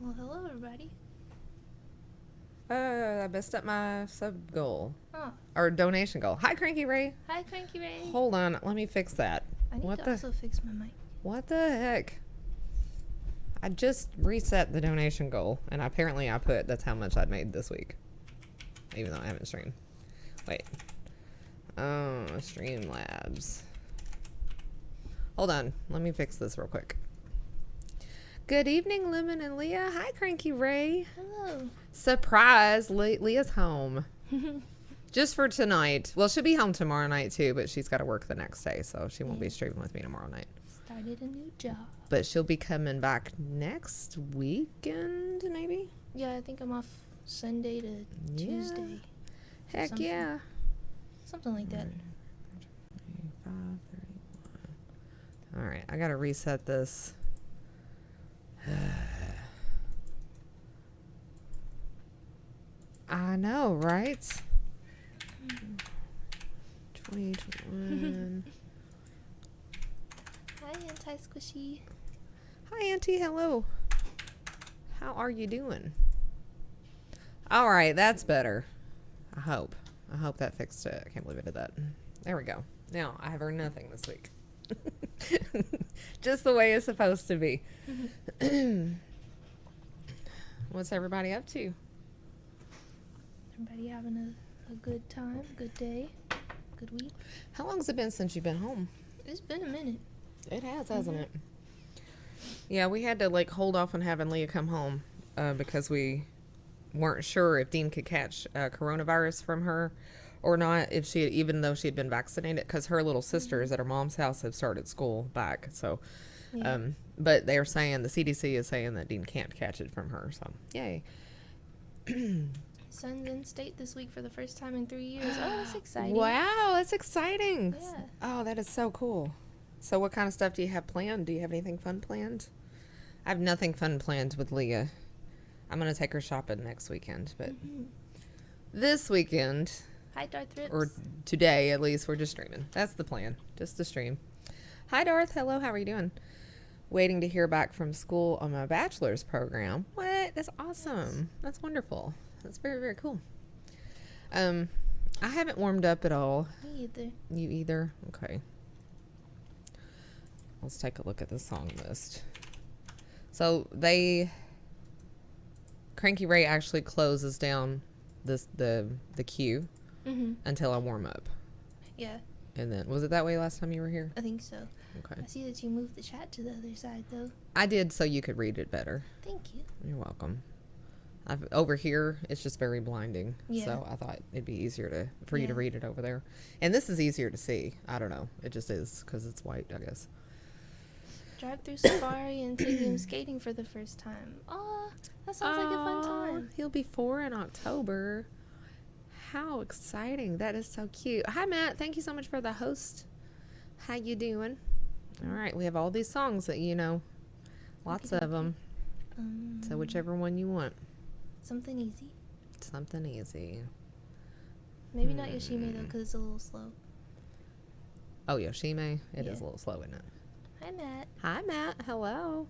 Well, hello, everybody. I messed up my sub goal. Oh, Or donation goal. Hi, Cranky Ray. hi, Cranky Ray. Hold on. Let me fix that. I need to also fix my mic. What the heck? I just reset the donation goal, and apparently I put that's how much I'd made this week. Even though I haven't streamed. Wait. Oh, Streamlabs. Hold on. Let me fix this real quick. Good evening, Lemon and Leah. Hi, Cranky Ray. Hello. Surprise. Leah's home. Just for tonight. Well, she'll be home tomorrow night, too, but she's got to work the next day, so she won't be streaming with me tomorrow night. Started a new job. But she'll be coming back next weekend, maybe? Yeah, I think I'm off Sunday to Tuesday. Heck Something. yeah. Something like that. 25, 31. All right, I got to reset this. I know, right? 2021. Hi, Anti-Squishy. Hi, Auntie. Hello. How are you doing? All right, that's better. I hope that fixed it. I can't believe I did that. There we go. Now, I have earned nothing this week. Just the way it's supposed to be. What's everybody up to? Everybody having a good time, good day, good week. How long's it been since you've been home? It's been a minute. It has, hasn't it? Yeah, we had to hold off on having Leah come home because we weren't sure if Dean could catch coronavirus from her or not, if she, even though she had been vaccinated, because her little sisters at her mom's house have started school back. So, Yeah. but they're saying, the CDC is saying that Dean can't catch it from her. So, yay. Son's in state this week for the first time in 3 years. Oh, that's exciting. Wow, that's exciting. Yeah. Oh, that is so cool. So what kind of stuff do you have planned? Do you have anything fun planned? I have nothing fun planned with Leah. I'm going to take her shopping next weekend, but this weekend, Hi, Darth Rips. or today at least, we're just streaming. That's the plan, just to stream. Hi, Darth. Hello, how are you doing? Waiting to hear back from school on my bachelor's program. What? That's awesome. That's wonderful. That's very, very cool. I haven't warmed up at all. Me either. You either? Okay. Let's take a look at the song list. So Cranky Ray actually closes down the queue until I warm up. Yeah, And then, was it that way last time you were here? I think so. Okay. I see that you moved the chat to the other side, though. I did so you could read it better. Thank you. You're welcome. Over here, it's just very blinding. Yeah. So I thought it'd be easier for you to read it over there. And this is easier to see. I don't know. It just is because it's white, I guess. Drive through Safari and take him skating for the first time. Oh, that sounds like a fun time. He'll be 4 in October. How exciting. That is so cute. Hi, Matt. Thank you so much for the host. How you doing? All right. We have all these songs that you know. Lots of them. So whichever one you want. Something easy. Something easy. Maybe not Yoshime, though, because it's a little slow. Oh, Yoshime. It is Yeah. a little slow, isn't it? Hi, Matt. Hi, Matt. Hello.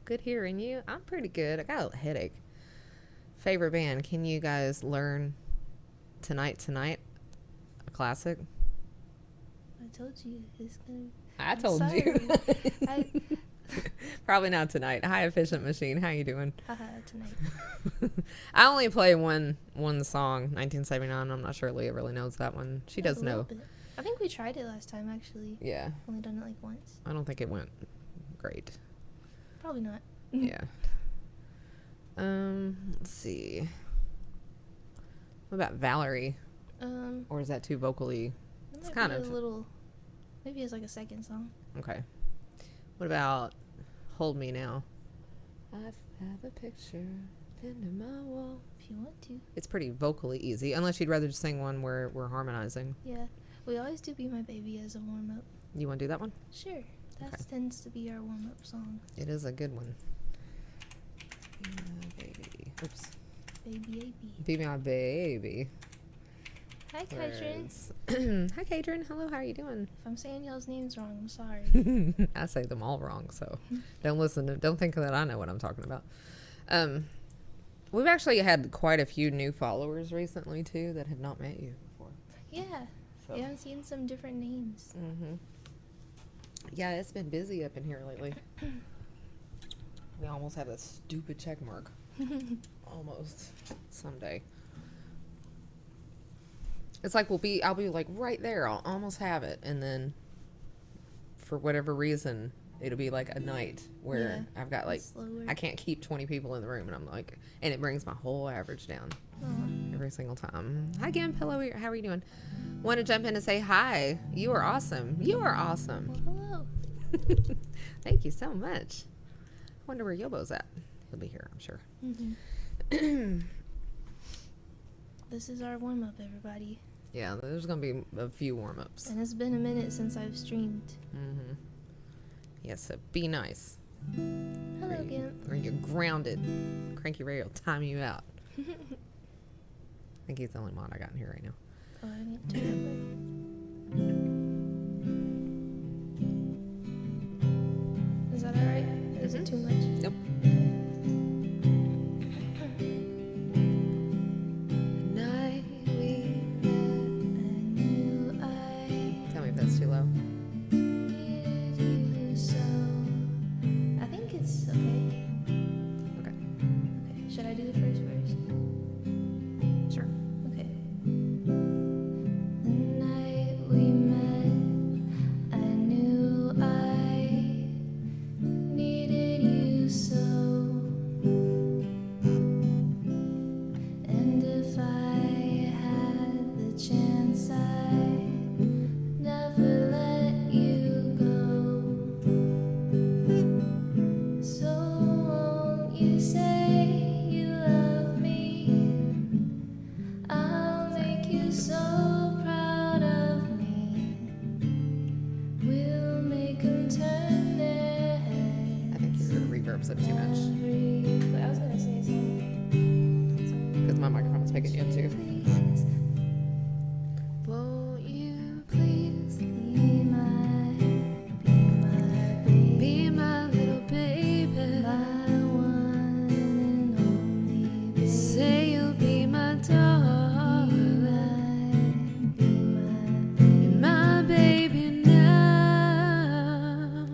Good hearing you. I'm pretty good. I got a headache. Favorite band. Can you guys learn Tonight? A classic? I told you it's going to... I told you. I... Probably not tonight. Hi, Efficient Machine. How you doing? Haha, tonight. I only play one song, 1979. I'm not sure Leah really knows that one. She does A little know. bit. I think we tried it last time, actually. Yeah. Only done it, once. I don't think it went great. Probably not. Yeah. Let's see. What about Valerie? Or is that too vocally? It's kind a of- little... Maybe it's like a second song. Okay. What about Hold Me Now? I have a picture pinned to my wall. If you want to. It's pretty vocally easy, unless you'd rather just sing one where we're harmonizing. Yeah. We always do Be My Baby as a warm-up. You want to do that one? Sure. That Okay. tends to be our warm-up song. It is a good one. Be my baby. Oops. Baby. Be my baby. Hi, Katrin. Hi, Katrin. Hello, how are you doing? If I'm saying y'all's names wrong, I'm sorry. I say them all wrong, so don't think that I know what I'm talking about. We've actually had quite a few new followers recently too that have not met you before. Yeah. So. Yeah, I've seen some different names. Mm-hmm. Yeah, it's been busy up in here lately. We almost have a stupid check mark. Almost. Someday. It's like I'll be like right there. I'll almost have it. And then for whatever reason, it'll be like a night where I've got like, slower. I can't keep 20 people in the room. And I'm like, and it brings my whole average down every single time. Hi again, Pillow. How are you doing? Want to jump in and say hi. You are awesome. You are awesome. Well, hello. Thank you so much. I wonder where Yobo's at. He'll be here, I'm sure. Mm-hmm. This is our warm-up, everybody. Yeah, there's going to be a few warm-ups. And it's been a minute since I've streamed. Mm-hmm. Yes, so be nice. Hello, Gimp. Or you're grounded. Cranky Ray will time you out. I think he's the only mod I got in here right now. Oh, I need to turn it. Is that alright? Is it too much? Nope. Tell me if that's too low. I think it's okay. Okay. Okay. Should I do the first verse? Sure. Okay. The night we met, I knew I needed you so. And if I had the chance, I'd never let you go. So won't you say you love me? I'll make you so proud of me. We'll make them turn their heads. I think your reverb's up too much. I was gonna say something. Because my microphone's picking you up too. Please, Won't you please be my be my little baby? my one and only baby. Say you'll be my darling. Be My baby now.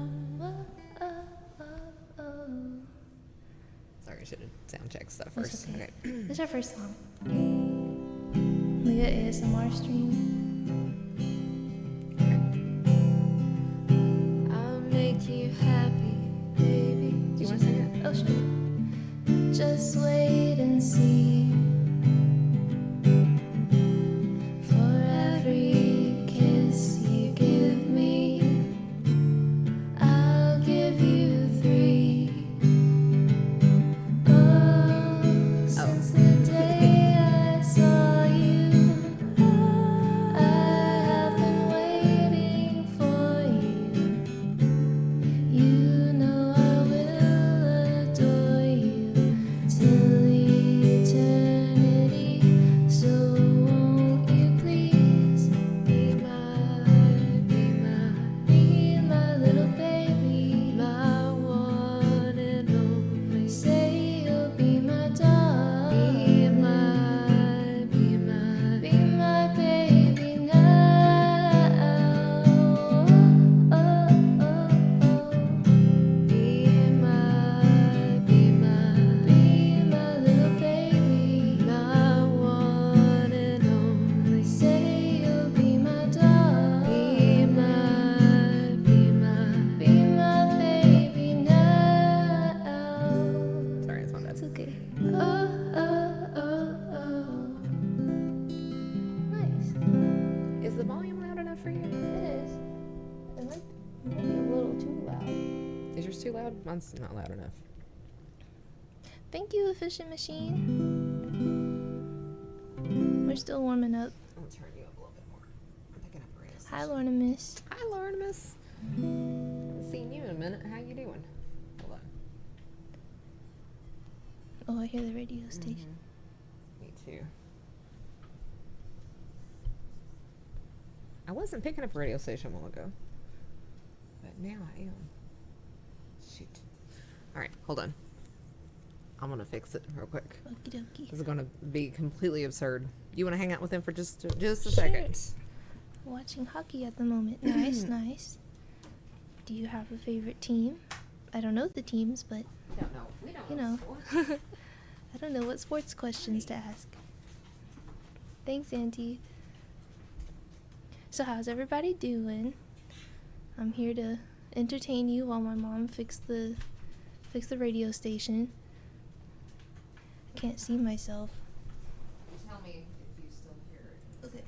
Sorry, I should have sound checked stuff That's first. okay. Okay. This is our first song. Leah ASMR stream. I'll make you happy, baby. Do you want to sing it? Oh, sure. Just wait and see. For every kiss you give me, I'll give you 3. Oh, since the day I saw you, I have been waiting for you. You know I will adore you till eternity. So won't you please be my little baby, My one and only. say you'll be my dog, Be my be my baby now. Oh, oh, oh. Be my Be my little baby, my one and only. say you'll be my dog, Be my be my baby now. Sorry, it's my bad. It's okay. Oh, oh, oh, oh. Nice. Is the volume loud enough for you? It is. It might maybe a little too loud. Is yours too loud? Mine's not loud enough. Thank you, efficient machine. We're still warming up. I'll turn you up a little bit more. I'm picking up radio. Hi, Lorna Miss. Hi, Lordimus. Haven't seen you in a minute. How you doing? Hold on. Oh, I hear the radio station. Me too. I wasn't picking up a radio station a while ago, but now I am. Shoot. All right, hold on. I'm gonna fix it real quick. Okie dokie. This is gonna be completely absurd. You want to hang out with him for just a Sure. second? Watching hockey at the moment. Nice, nice. Do you have a favorite team? I don't know the teams, but Don't know. We don't you know. know. I don't know what sports questions to ask. Thanks, Auntie. So how's everybody doing? I'm here to entertain you while my mom fixed the radio station. I can't see myself. Tell me if you still hear it. Okay.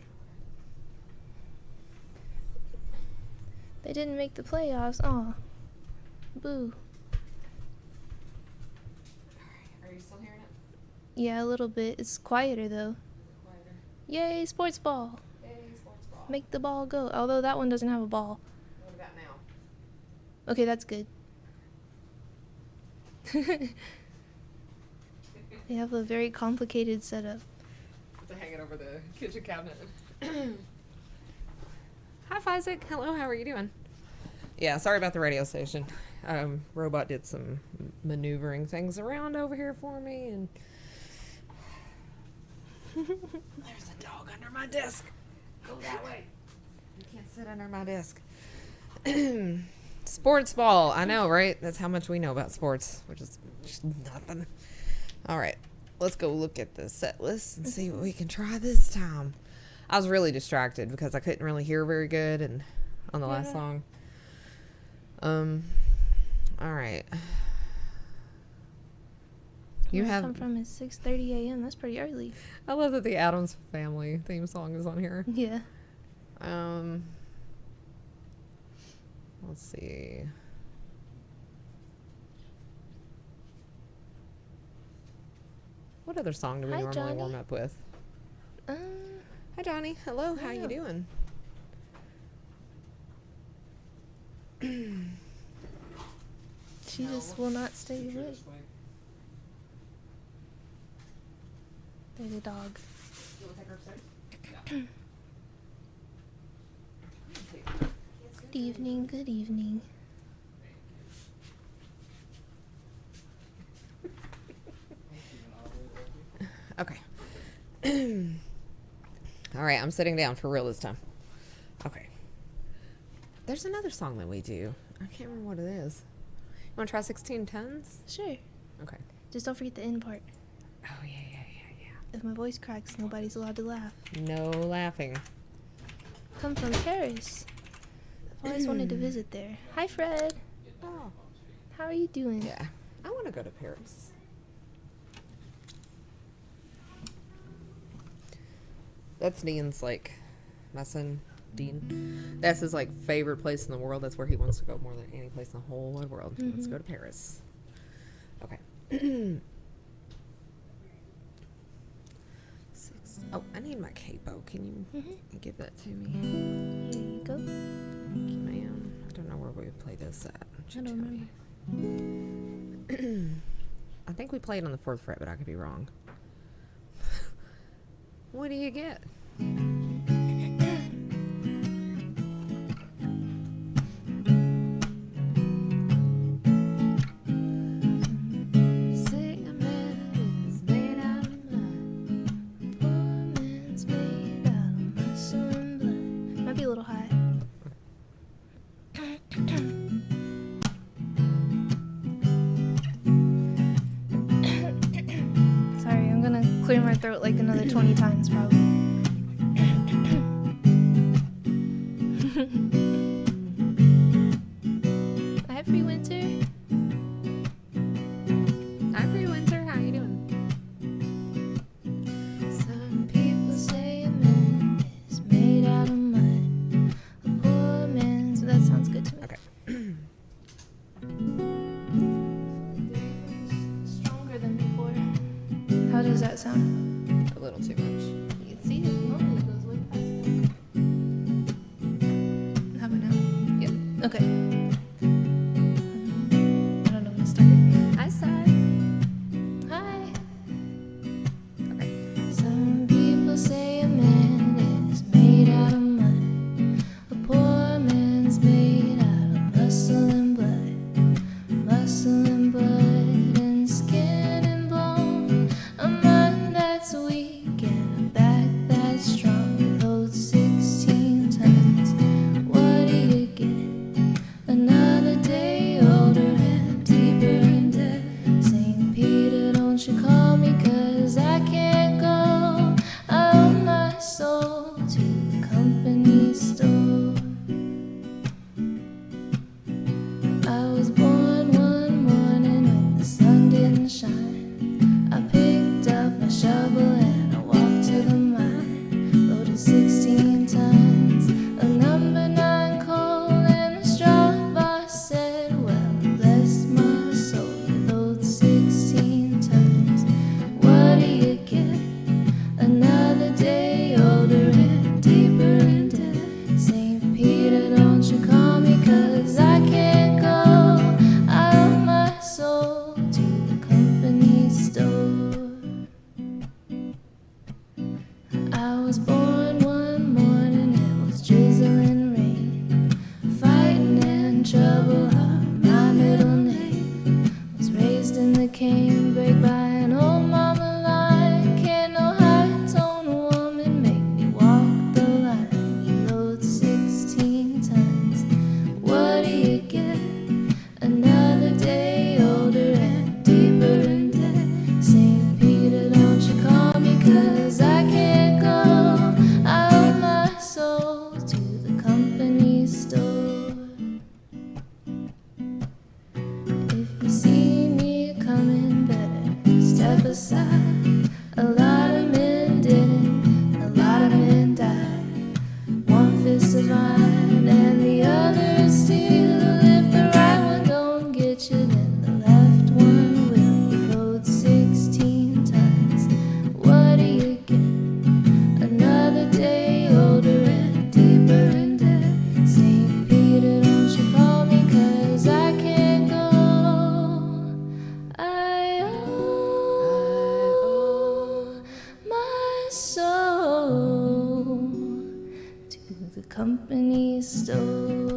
They didn't make the playoffs. Aw. Boo. Are you still hearing it? Yeah, a little bit. It's quieter though. Quieter. Yay, sports ball. Yay, sports ball. Make the ball go. Although that one doesn't have a ball. What about now? Okay, that's good. They have a very complicated setup. To hang it over the kitchen cabinet. Hi, Isaac. Hello, how are you doing? Yeah, sorry about the radio station. Robot did some maneuvering things around over here for me, and there's a dog under my desk. Go that way. You can't sit under my desk. Sports ball. I know, right? That's how much we know about sports, which is just nothing. All right, let's go look at the set list and see what we can try this time. I was really distracted because I couldn't really hear very good and on the last song. All right. You Where I have come from is 6:30 a.m. That's pretty early. I love that the Addams Family theme song is on here. Yeah. Let's see. What other song do we Hi, normally Johnny. warm up with? Um. Hi, Johnny. Hello. How you Hello. doing? She just will not stay awake. There's a dog. Good evening. Good evening. Okay. All right, I'm sitting down for real this time. Okay. There's another song that we do. I can't remember what it is. You want to try 16 Tons? Sure. Okay. Just don't forget the end part. Oh, yeah. If my voice cracks, nobody's allowed to laugh. No laughing. Come from Paris. I've always wanted to visit there. Hi, Fred. Oh. How are you doing? Yeah. I want to go to Paris. That's Dean's, like, my son, Dean. That's his, like, favorite place in the world. That's where he wants to go more than any place in the whole wide world. He wants to go to Paris. Okay. Oh, I need my capo. Can you give that to me? Here you go. Thank you, ma'am. I don't know where we would play this at. I don't remember. I think we played on the 4th fret, but I could be wrong. What do you get? Clear my throat like another 20 times probably. Hi, Free Winter. Hi, Free Winter. How you doing? Some people say a man is made out of mud. A poor man. So that sounds good to me. Okay. Stronger than before. How does that sound? A little too much. You can see it normally goes way past that. How about now? Yep. Okay. I don't know when to start. Hi, Sai. Hi. Okay. Some people say a man is made out of mud. A poor man's made out of muscle and blood. Muscle and blood and skin and you call me, 'cause I can't go. I owe my soul to the company store. I was born one morning, it was drizzling rain. Fighting and trouble are my middle name. Was raised in the canebrake by an old mama line. Can't no high-tone woman make me walk the line. You load 16 tons, what do you get? Another day older and deeper in debt. St. Peter, don't you call me, 'cause I can't go. I owe my soul to the company store. If you see me coming, better step aside. A lot of men didn't, a lot of men died. One fist of iron and the other steel. If the right one don't get you, then the left one will. You load 16 tons, what do you get? Another day older and deeper in debt. St. Peter, don't you call me, 'cause I can't go. I owe my soul to the company store.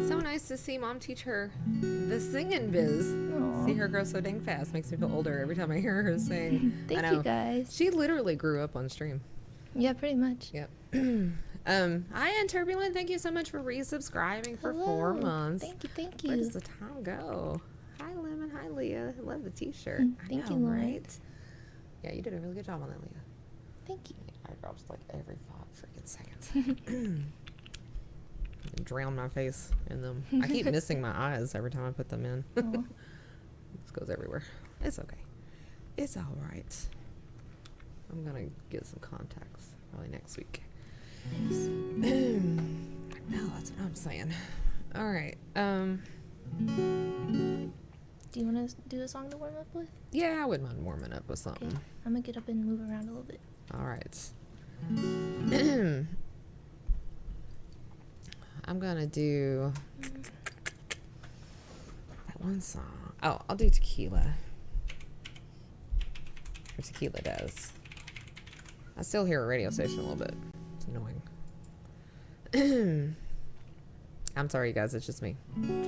So nice to see Mom teach her the singing biz. Aw. See her grow so dang fast. Makes me feel older every time I hear her sing. I Thank know. you guys. She literally grew up on stream. Yeah, pretty much. Yep. Hi, and Turbulent. Thank you so much for resubscribing for 4 Hello. months. Thank Where you. does the time go? Hi, Lemon. Hi, Leah. I love the t-shirt. Thank I you, know, Lauren. right? Yeah, you did a really good job on that, Leah. Thank you. Eye drops like every 5 freaking seconds. Drown my face in them. I keep missing my eyes every time I put them in. Aw. This goes everywhere. It's okay. It's all right. I'm gonna get some contacts probably next week. Nice. No, that's what I'm saying. All right. Do you want to do a song to warm up with? Yeah, I wouldn't mind warming up with Okay. something. I'm going to get up and move around a little bit. All right. I'm gonna do that one song. Oh, I'll do Tequila. Or Tequila Does. I still hear a radio station a little bit. It's annoying. I'm sorry, you guys. It's just me.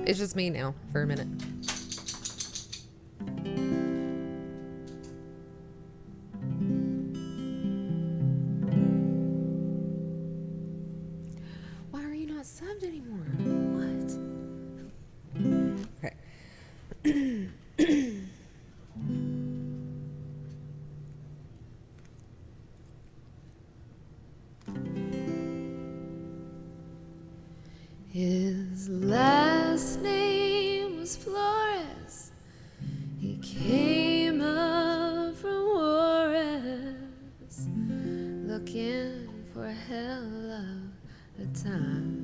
It's just me now for a minute. Why are you not subbed anymore? What? Okay. His last name was Flores. He came up from Juarez, looking for a hell of a time.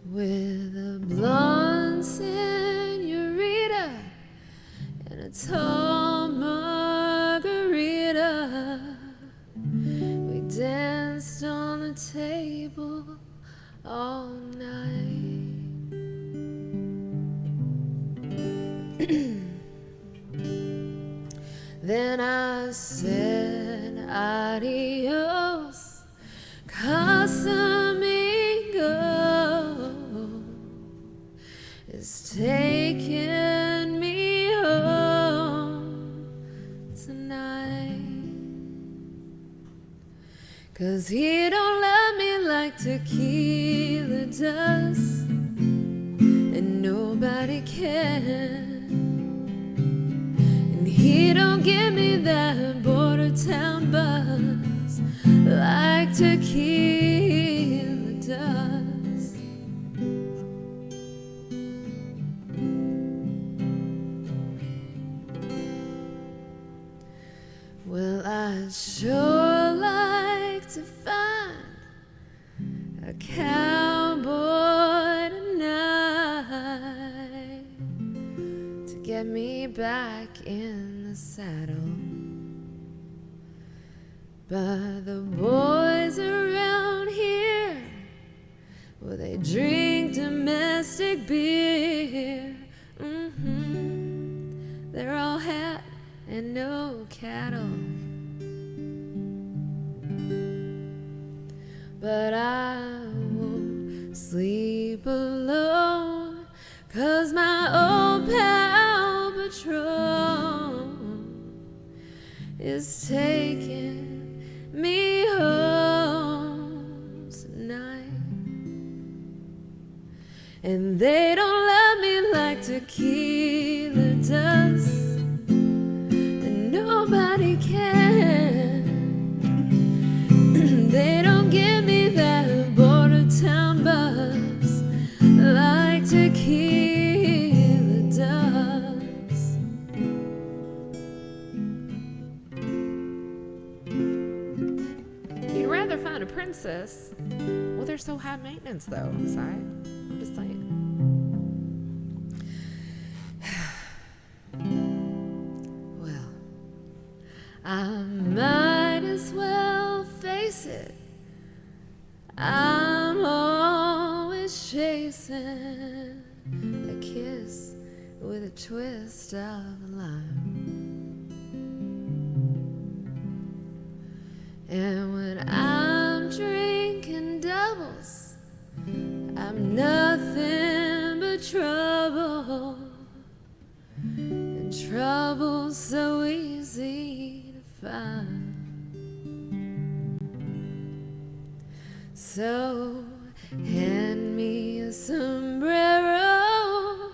With a blonde senorita and a tall margarita, we danced on the table all night. Then I said adios, Casamigo. It's taking me home tonight. 'Cause he don't love me like tequila does, and nobody can. And he don't give me that border town buzz like tequila does. Well, I sure like to find a cowboy tonight to get me back in the saddle. But the boys around here, well, they drink domestic beer. They're all hat and no cattle. But I won't sleep alone, 'cause my old pal Patron is taking me home tonight. And they don't love me like tequila does, and nobody can. They don't give me that border town buzz like tequila does. You'd rather find a princess. Well, they're so high maintenance, though, Si. I'm just saying. Well, I might as well face it. I'm always chasing a kiss with a twist of a lime. And when I'm drinking doubles, I'm nothing but trouble. And trouble's so easy to find. So hand me a sombrero,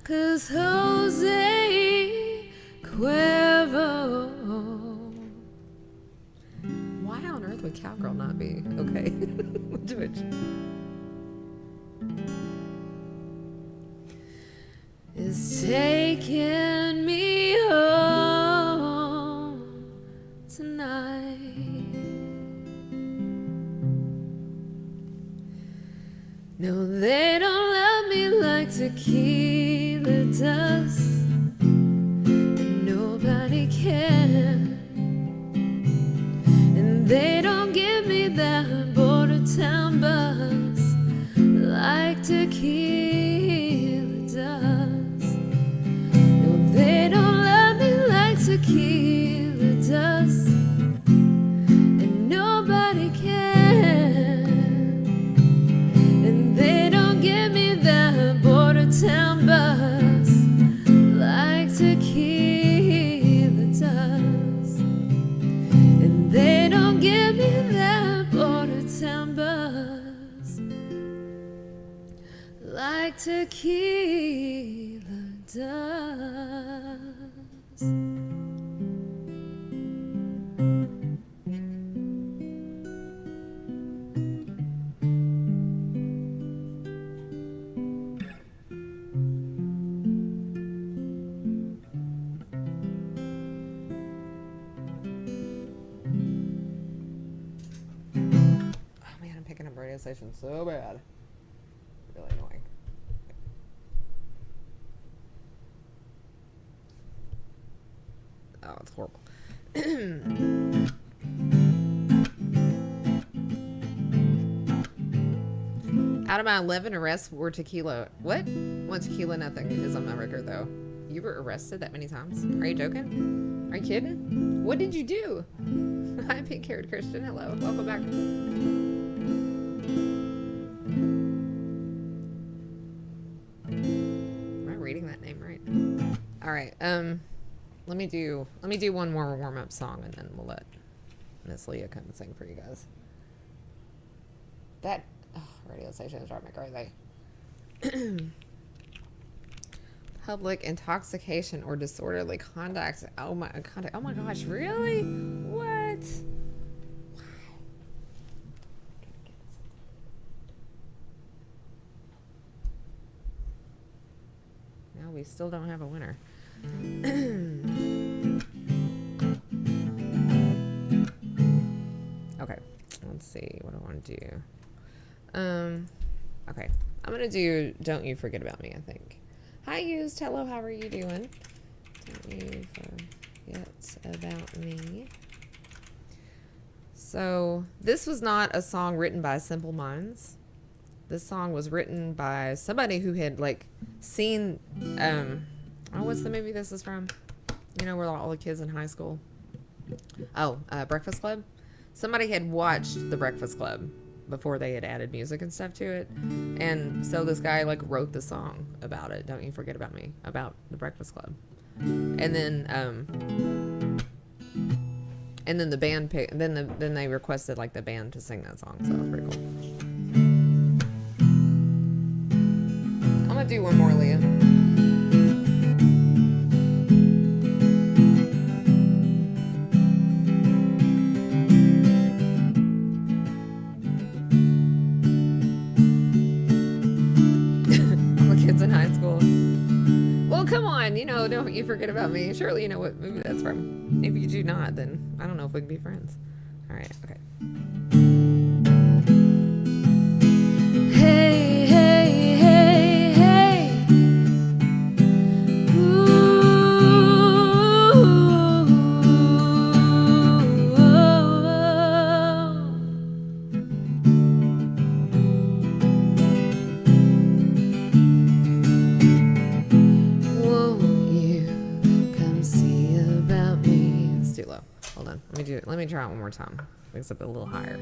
'cause Jose Cuervo. Why on earth would Cowgirl not be okay? Which is taking me home tonight. No, they don't love me like tequila does, and nobody can. And they don't give me that border town buzz like tequila does. No, they don't love me like tequila does, and nobody can. And they don't give me that border town buzz like tequila does. And they don't give me that border town buzz like tequila does. Picking up radio station so bad. Really annoying. Oh, it's horrible. Out of my 11 arrests were tequila. What? One tequila, nothing is on my record, though. You were arrested that many times? Are you joking? Are you kidding? What did you do? Hi, pink-haired Christian. Hello. Welcome back. Am I reading that name right? All right. Let me do one more warm-up song, and then we'll let Miss Leah come and sing for you guys. That radio station is driving me crazy. Public intoxication or disorderly conduct. Oh my gosh, really? What? Now we still don't have a winner. Okay, let's see what I want to do. Okay. I'm going to do Don't You Forget About Me, I think. Hi, Used. Hello, how are you doing? Don't you forget about me. So, this was not a song written by Simple Minds. This song was written by somebody who had, like, seen, what's the movie this is from? You know, where all the kids in high school. Breakfast Club. Somebody had watched The Breakfast Club before they had added music and stuff to it. And so this guy, like, wrote the song about it. Don't You Forget About Me, about The Breakfast Club. And then the band picked, then they requested, like, the band to sing that song. So it was pretty cool. I'm going to do one more, Leah. In high school. Well, come on, Don't You Forget About Me. Surely you know what movie that's from. If you do not, then I don't know if we can be friends. All right, okay. Hey, hey, hey, hey. Ooh. Let me try it one more time. Mix up a little higher.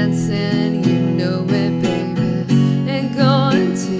dancing, you know it, baby, and going to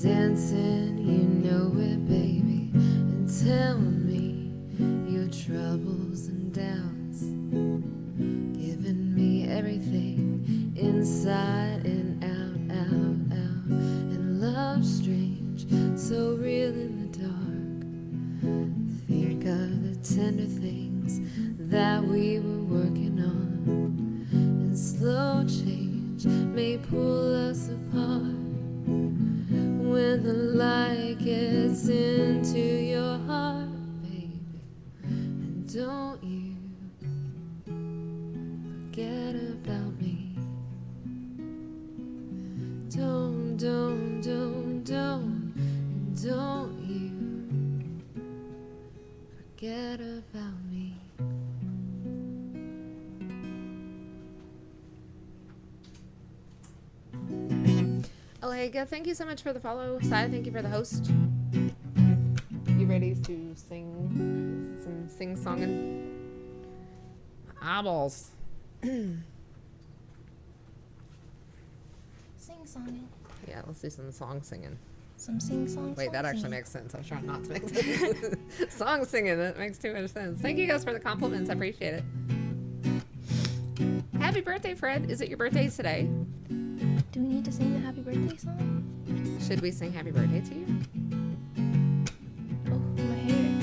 dancing, you know it, baby. And tell me your troubles and doubts, giving me everything inside and out, out, out. And love strange, so real in the dark. Think of the tender things that we were working on, and slow change may pull us apart. When the light gets into your heart, baby, and don't you forget about me. Don't you forget about me. Leah, thank you so much for the follow. Sai, thank you for the host. You ready to sing some sing-songing? Eyeballs. Sing-songing. Yeah, let's do some song singing. Some sing-song. Wait, that actually makes sense. I was trying not to make sense. Song singing, that makes too much sense. Thank you guys for the compliments. I appreciate it. Happy birthday, Fred. Is it your birthday today? Do we need to sing the happy birthday song? Should we sing happy birthday to you? Oh, my hair.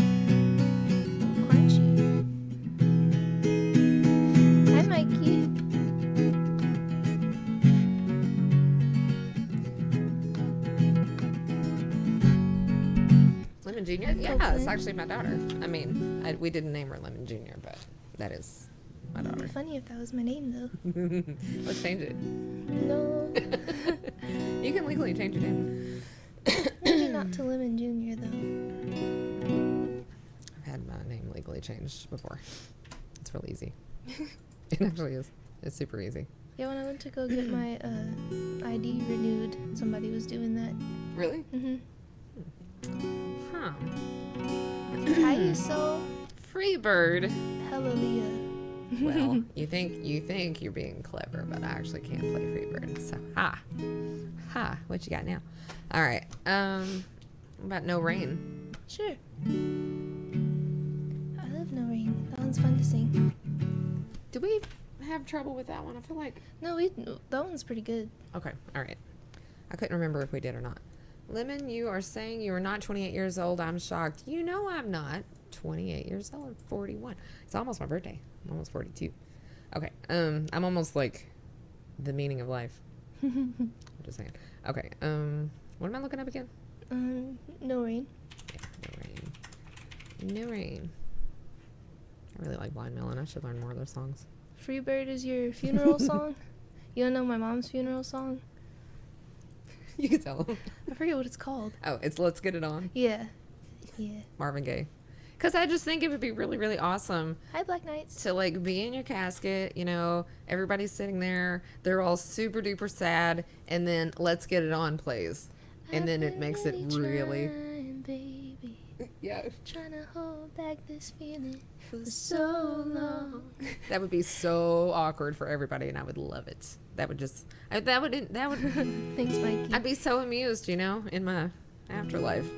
Crunchy. Hi, Mikey. Lemon Jr.? Yeah, it's actually my daughter. I mean, we didn't name her Lemon Jr., but that is my It'd daughter. be funny if that was my name, though. Let's change it. No. You can legally change your name. Maybe not to Lemon Jr., though. I've had my name legally changed before. It's really easy. It actually is. It's super easy. Yeah, when I went to go get my ID renewed, somebody was doing that. Really? Mm-hmm. Huh. How you so? Freebird. Hello, Leah. Well, you think you're being clever, but I actually can't play Freebird. So, ha. What you got now? All right. About No Rain. Sure. I love No Rain. That one's fun to sing. Do we have trouble with that one? I feel like. No, that one's pretty good. Okay. All right. I couldn't remember if we did or not. Lemon, you are saying you are not 28 years old. I'm shocked. You know I'm not 28 years old. I'm 41. It's almost my birthday. I'm almost 42. Okay. I'm almost like the meaning of life. I'm just saying. Okay. What am I looking up again? No Rain. Yeah, No Rain. No Rain. I really like Blind Melon. I should learn more of their songs. Freebird is your funeral song? You don't know my mom's funeral song? You can tell them. I forget what it's called. Oh, it's Let's Get It On. Yeah. Marvin Gaye. Because I just think it would be really, really awesome Hi, Black Knights. to like be in your casket, you know, everybody's sitting there, they're all super duper sad, and then Let's Get It On plays. And then it makes it really... Trying, baby. Yeah. Trying to hold back this feeling for so long. That would be so awkward for everybody, and I would love it. That would just... That would... Thanks, Mikey. I'd be so amused, you know, in my afterlife.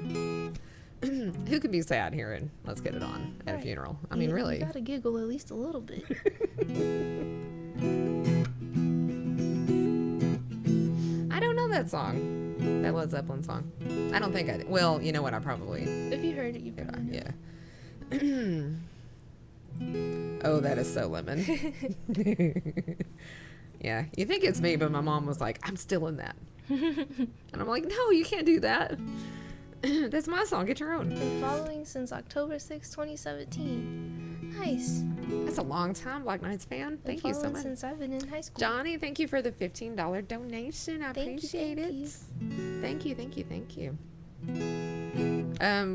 Who could be sad hearing Let's Get It On at a funeral? I mean, really. You gotta giggle at least a little bit. I don't know that song. That Led Zeppelin song. I don't think I did. Well, you know what? I probably... If you heard it, you probably know. Yeah. Oh, that is so Lemon. Yeah. You think it's me, but my mom was like, I'm still in that. And I'm like, no, you can't do that. That's my song. Get your own. Been following since October 6, 2017. Nice. That's a long time, Black Knights fan. Thank you so much. Since I've been in high school. Johnny, thank you for the $15 donation. I appreciate it. Thank you.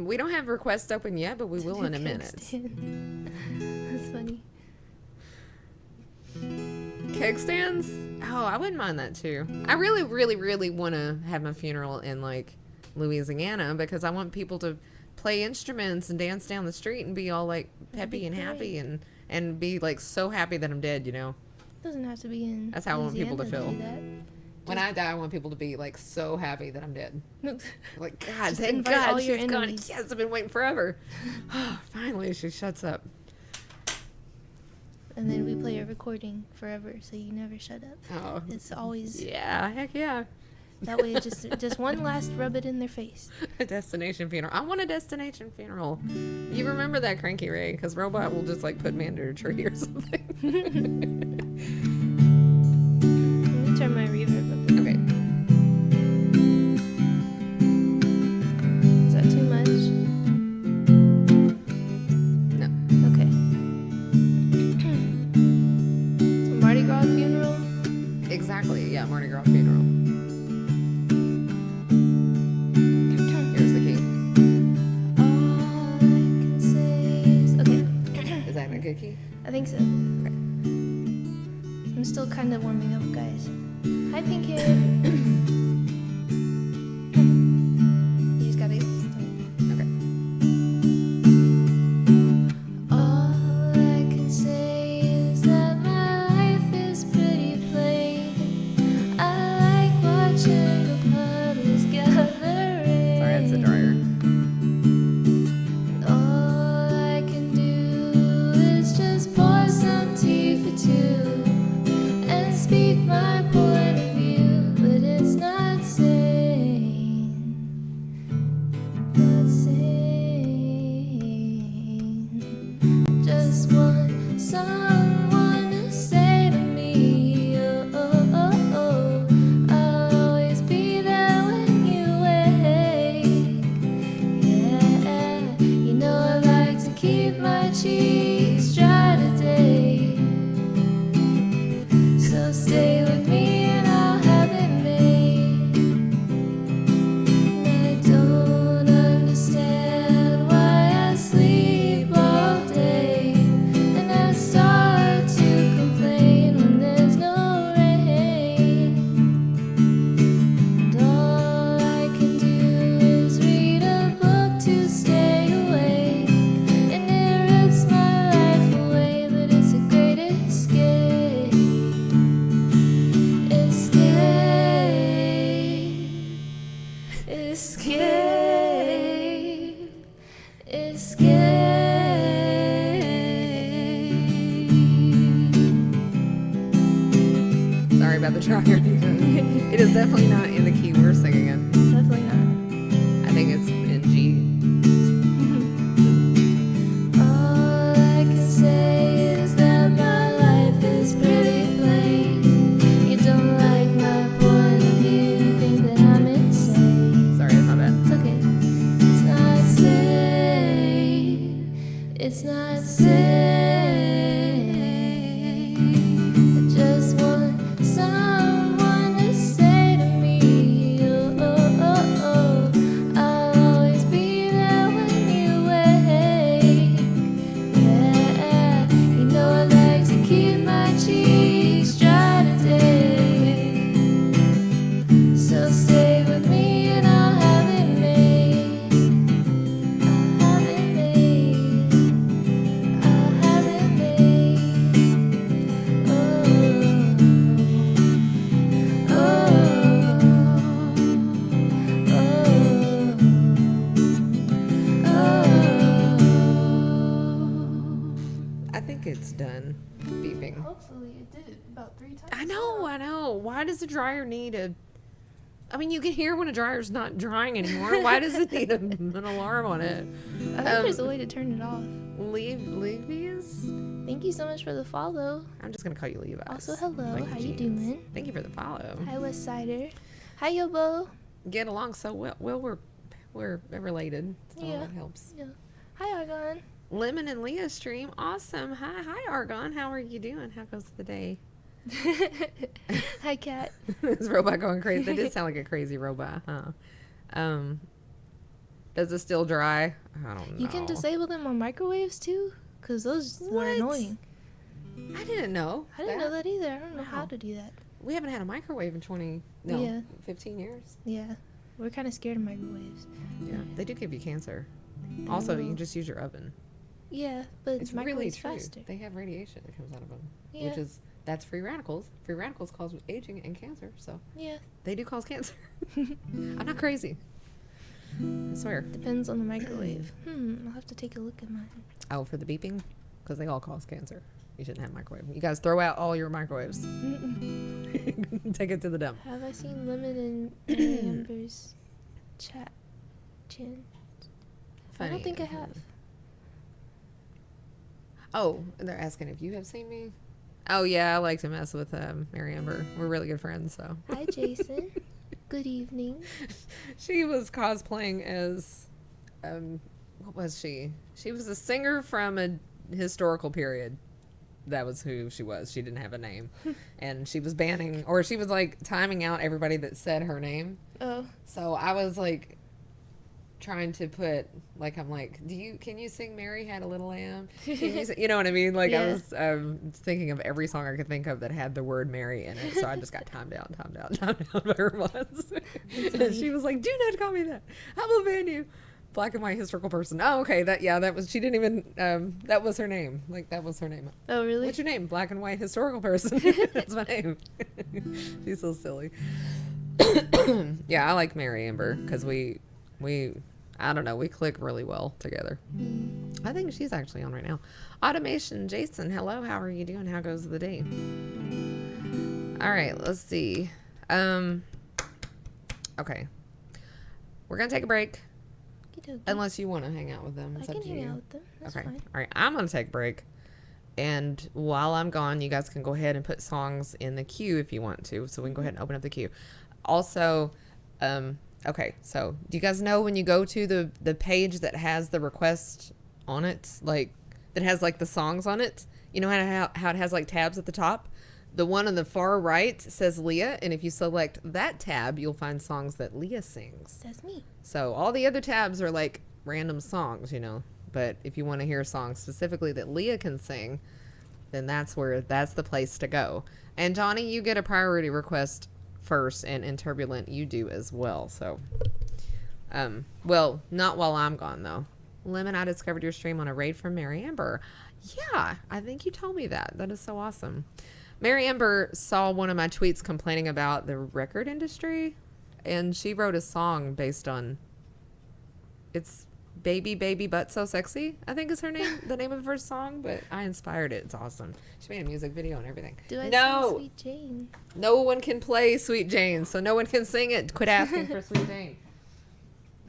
We don't have requests open yet, but we will in a minute. That's funny. Keg stands? Oh, I wouldn't mind that too. I really, really, really want to have my funeral in like Louisiana because I want people to play instruments and dance down the street and be all like peppy and happy and be like so happy that I'm dead, you know. Doesn't have to be in. That's how I want people to Louisiana feel. do that. When I die, I want people to be like so happy that I'm dead. Like, God, Just thank invite God all your she's gone. enemies. Yes, I've been waiting forever. Finally, she shuts up. And then we play a recording forever, so you never shut up. Oh, It's always yeah, heck yeah. that way. Just one last rub it in their face. A destination funeral. I want a destination funeral. You remember that, Cranky Ray? Because Robot will just like put me under a tree or something. Let me turn my reverb up. Okay. Is that too much? No. Okay. So Mardi Gras funeral. Exactly. Yeah, Mardi Gras funeral. Here's the key. All I can say is okay. Is that a good key? I think so. Okay. I'm still kind of warming up, guys. Hi, pink hair. You just gotta get started. Okay. All I can say is that my life is pretty plain. I like watching the puddles gather in. Sorry, that's the dryer. All I can do is just pour some tea for two and speak my point of view, but it's not sane. Not sane. Just want someone to say to me, oh, oh, oh, oh, I'll always be there when you wake. Yeah, you know I like to keep my cheeks dry today. So stay with me and I'll have it made. And I don't understand why I sleep all day, and I start to complain when there's no rain. And all I can do is read a book to stay awake, and it rips my life away, but it's a great escape. Escape. Sorry about the dryer. It is definitely not in the key we're singing in. Definitely not. I think it's in G. All I can say is that my life is pretty plain. You don't like my point of view, think that I'm insane. Sorry, it's my bad. It's okay. It's not safe. It's not safe. I just want someone to say to me, oh, oh, oh, oh, I'll always be there when you wake. Yeah, you know I like to keep my cheeks dry today. So stay with me and I'll have it made. I'll have it made. I'll have it made. Oh, oh, I think it's done beeping. Hopefully it did it about 3 times. I know. Why does the dryer need a... I mean, you can hear when a dryer's not drying anymore. Why does it need an alarm on it? I think there's a way to turn it off. Levi's? Thank you so much for the follow. I'm just going to call you Levi's. Also, hello. Like How you jeans. doing? Thank you for the follow. Hi, West Sider. Hi, Yobo. Get along so well. Well, we're related. So Yeah. that helps. Yeah. Hi, Argon. Lemon and Leah stream. Awesome. Hi, Argon. How are you doing? How goes the day? Hi, Cat. This robot going crazy. That did sound like a crazy robot, huh? Does it still dry? I don't know. You can disable them on microwaves too, because those are What? annoying. I didn't know. I didn't know that either. I don't know how Wow. to do that. We haven't had a microwave in Yeah. 15 years. Yeah. We're kind of scared of microwaves. Yeah, they do give you cancer. Also, you can just use your oven. Yeah, but It's really microwaves true. faster. They have radiation that comes out of them, Yeah. which is That's free radicals. Free radicals cause aging and cancer, so Yeah. they do cause cancer. I'm not crazy. I swear. Depends on the microwave. I'll have to take a look at mine. Oh, for the beeping? Because they all cause cancer. You shouldn't have a microwave. You guys throw out all your microwaves. Take it to the dump. Have I seen Lemon and Amber's chat? I don't think I have. Oh, they're asking if you have seen me. Oh, yeah, I like to mess with Mary Amber. We're really good friends, so. Hi, Jason. Good evening. She was cosplaying as, what was she? She was a singer from a historical period. That was who she was. She didn't have a name. And she was banning, or she was like timing out everybody that said her name. Oh. So I was like trying to put, like, I'm like, can you sing Mary Had a Little Lamb? Can you, you know what I mean? Like, Yeah. I was thinking of every song I could think of that had the word Mary in it. So I just got timed out by her once. And she was like, do not call me that. I will ban you. Black and white historical person. Oh, okay. She didn't even, that was her name. Like, that was her name. Oh, really? What's your name? Black and white historical person. That's my name. She's so silly. Yeah, I like Mary Amber because we, I don't know, we click really well together. I think she's actually on right now. Automation, Jason, hello. How are you doing? How goes the day? All right, let's see. Okay. We're going to take a break. Unless you want to hang out with them. I can hang out with them. That's fine. All right. I'm going to take a break. And while I'm gone, you guys can go ahead and put songs in the queue if you want to. So we can go ahead and open up the queue. Also, okay. So do you guys know when you go to the page that has the request on it, like that has like the songs on it? You know how it has like tabs at the top? The one on the far right says Leah, and if you select that tab, you'll find songs that Leah sings. That's me. So all the other tabs are like random songs, you know. But if you want to hear songs specifically that Leah can sing, then that's the place to go. And Johnny, you get a priority request first, and in Turbulent you do as well. So, well, not while I'm gone though. Lemon, I discovered your stream on a raid from Mary Amber. Yeah, I think you told me that. That is so awesome. Mary Amber saw one of my tweets complaining about the record industry, and she wrote a song based on, it's Baby Baby But So Sexy, I think is her name, the name of her song, but I inspired it. It's awesome. She made a music video and everything. Do I sing Sweet Jane? No one can play Sweet Jane, so no one can sing it. Quit asking for Sweet Jane.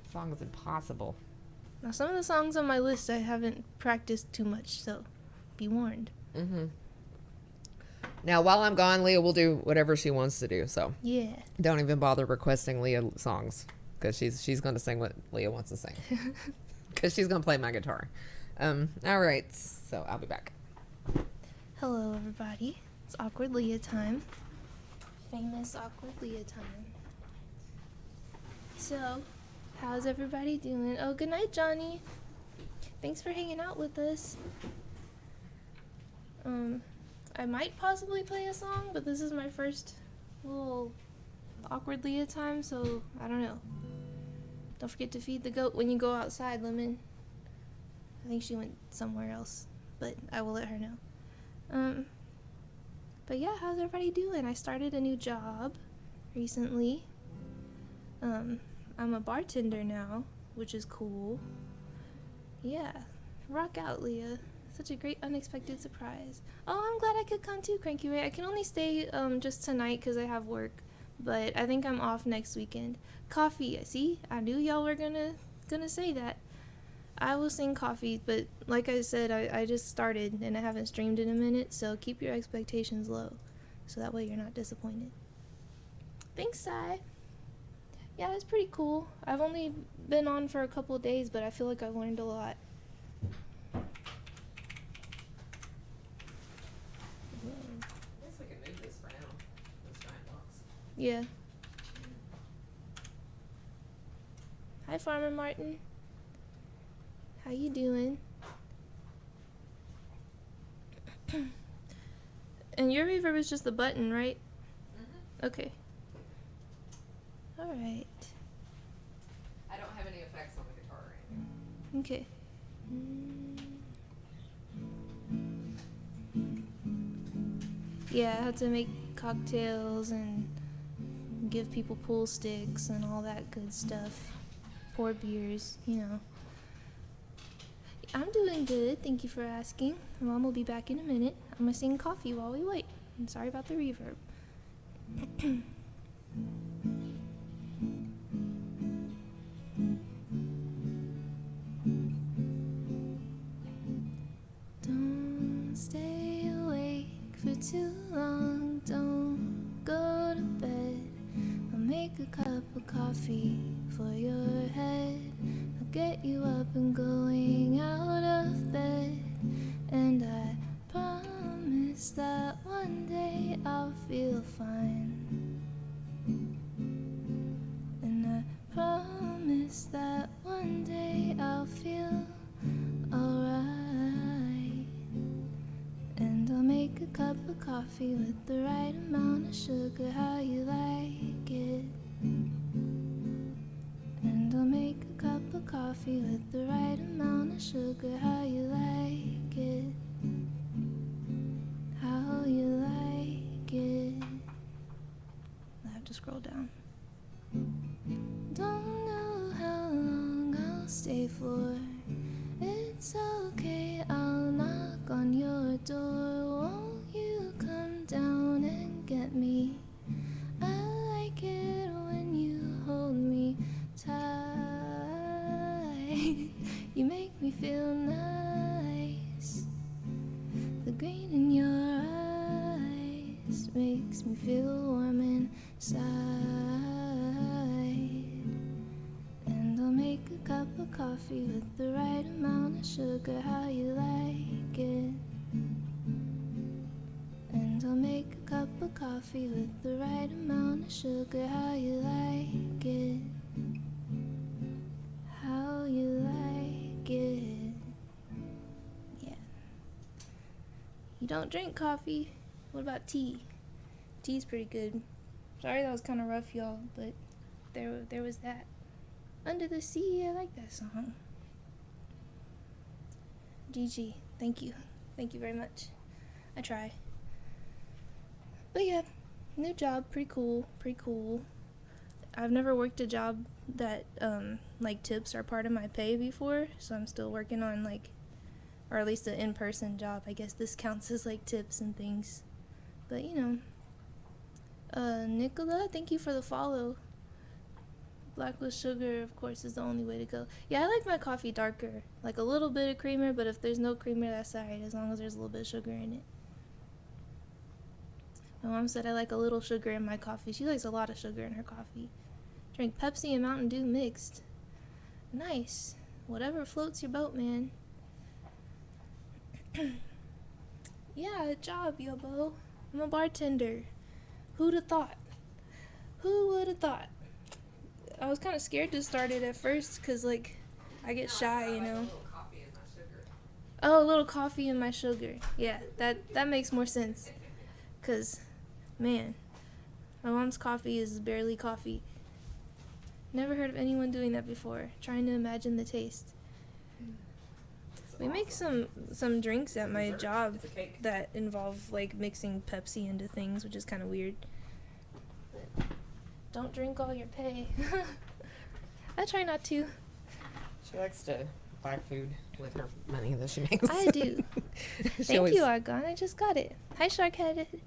The song is impossible. Now, some of the songs on my list I haven't practiced too much, so be warned. Mm-hmm. Now, while I'm gone, Leah will do whatever she wants to do, so Yeah. don't even bother requesting Leah songs, because she's going to sing what Leah wants to sing, because she's going to play my guitar. All right, so I'll be back. Hello, everybody. It's Awkward Leah time. Famous Awkward Leah time. So, how's everybody doing? Oh, good night, Johnny. Thanks for hanging out with us. I might possibly play a song, but this is my first little Awkward Leah time, so I don't know. Don't forget to feed the goat when you go outside, Lemon. I think she went somewhere else, but I will let her know. But yeah, how's everybody doing? I started a new job recently. I'm a bartender now, which is cool. Yeah, rock out, Leah. Such a great unexpected surprise. Oh, I'm glad I could come too, Cranky Ray. I can only stay just tonight because I have work, but I think I'm off next weekend. Coffee, see? I knew y'all were gonna say that. I will sing Coffee, but like I said, I just started and I haven't streamed in a minute, so keep your expectations low, so that way you're not disappointed. Thanks, Sai. Yeah, it's pretty cool. I've only been on for a couple of days, but I feel like I've learned a lot. I guess we can move this for now. This giant box. Yeah. Hi, Farmer Martin. How you doing? And your reverb is just the button, right? Mm-hmm. Okay. All right. I don't have any effects on the guitar or anything. Okay. Yeah, I had to make cocktails and give people pool sticks and all that good stuff. Pour beers, you know. I'm doing good, thank you for asking. Mom will be back in a minute. I'm gonna sing coffee while we wait. I'm sorry about the reverb. Don't stay awake for too long. Don't go to bed. I'll make a cup of coffee for your head. I'll get you up and going out of bed. And I promise that one day I'll feel fine. And I promise that one day I'll feel alright. And I'll make a cup of coffee with the right amount of sugar, how you like it. And I'll make a cup of coffee with the right amount of sugar, how you like it. How you like it. I have to scroll down. Don't know how long I'll stay for. It's okay, I'll knock on your door. Won't you come down and get me? I like it when you hold me tight. You make me feel nice. The green in your eyes makes me feel warm inside. And I'll make a cup of coffee with the right amount of sugar, how you like it. And I'll make a cup of coffee with the right amount of sugar, how you like it. How you like it. Yeah. You don't drink coffee. What about tea? Tea's pretty good. Sorry that was kind of rough, y'all, but there was that. Under the Sea, I like that song. GG, thank you. Thank you very much. I try. But yeah, new job, pretty cool. I've never worked a job that, like, tips are part of my pay before, so I'm still working on, like, or at least an in-person job. I guess this counts as, like, tips and things. But, you know. Nicola, thank you for the follow. Black with sugar, of course, is the only way to go. Yeah, I like my coffee darker. Like, a little bit of creamer, but if there's no creamer, that's alright, as long as there's a little bit of sugar in it. My mom said I like a little sugar in my coffee. She likes a lot of sugar in her coffee. Drink Pepsi and Mountain Dew mixed. Nice. Whatever floats your boat, man. Yeah, a job, yobo. I'm a bartender. Who'd have thought? Who would have thought? I was kind of scared to start it at first because, like, I get shy, you know. Oh, a little coffee in my sugar. Yeah, that makes more sense. Because, man, my mom's coffee is barely coffee. Never heard of anyone doing that before. Trying to imagine the taste. We make some drinks at my job that involve, like, mixing Pepsi into things, which is kind of weird. But don't drink all your pay. I try not to. She likes to buy food with her money that she makes. I do. Thank you, Argon. I just got it. Hi, Shark-headed.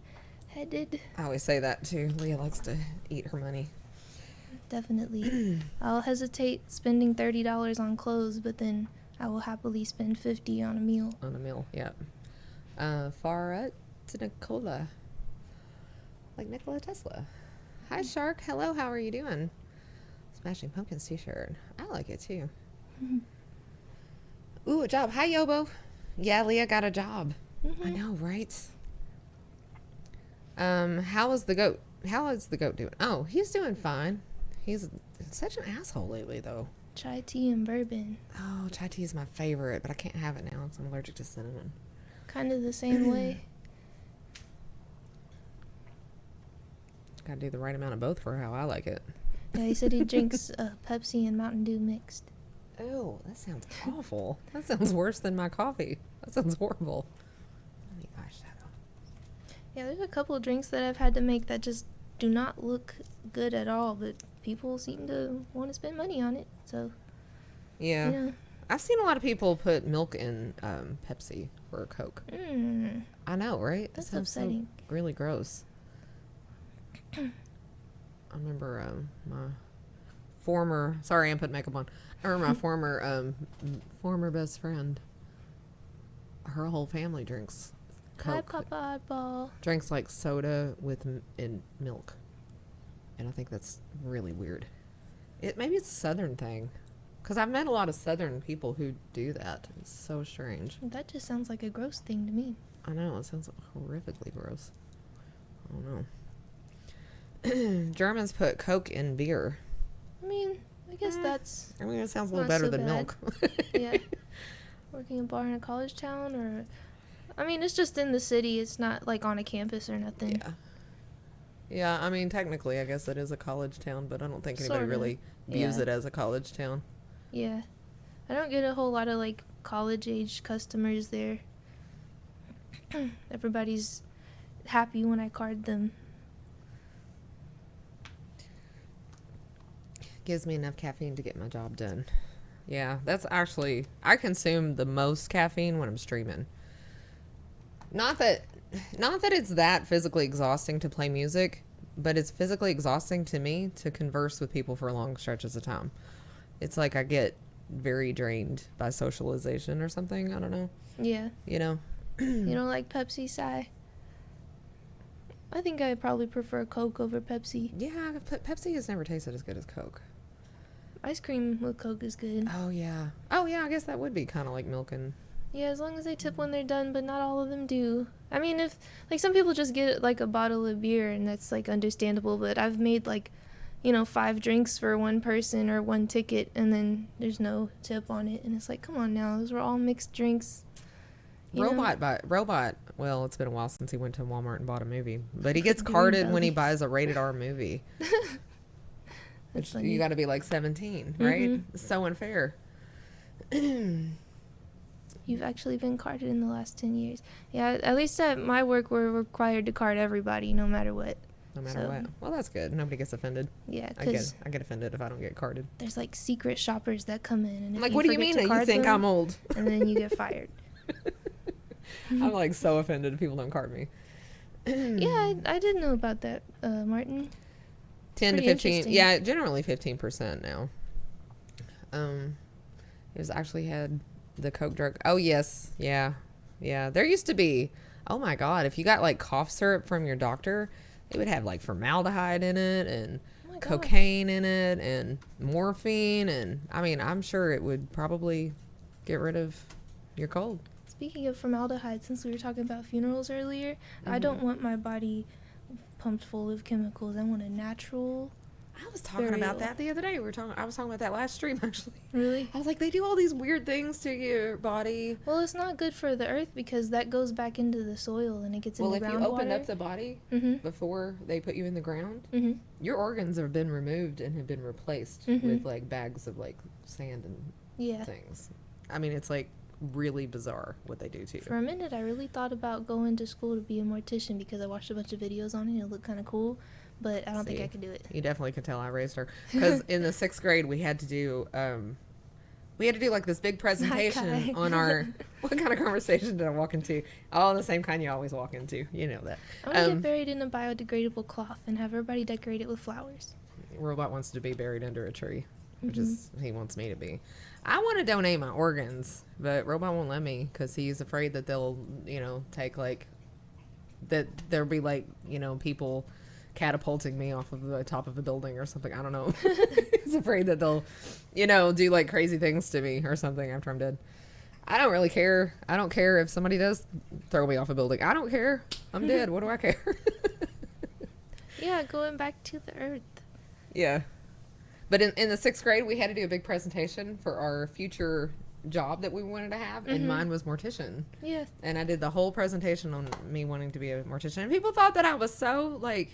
I always say that, too. Leah likes to eat her money. Definitely. I'll hesitate spending $30 on clothes, but then I will happily spend $50 on a meal. On a meal, yeah. Far to Nicola. Like Nikola Tesla. Hi, Shark. Hello, how are you doing? Smashing Pumpkins t-shirt. I like it, too. Ooh, a job. Hi, Yobo. Yeah, Leah got a job. I know, right? How is the goat? How is the goat doing? Oh, he's doing fine. He's such an asshole lately, though. Chai tea and bourbon. Oh, chai tea is my favorite, but I can't have it now because I'm allergic to cinnamon. Kind of the same way. Gotta do the right amount of both for how I like it. Yeah, he said he drinks Pepsi and Mountain Dew mixed. Oh, that sounds awful. That sounds worse than my coffee. That sounds horrible. Let me eyeshadow. Yeah, there's a couple of drinks that I've had to make that just do not look good at all, but people seem to want to spend money on it. So, Yeah. you know. I've seen a lot of people put milk in Pepsi or Coke. I know, right? That's It sounds upsetting. so really gross. I remember my former, sorry, I'm putting makeup on. I remember my former best friend. Her whole family drinks Coke. Hi, Papa Oddball. Drinks like soda with in milk, and I think that's really weird. Maybe it's a Southern thing, because I've met a lot of Southern people who do that. It's so strange. That just sounds like a gross thing to me. I know, it sounds horrifically gross. I don't know. Germans put Coke in beer. I mean, I guess that's. I mean, it sounds a little not better so than bad. milk. Yeah. Working a bar in a college town, or. I mean, it's just in the city. It's not like on a campus or nothing. Yeah. Yeah, I mean, technically, I guess it is a college town, but I don't think anybody Sorta. really views Yeah. it as a college town. Yeah. I don't get a whole lot of like college age customers there. Everybody's happy when I card them. Gives me enough caffeine to get my job done. Yeah, that's actually, I consume the most caffeine when I'm streaming. Not that it's that physically exhausting to play music, but it's physically exhausting to me to converse with people for long stretches of time. It's like I get very drained by socialization or something. I don't know. Yeah. You know? You don't like Pepsi, Sai? I think I probably prefer Coke over Pepsi. Yeah, Pepsi has never tasted as good as Coke. Ice cream with Coke is good. Oh, yeah. Oh, yeah, I guess that would be kind of like milk and... Yeah, as long as they tip when they're done, but not all of them do. I mean, if, like, some people just get, like, a bottle of beer, and that's, like, understandable, but I've made, like, 5 drinks for one person or one ticket, and then there's no tip on it, and it's like, come on now, those were all mixed drinks. Robot, well, it's been a while since he went to Walmart and bought a movie, but he gets carded when he buys a rated R movie. Which funny. you got to be like 17, right? Mhm. It's so unfair. You've actually been carded in the last 10 years. Yeah, at least at my work, we're required to card everybody, no matter what. No matter So- what. Well, that's good. Nobody gets offended. Yeah, I because get offended if I don't get carded. there's, like, secret shoppers that come in. And if Like, what do you forget mean to that you card think them, I'm old? And then you get fired. I'm like so offended if people don't card me. Yeah, I didn't know about that, Martin. 10 to Pretty 15. interesting. Yeah, generally 15% now. It was actually had the Coke drug. Oh, yes. Yeah. Yeah. There used to be, oh my God, if you got like cough syrup from your doctor, it would have like formaldehyde in it and Oh my gosh. cocaine in it and morphine. And I mean, I'm sure it would probably get rid of your cold. Speaking of formaldehyde, since we were talking about funerals earlier, I don't want my body pumped full of chemicals. I want a natural. I was talking Burial. about that the other day. I was talking about that last stream actually. Really? I was like, they do all these weird things to your body. Well, it's not good for the earth because that goes back into the soil and it gets Well, into if groundwater. you open up the body Mhm. before they put you in the ground, Mhm. your organs have been removed and have been replaced Mhm. with like bags of like sand and Yeah. things. I mean, it's like really bizarre what they do to you. For a minute, I really thought about going to school to be a mortician because I watched a bunch of videos on it and it looked kind of cool, but I don't think See. I could do it. You definitely could tell I raised her because in the 6th grade we had to do like this big presentation kind. on our. What kind of conversation did I walk into? Oh, the same kind you always walk into. You know that. I want to get buried in a biodegradable cloth and have everybody decorate it with flowers. Robot wants to be buried under a tree, which Mm-hmm. is he wants me to be. I want to donate my organs, but Robot won't let me because he's afraid that they'll, take like that there'll be like, people catapulting me off of the top of a building or something. I don't know. He's afraid that they'll, do like crazy things to me or something after I'm dead. I don't really care. I don't care if somebody does throw me off a building. I don't care. I'm dead. What do I care? Yeah, going back to the earth. Yeah. But in the 6th grade, we had to do a big presentation for our future job that we wanted to have, and mine was mortician. Yeah. And I did the whole presentation on me wanting to be a mortician. And people thought that I was so, like,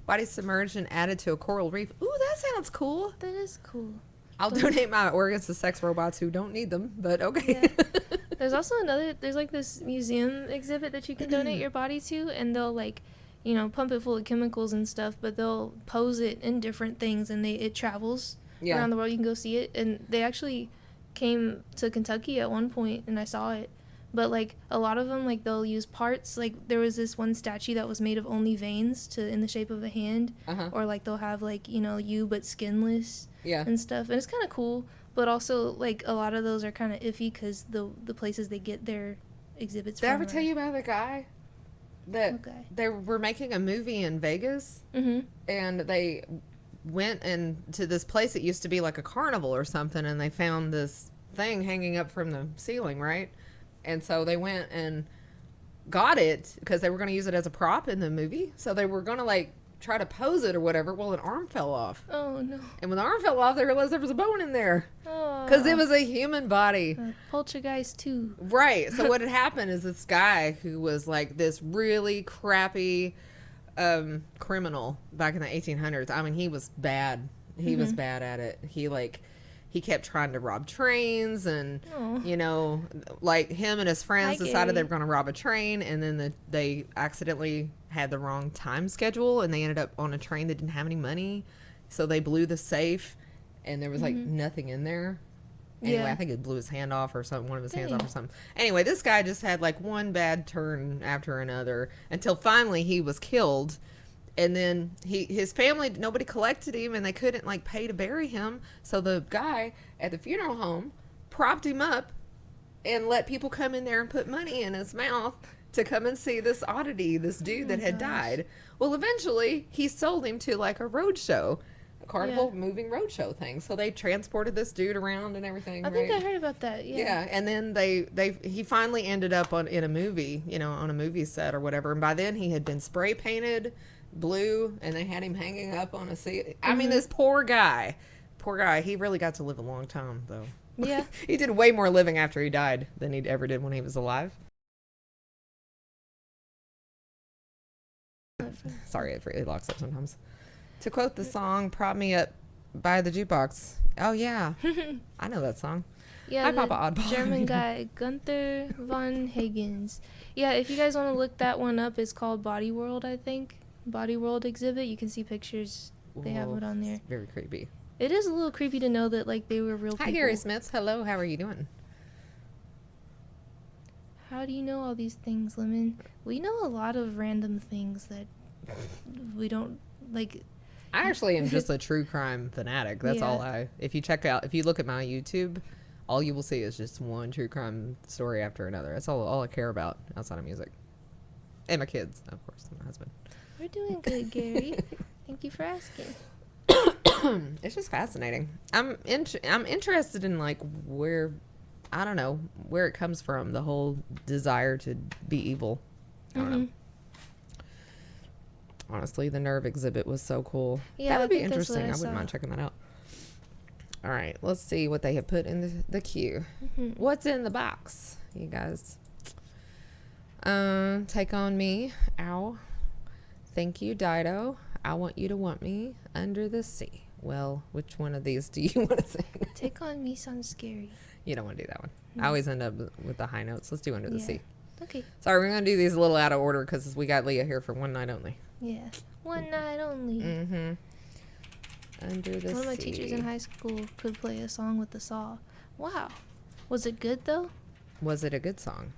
body submerged and added to a coral reef. Ooh, that sounds cool. That is cool. I'll donate my organs to sex robots who don't need them, but okay. Yeah. There's also there's like this museum exhibit that you can donate your body to, and they'll like, pump it full of chemicals and stuff, but they'll pose it in different things, and it travels around the world. You can go see it, and they actually came to Kentucky at one point, and I saw it. But like a lot of them, like they'll use parts. Like there was this one statue that was made of only veins in the shape of a hand, or like they'll have like you but skinless, and stuff, and it's kind of cool. But also like a lot of those are kind of iffy because the places they get their exhibits Did from. I ever tell you about the guy that they were making a movie in Vegas, and they went into this place that used to be like a carnival or something, and they found this thing hanging up from the ceiling, right? And so they went and got it because they were going to use it as a prop in the movie. So they were going to like try to pose it or whatever. Well, an arm fell off. Oh, no. And when the arm fell off, they realized there was a bone in there. Oh. Because it was a human body. Poltergeist 2. Right. So what had happened is this guy who was like this really crappy criminal back in the 1800s. I mean, he was bad. He was bad at it. He kept trying to rob trains, and like him and his friends decided they were going to rob a train, and then they accidentally had the wrong time schedule, and they ended up on a train that didn't have any money, so they blew the safe, and there was like nothing in there. Anyway, I think it blew his hand off or something, one of his hands off or something. Anyway, this guy just had like one bad turn after another until finally he was killed. And then his family, nobody collected him, and they couldn't like pay to bury him. So the guy at the funeral home propped him up and let people come in there and put money in his mouth to come and see this oddity, this dude that had died. Well, eventually he sold him to like a roadshow, a carnival moving roadshow thing. So they transported this dude around and everything. I think I heard about that. Yeah, and then he finally ended up in a movie, on a movie set or whatever. And by then he had been spray painted blue, and they had him hanging up on a seat. I mean, this poor guy, he really got to live a long time, though. Yeah. He did way more living after he died than he ever did when he was alive. Sorry, it really locks up sometimes. To quote the song "Prop Me Up" by the Jukebox. Oh yeah, I know that song. Yeah, Hi, Papa Oddball. German guy Gunther von Hagens. Yeah, if you guys want to look that one up, it's called Body World, I think. Body World exhibit. You can see pictures. They have it on there. Very creepy. It is a little creepy to know that like they were real people. Hi, Gary Smith. Hello, how are you doing? How do you know all these things, Lemon? We know a lot of random things that we don't like. I actually am just a true crime fanatic. That's all if you look at my YouTube, all you will see is just one true crime story after another. That's all I care about outside of music. And my kids, of course, and my husband. We're doing good, Gary. Thank you for asking. It's just fascinating. I'm interested in like where it comes from, the whole desire to be evil. I don't know. Honestly, the nerve exhibit was so cool. Yeah, that would be interesting. I wouldn't mind checking that out. All right, let's see what they have put in the queue. What's in the box, you guys? Take on Me. Ow. Thank you, Dido. I Want You to Want Me. Under the Sea. Well, which one of these do you want to sing? Take on Me sounds scary. You don't want to do that one. I always end up with the high notes. Let's do Under the Sea. Okay. Sorry, we're going to do these a little out of order because we got Leah here for one night only. Yeah. One night only. Under the Sea. One of my teachers in high school could play a song with the saw. Wow. Was it good, though? Was it a good song?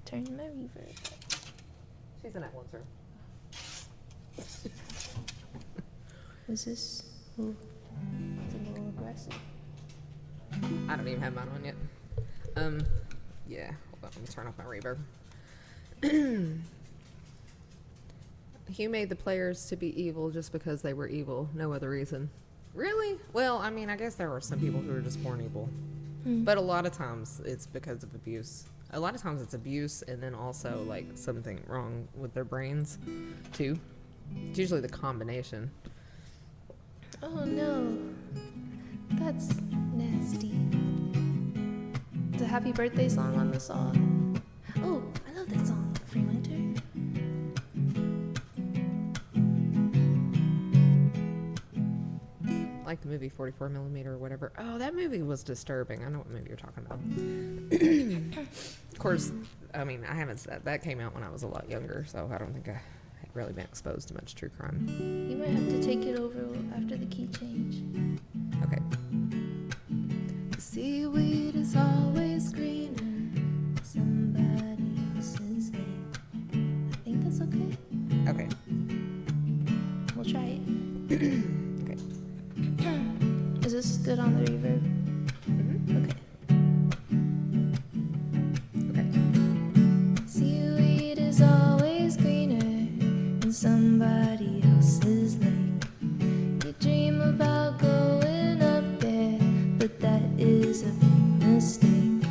Turn my reverb. She's in that one, sir. Was this? Ooh, it's a little aggressive. I don't even have mine on yet. Yeah. Hold on, let me turn off my reverb. Hugh made the players to be evil just because they were evil, no other reason. Really? Well, I mean, I guess there are some people who are just born evil. But a lot of times it's because of abuse. A lot of times it's abuse and then also like something wrong with their brains too. It's usually the combination. Oh no. That's nasty. It's a happy birthday song on the saw. Oh, I love that song, Free Winter. like the movie 44 millimeter or whatever. Oh, that movie was disturbing. I know what movie you're talking about. Of course, I mean, I haven't said that came out when I was a lot younger, so I don't think I had really been exposed to much true crime. You might have to take it over after the key change. Okay. The seaweed is always greener than somebody else's lake. I think that's okay. Okay. We'll try it. Okay. Is this good on the reverb? Mm-hmm. Okay. Okay. Seaweed is always greener than somebody else's lake. You dream about going up there, but that is a big mistake.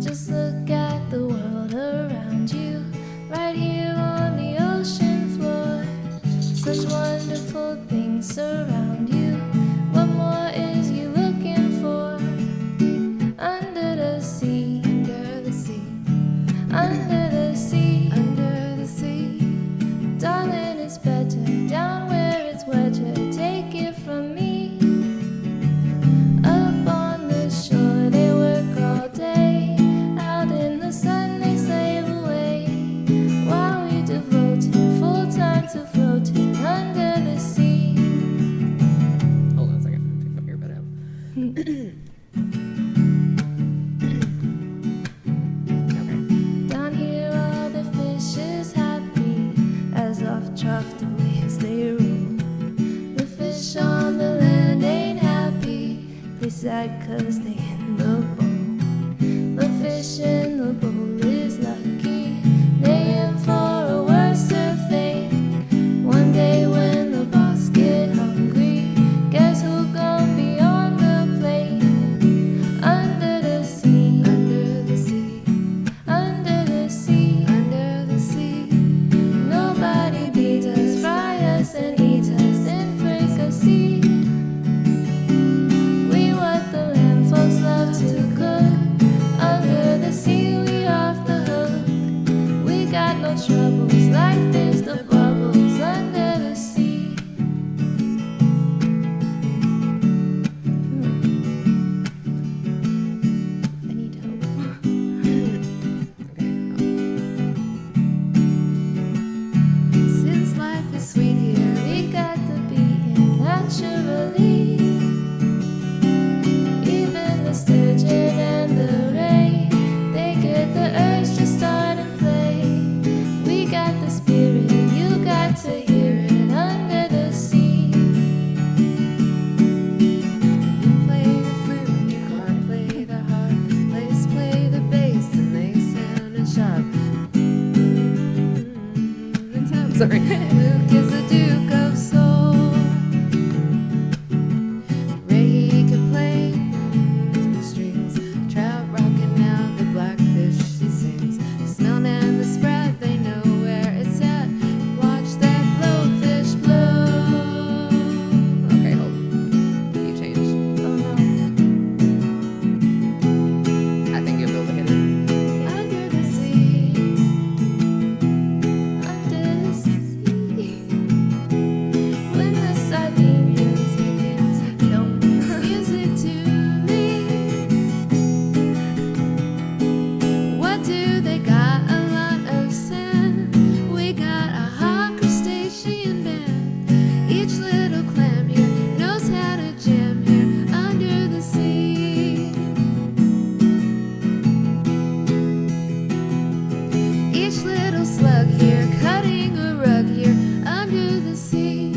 Just look at the world around you, right here on the ocean floor. Such wonderful things surround you. What more is you looking for? Under the sea, under the sea, under the sea, under the sea. Darling, it's better down where it's wetter. Take it from me. Up on the shore, they work all day. Out in the sun, they sail away. While we devoted full time to floating under the sea. Hold on a second. Take my earbud out. Okay. Down here, all the fish is happy as off trough the waves they roll. The fish on the land ain't happy, they sad 'cause they in the bowl. The fish in the bowl is lucky, they in for a worse fate. One day when the boss get hungry, guess who gon' be on the plate? Under the sea, under the sea, under the sea, under the sea. Nobody beat us, fry us and eat us in fricassee. We what the land folks love to cook. Under the sea, we off the hook. We got no troubles, life is the bubbles under the sea. I need help. Okay. Since life is sweet here, we got to be here naturally. Even the sturgeon and the ray, they get the urge to start and play. We got the spirit, you got to hear it under the sea. You play the flute, you can't play the harp. Let's play the bass and they sound and sharp. Sorry. Luke is the Duke of Soul. Ray, he can play the strings. Trout rocking out the blackfish he sings. The smell and the spread, they know where it's at. Watch that blowfish blow. Okay, hold on. You change. Oh no. I think you'll be able to hit it. Under the sea. Under the sea. When the sardines begin to kill music to me. What do they got? A lot of sand. We got a hot crustacean band. Each little clam here knows how to jam here under the sea. Each little slug here cutting a rug here under the sea.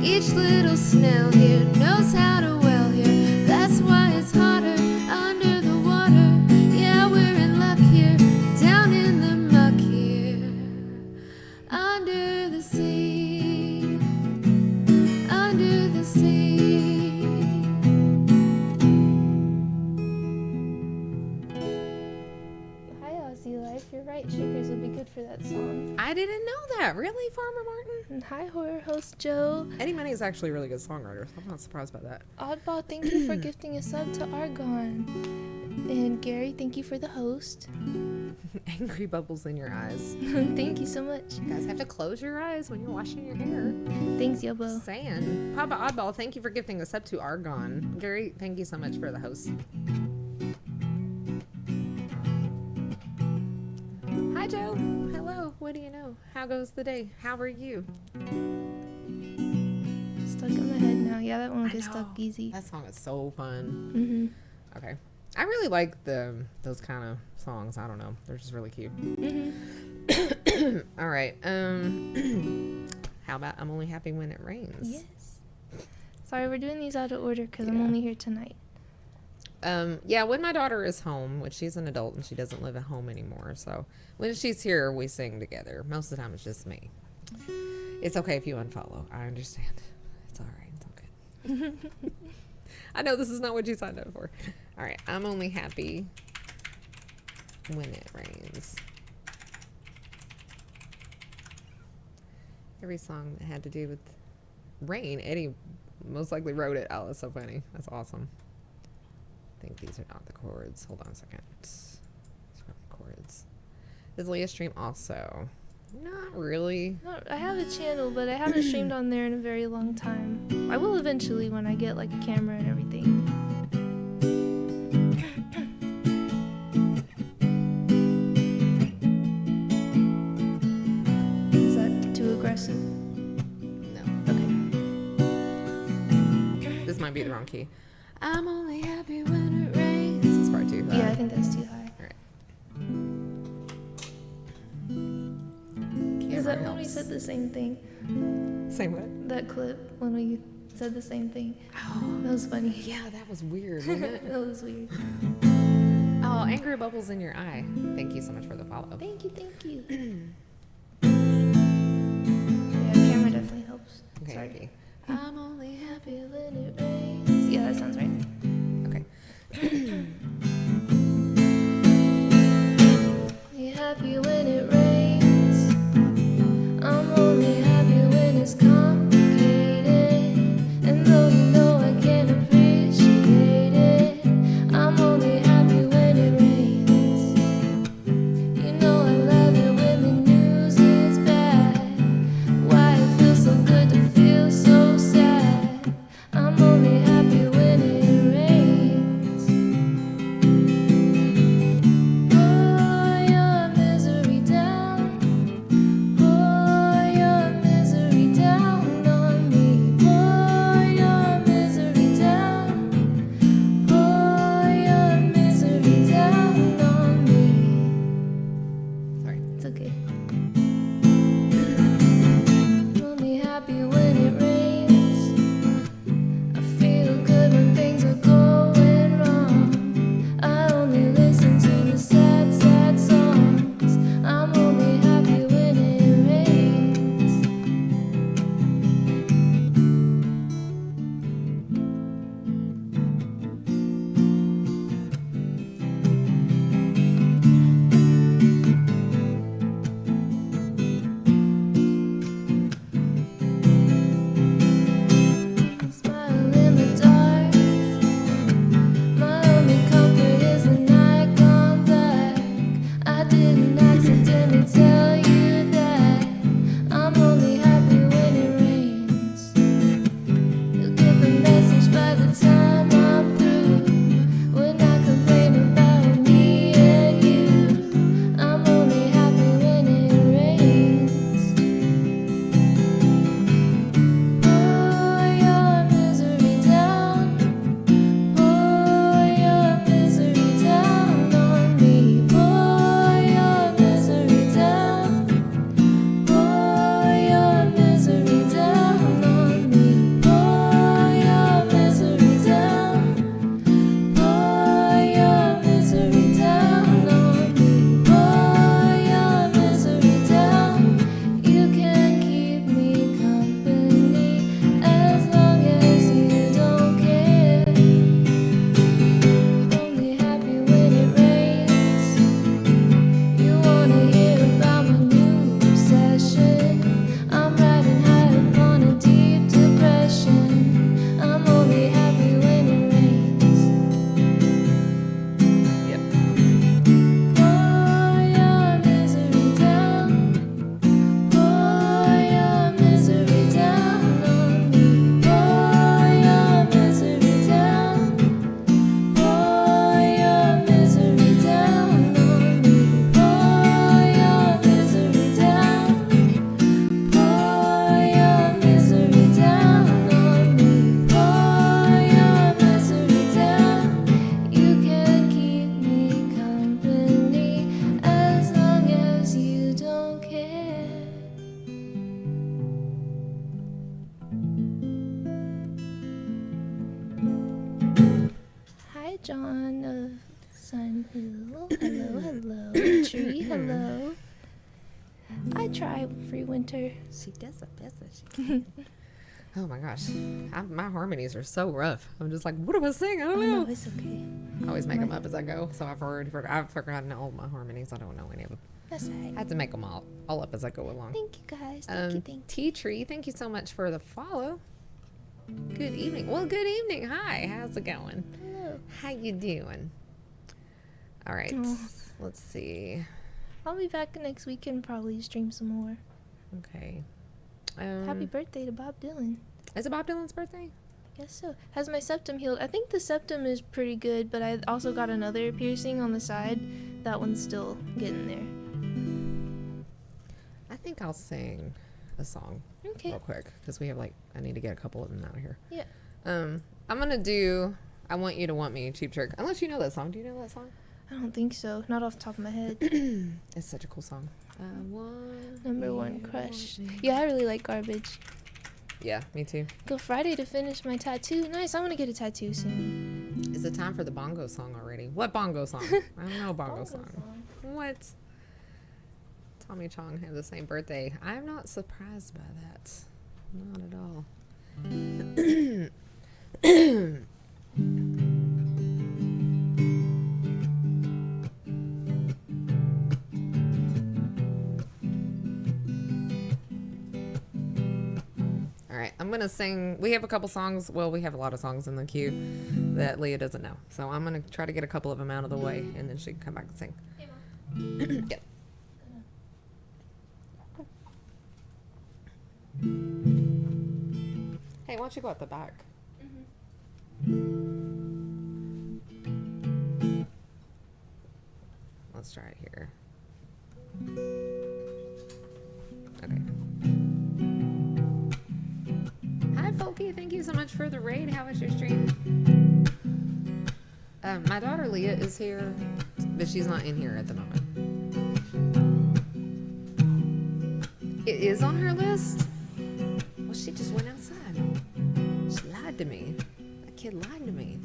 Each little snail here knows how to well here. That's why it's hotter under the water. Yeah, we're in luck here, down in the muck here, under the sea, under the sea. Hi, Aussie Life. You're right. Shakers would be good for that song. I didn't know that. Really, Farmer Martin? And hi, horror host Joe. Eddie Money is actually a really good songwriter, so I'm not surprised by that. Oddball, thank you for gifting a sub to Argon. And Gary, thank you for the host. Angry bubbles in your eyes. Thank you so much. You guys have to close your eyes when you're washing your hair. Thanks, Yobo. Just saying. Papa Oddball, thank you for gifting us up to Argon. Gary, thank you so much for the host. Hi, Joe. Hello. What do you know? How goes the day? How are you? Stuck in my head now. Yeah, that one gets stuck easy. That song is so fun. Okay. I really like those kind of songs. I don't know. They're just really cute. All right. How about I'm only happy when it rains? Yes. Sorry, we're doing these out of order because I'm only here tonight. Yeah, when my daughter is home, which she's an adult and she doesn't live at home anymore, so when she's here, we sing together. Most of the time, it's just me. It's okay if you unfollow. I understand. It's all right. It's all good. I know this is not what you signed up for. All right, I'm only happy when it rains. Every song that had to do with rain, Eddie most likely wrote it. Oh, that's so funny. That's awesome. I think these are not the chords. Hold on a second. These are not the chords. Does Leah stream also? Not really. No, I have a channel, but I haven't streamed on there in a very long time. I will eventually when I get like a camera and everything. Is that too aggressive? No. Okay. This might be the wrong key. I'm only happy when it rains. This is part 2. Yeah, I think that's too high. All right. Is that when we said the same thing? Same what? That clip when we said the same thing. Oh, That was funny. yeah, that was weird, wasn't it? That was weird. Oh, angry bubbles in your eye. Thank you so much for the follow. Thank you, thank you. Yeah, camera definitely helps. Okay, Sorry. okay. I'm only happy when it rains. Yeah, that sounds right. Okay. Be happy when it rains. I'm only happy when it's complicated. And though you know I can't appreciate it, I'm only happy when it rains. You know I love it when the news is bad. Why it feels so good to feel so sad. I'm only happy when it rains. John of Sun Hill. Hello, hello. Tree, hello. I try Free Winter. She does the best that she can. Oh my gosh. My harmonies are so rough. I'm just like, what do I sing? I don't know. No, it's okay. I always make them up as I go. So I've forgotten all my harmonies. I don't know any of them. That's alright. I have to make them all up as I go along. Thank you guys. Thank you. Tea Tree, thank you so much for the follow. Good evening. Well, good evening. Hi. How's it going? Hello. How you doing? All right. Oh. Let's see. I'll be back next week and probably stream some more. Okay. Happy birthday to Bob Dylan. Is it Bob Dylan's birthday? Guess so. Has my septum healed? I think the septum is pretty good, but I also got another piercing on the side. That one's still getting there. I think I'll sing a song Okay. real quick because I need to get a couple of them out of here. Yeah. I'm gonna do I Want You to Want Me, Cheap Trick. Unless you know that song. Do you know that song? I don't think so. Not off the top of my head. It's such a cool song. Number one crush. Yeah, I really like Garbage. Yeah, me too. Go Friday to finish my tattoo. Nice. I want to get a tattoo soon. Is it time for the bongo song already? What bongo song? I don't know a bongo song. What? Tommy Chong had the same birthday. I'm not surprised by that. Not at all. All right, I'm gonna sing. We have a couple songs. Well, we have a lot of songs in the queue that Leah doesn't know. So I'm gonna try to get a couple of them out of the way, and then she can come back and sing. Hey, Mom. Yep. Hey, why don't you go at the back? Let's try it here. Okay. Hi, Folky. Thank you so much for the raid. How was your stream? My daughter Leah is here, but she's not in here at the moment. It is on her list? Well, she just went outside. She lied to me. That kid lied to me.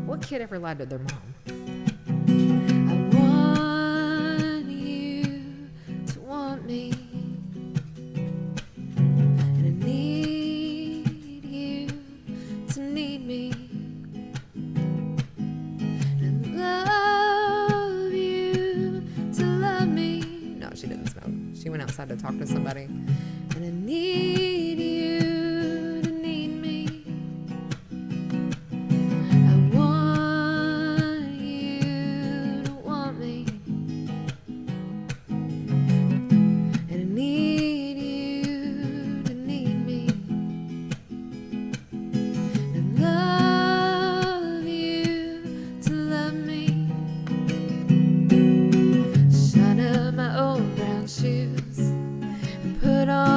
What kid ever lied to their mom? I want you to want me, and I need you to need me, and I love you to love me. No, she didn't smoke. She went outside to talk to somebody. And I need you to need me. I want you to want me. And I need you to need me. And love you to love me. Shine up my old brown shoes and put on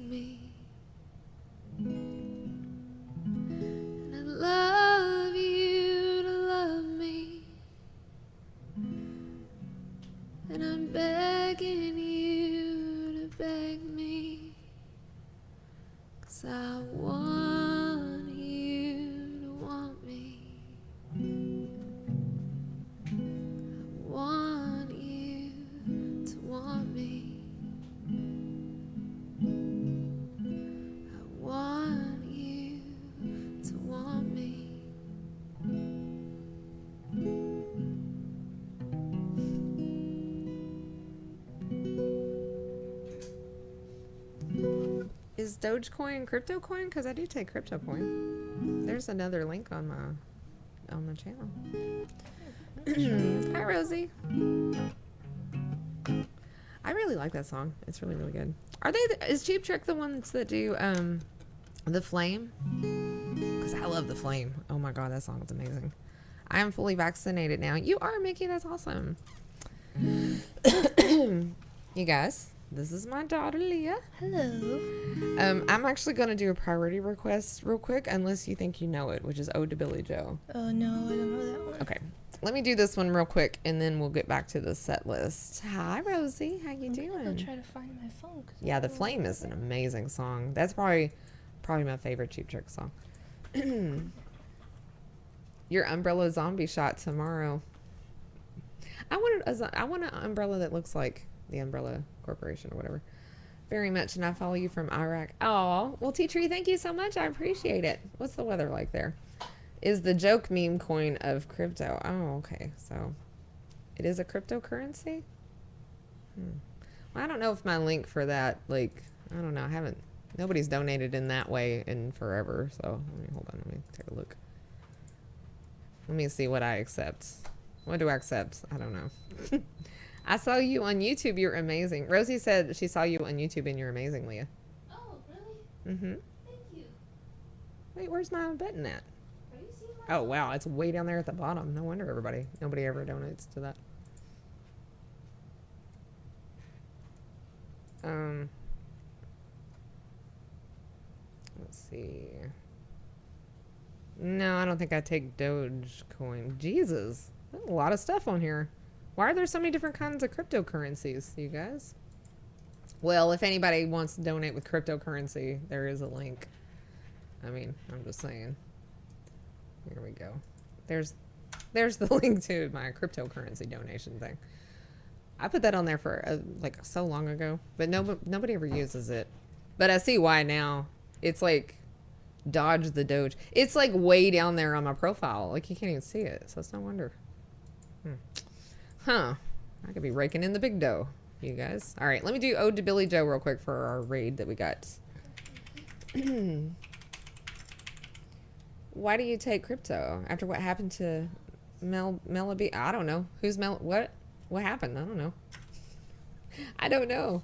me. And I'd love you to love me. And I'm begging you to beg me. 'Cause I want you to want me. I want you to want me. I want you to want me. Is Dogecoin crypto coin? Because I do take crypto coin. There's another link on the channel. Hi, Rosie. I really like that song. It's really, really good. Is Cheap Trick the ones that do The Flame? Because I love The Flame. Oh my god, that song is amazing. I am fully vaccinated now. You are, Mickey. That's awesome. You guys, this is my daughter, Leah. Hello. I'm actually going to do a priority request real quick, unless you think you know it, which is Ode to Billy Joe. Oh, no, I don't know that one. Okay. Let me do this one real quick, and then we'll get back to the set list. Hi, Rosie. How you doing? I'll try to find my phone. Yeah, The Flame is an amazing song. That's probably my favorite Cheap Trick song. Your umbrella zombie shot tomorrow. I want an umbrella that looks like the Umbrella Corporation or whatever. Very much, and I follow you from Iraq. Oh, well, T-Tree, thank you so much. I appreciate it. What's the weather like there? Is the joke meme coin of crypto. Oh, okay. So it is a cryptocurrency? Well, I don't know if my link for that, like, I don't know. Nobody's donated in that way in forever. So hold on. Let me take a look. Let me see what I accept. What do I accept? I don't know. I saw you on YouTube. You're amazing. Rosie said she saw you on YouTube and you're amazing, Leah. Oh, really? Mm-hmm. Thank you. Wait, where's my button at? Are you seeing my Oh, wow. It's way down there at the bottom. No wonder nobody ever donates to that. Let's see. No, I don't think I take Dogecoin. Jesus. There's a lot of stuff on here. Why are there so many different kinds of cryptocurrencies, you guys? Well, if anybody wants to donate with cryptocurrency, there is a link. I mean, I'm just saying. Here we go. There's the link to my cryptocurrency donation thing. I put that on there for like so long ago, but nobody ever uses it. But I see why now. It's like dodge the Doge. It's like way down there on my profile. Like you can't even see it. So it's no wonder. Huh. I could be raking in the big dough, you guys. All right, let me do Ode to Billy Joe real quick for our raid that we got. Why do you take crypto after what happened to Melody? I don't know. Who's what? What happened? I don't know. I don't know.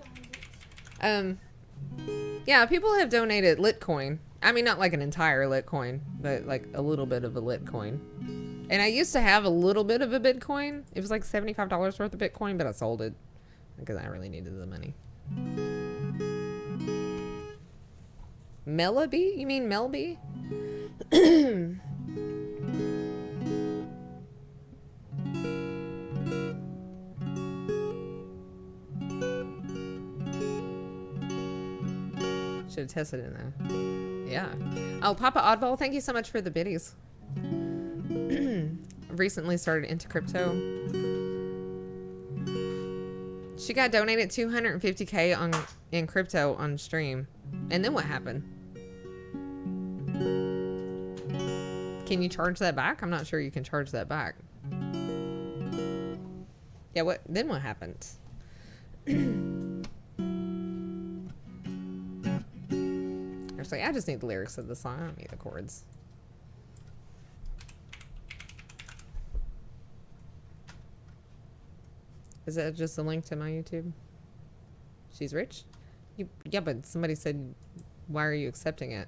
Yeah, people have donated Litcoin. I mean, not like an entire Litcoin, but like a little bit of a Litcoin. And I used to have a little bit of a Bitcoin. It was like $75 worth of Bitcoin, but I sold it because I really needed the money. Melody? You mean Melby? Should have tested it in there. Yeah. Oh, Papa Oddball, thank you so much for the biddies. Recently started into crypto. She got donated $250K in crypto on stream. And then what happened? Can you charge that back? I'm not sure you can charge that back. Yeah, what happened? Actually, I just need the lyrics of the song. I don't need the chords. Is that just a link to my YouTube? She's rich? Yeah, but somebody said, why are you accepting it?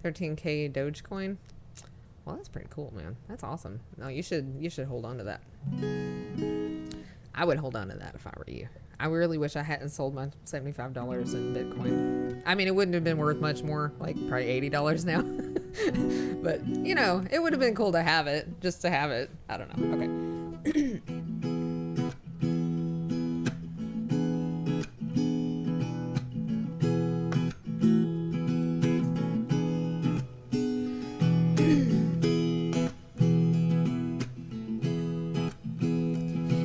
13K Dogecoin? Well, that's pretty cool, man. That's awesome. No, you should hold on to that. I would hold on to that if I were you. I really wish I hadn't sold my $75 in Bitcoin. I mean, it wouldn't have been worth much more, like probably $80 now. But, you know, it would have been cool to have it, just to have it. I don't know. Okay.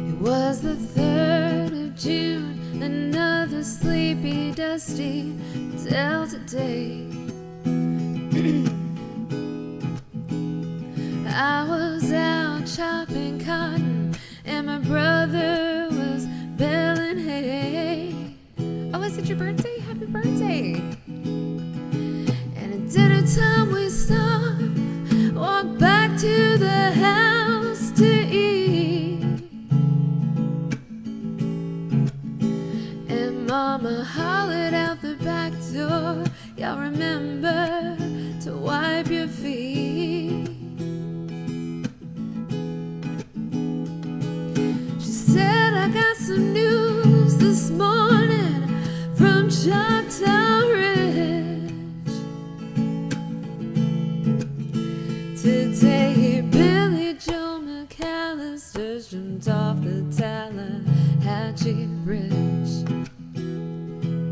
It was the 3rd of June, another sleepy, dusty Delta day. I was out chopping cotton, and my brother was baling hay. Oh, is it your birthday? Happy birthday. And at dinner time we stopped, walked back to the house to eat. And Mama hollered out the back door, y'all remember to wipe your feet. She said, I got some news this morning from Choctaw Ridge. Today, Billy Joe McAllister jumped off the Tallahatchie Bridge.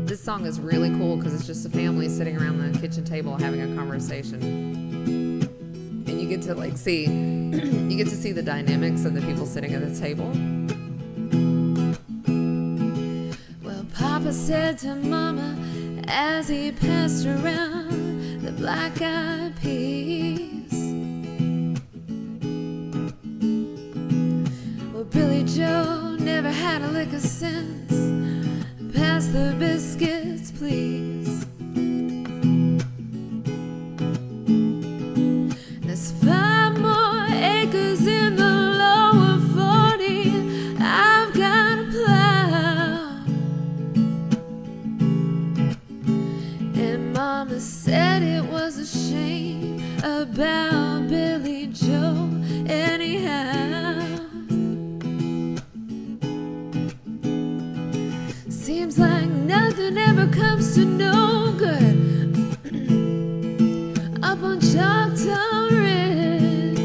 This song is really cool because it's just a family sitting around the kitchen table having a conversation. And you get to like see, you get to see the dynamics of the people sitting at the table. Well, Papa said to Mama as he passed around the black-eyed peas, well, Billy Joe never had a lick of sense. Pass the biscuits, please. There's 5 more acres in the lower 40. I've got a plow. And Mama said it was a shame about Billy Joe anyhow. Seems like nothing ever comes to no good up on Choctaw Ridge.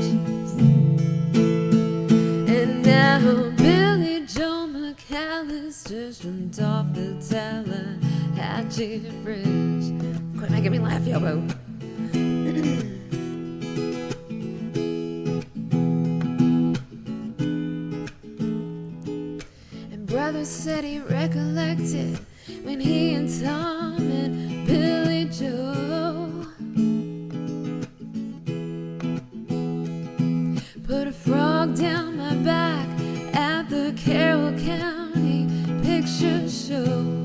And now Billy Joe McAllister jumped off the Tallahatchie Bridge. Quit making me laugh, Yobo. Brother said he recollected when he and Tom and Billy Joe put a frog down my back at the Carroll County Picture Show.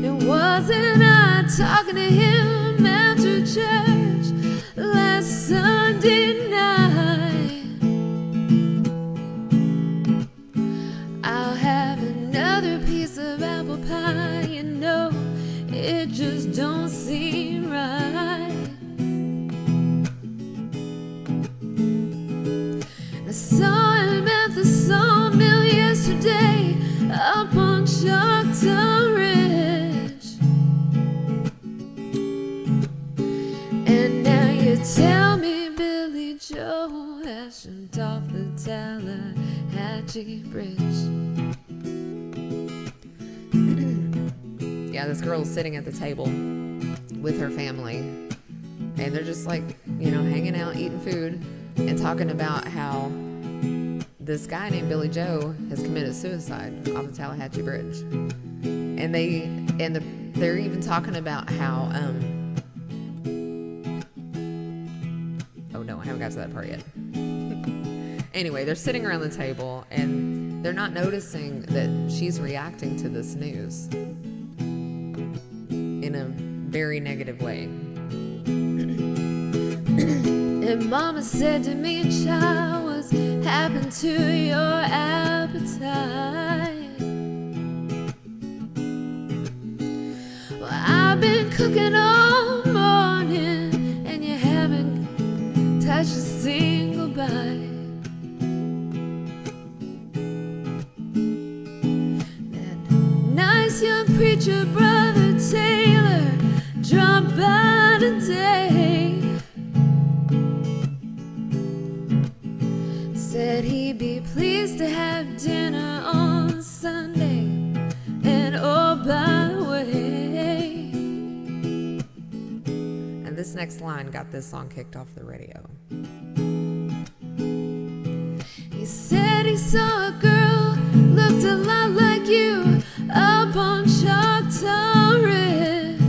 It wasn't I talking to him after church last Sunday night. Of apple pie, you know, it just don't seem right. I saw him at the sawmill yesterday up on Choctaw Ridge. And now you tell me Billy Joe has jumped off the Tallahatchie Bridge. Yeah, this girl is sitting at the table with her family, and they're just like, you know, hanging out, eating food, and talking about how this guy named Billy Joe has committed suicide off the Tallahatchie Bridge. And they're even talking about how oh no, I haven't got to that part yet. Anyway, they're sitting around the table and they're not noticing that she's reacting to this news in a very negative way. And Mama said to me, child, what's happened to your appetite? Well, I've been cooking all morning and you haven't touched a single bite. this young preacher, Brother Taylor, dropped by today. Said he'd be pleased to have dinner on Sunday. And oh, by the way, And this next line got this song kicked off the radio. he said he saw a girl looked a lot like you up on Choctaw Ridge,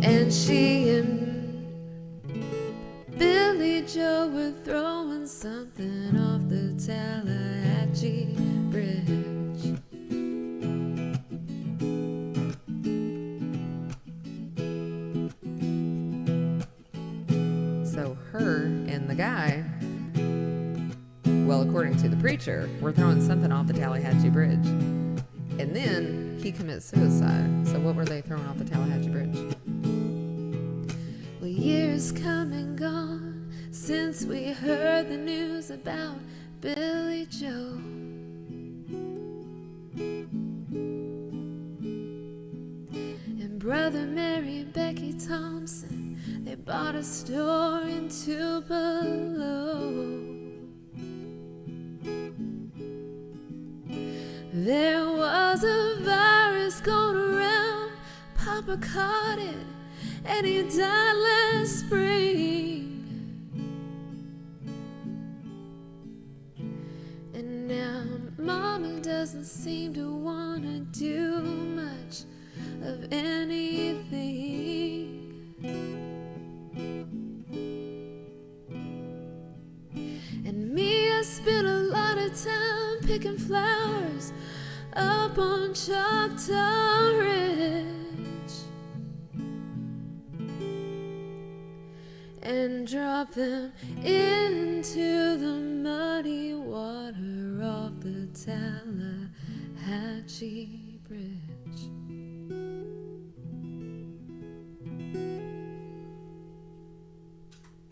and she and Billy Joe were throwing something off the Tallahatchie Bridge. So her and the guy, well, according to the preacher, were throwing something off the Tallahatchie Bridge. And then he commits suicide. So what were they throwing off the Tallahatchie Bridge? Well, years come and gone since we heard the news about Billy Joe. And Brother Mary and Becky Thompson, they bought a store in Tupelo. There was a virus going around, Papa caught it, and he died last spring. And now Mama doesn't seem to want to do much of anything. And me, I spent a lot of time picking flowers up on Choctaw Ridge, and drop them into the muddy water off the Tallahatchie Bridge.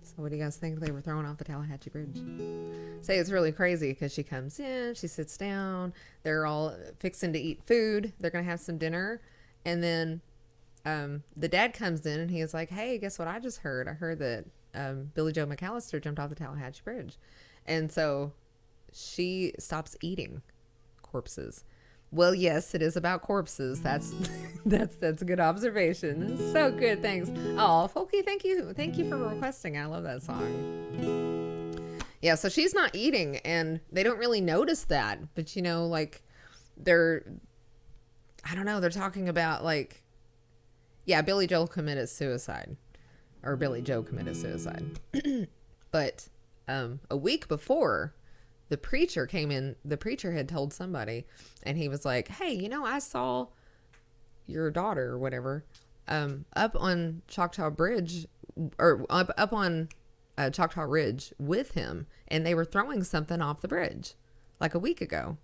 So what do you guys think they were throwing off the Tallahatchie Bridge? Say it's really crazy because she comes in, she sits down, they're all fixing to eat food, they're going to have some dinner, and then the dad comes in and he is like, hey, guess what I just heard? I heard that Billy Joe McAllister jumped off the Tallahatchie Bridge. And so she stops eating corpses. Well, yes, it is about corpses. That's a good observation. So good, thanks. Oh, Folky, thank you for requesting. I love that song. Yeah, so she's not eating, and they don't really notice that. But like they're talking about like, yeah, Billy Joe committed suicide. But a week before, the preacher came in. The preacher had told somebody, and he was like, hey, I saw your daughter or whatever up on Choctaw Bridge, or up on Choctaw Ridge with him, and they were throwing something off the bridge like a week ago.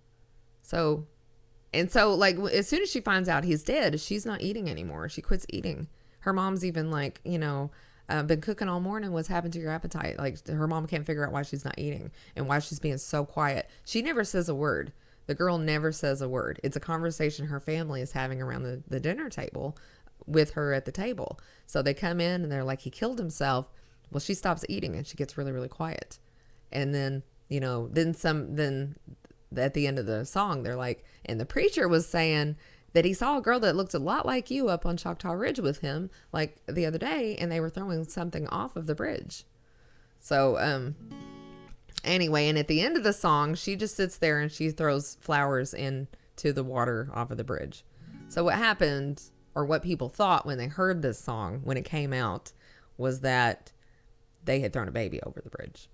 So like as soon as she finds out he's dead, she's not eating anymore. She quits eating. Her mom's even like, been cooking all morning. What's happened to your appetite? Like her mom can't figure out why she's not eating and why she's being so quiet. She never says a word. The girl never says a word. It's a conversation her family is having around the dinner table with her at the table. So they come in and they're like, he killed himself. Well, she stops eating and she gets really, really quiet. And then, then at the end of the song, they're like, and the preacher was saying that he saw a girl that looked a lot like you up on Choctaw Ridge with him, like the other day, and they were throwing something off of the bridge. So, anyway, and at the end of the song, she just sits there and she throws flowers into the water off of the bridge. So what happened, or what people thought when they heard this song, when it came out, was that they had thrown a baby over the bridge.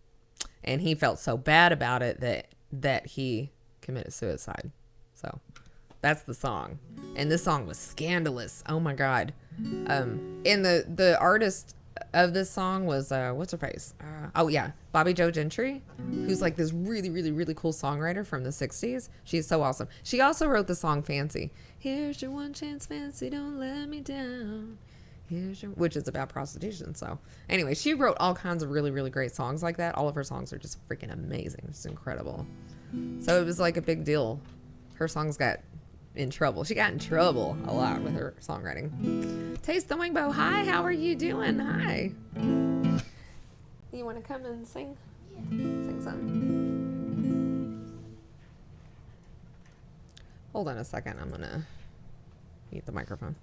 And he felt so bad about it that he committed suicide. So that's the song. And this song was scandalous. Oh my God. And the artist of this song was, what's her face? Bobby Joe Gentry, who's like this really, really, really cool songwriter from the 60s. She's so awesome. She also wrote the song Fancy. Here's your one chance, fancy, don't let me down. Which is about prostitution. So anyway, she wrote all kinds of really, really great songs like that. All of her songs are just freaking amazing. It's incredible. So it was like a big deal, her songs got in trouble. She got in trouble a lot with her songwriting. Taste the Wingbow. Hi, how are you doing? Hi. You want to come and sing? Yeah. Sing something. Hold on a second. I'm going to mute the microphone.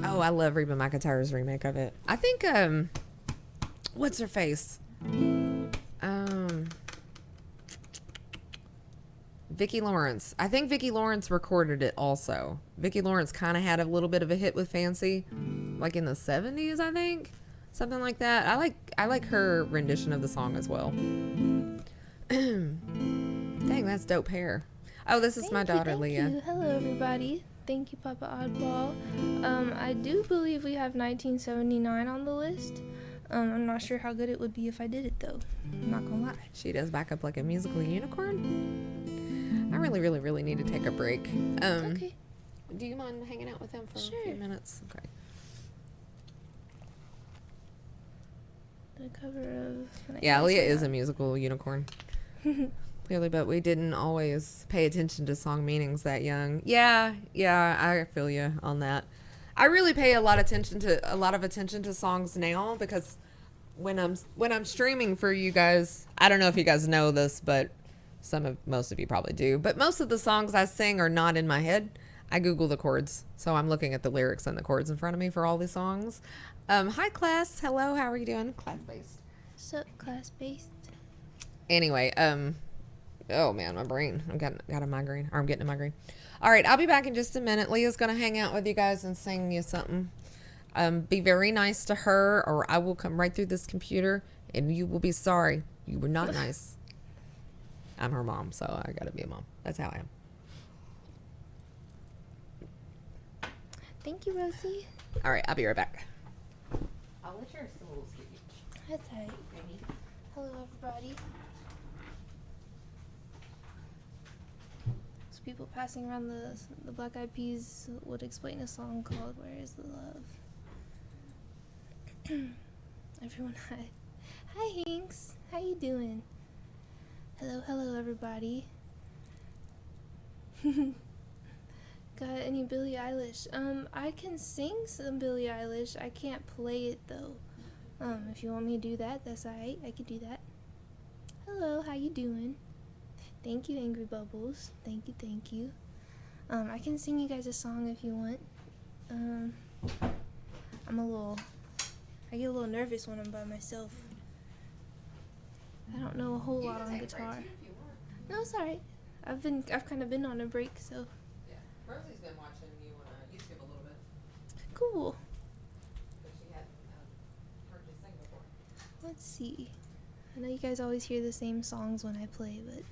Oh, I love Reba McEntire's remake of it. I think, what's her face? Vicki Lawrence. I think Vicki Lawrence recorded it also. Vicki Lawrence kind of had a little bit of a hit with Fancy, like in the 70s, I think. Something like that. I like her rendition of the song as well. Dang, that's dope hair. Oh, this is my daughter, Leah. Thank you. Hello, everybody. Thank you, Papa Oddball. I do believe we have 1979 on the list. I'm not sure how good it would be if I did it, though. I'm not gonna lie. She does back up like a musical unicorn. I really need to take a break. Okay. Do you mind hanging out with him for a few minutes? Okay. The cover of... Yeah, Leah is a musical unicorn. Clearly, but we didn't always pay attention to song meanings that young. Yeah, I feel you on that. I really pay a lot of attention to songs now because when I'm streaming for you guys, I don't know if you guys know this, but most of you probably do. But most of the songs I sing are not in my head. I Google the chords, so I'm looking at the lyrics and the chords in front of me for all these songs. Hi class, hello, how are you doing? Class based. Sup, class based. Anyway, oh man, my brain. I'm getting a migraine. All right, I'll be back in just a minute. Leah's gonna hang out with you guys and sing you something. Be very nice to her, or I will come right through this computer, and you will be sorry. You were not nice. I'm her mom, so I gotta be a mom. That's how I am. Thank you, Rosie. All right, I'll be right back. I'll let yours still a little skinny. That's all right, baby. Hello, everybody. So people passing around the Black Eyed Peas would explain a song called "Where Is the Love." Everyone, hi. Hi, Hinks. How you doing? Hello, everybody. Got any Billie Eilish? I can sing some Billie Eilish. I can't play it though. If you want me to do that, that's alright. I could do that. Hello, how you doing? Thank you, Angry Bubbles. Thank you. I can sing you guys a song if you want. I get a little nervous when I'm by myself. I don't know a whole lot on guitar. No, it's alright. I've kind of been on a break, so. Yeah, Rosie's been watching you on YouTube a little bit. Cool. But she hadn't heard you sing before. Let's see. I know you guys always hear the same songs when I play, but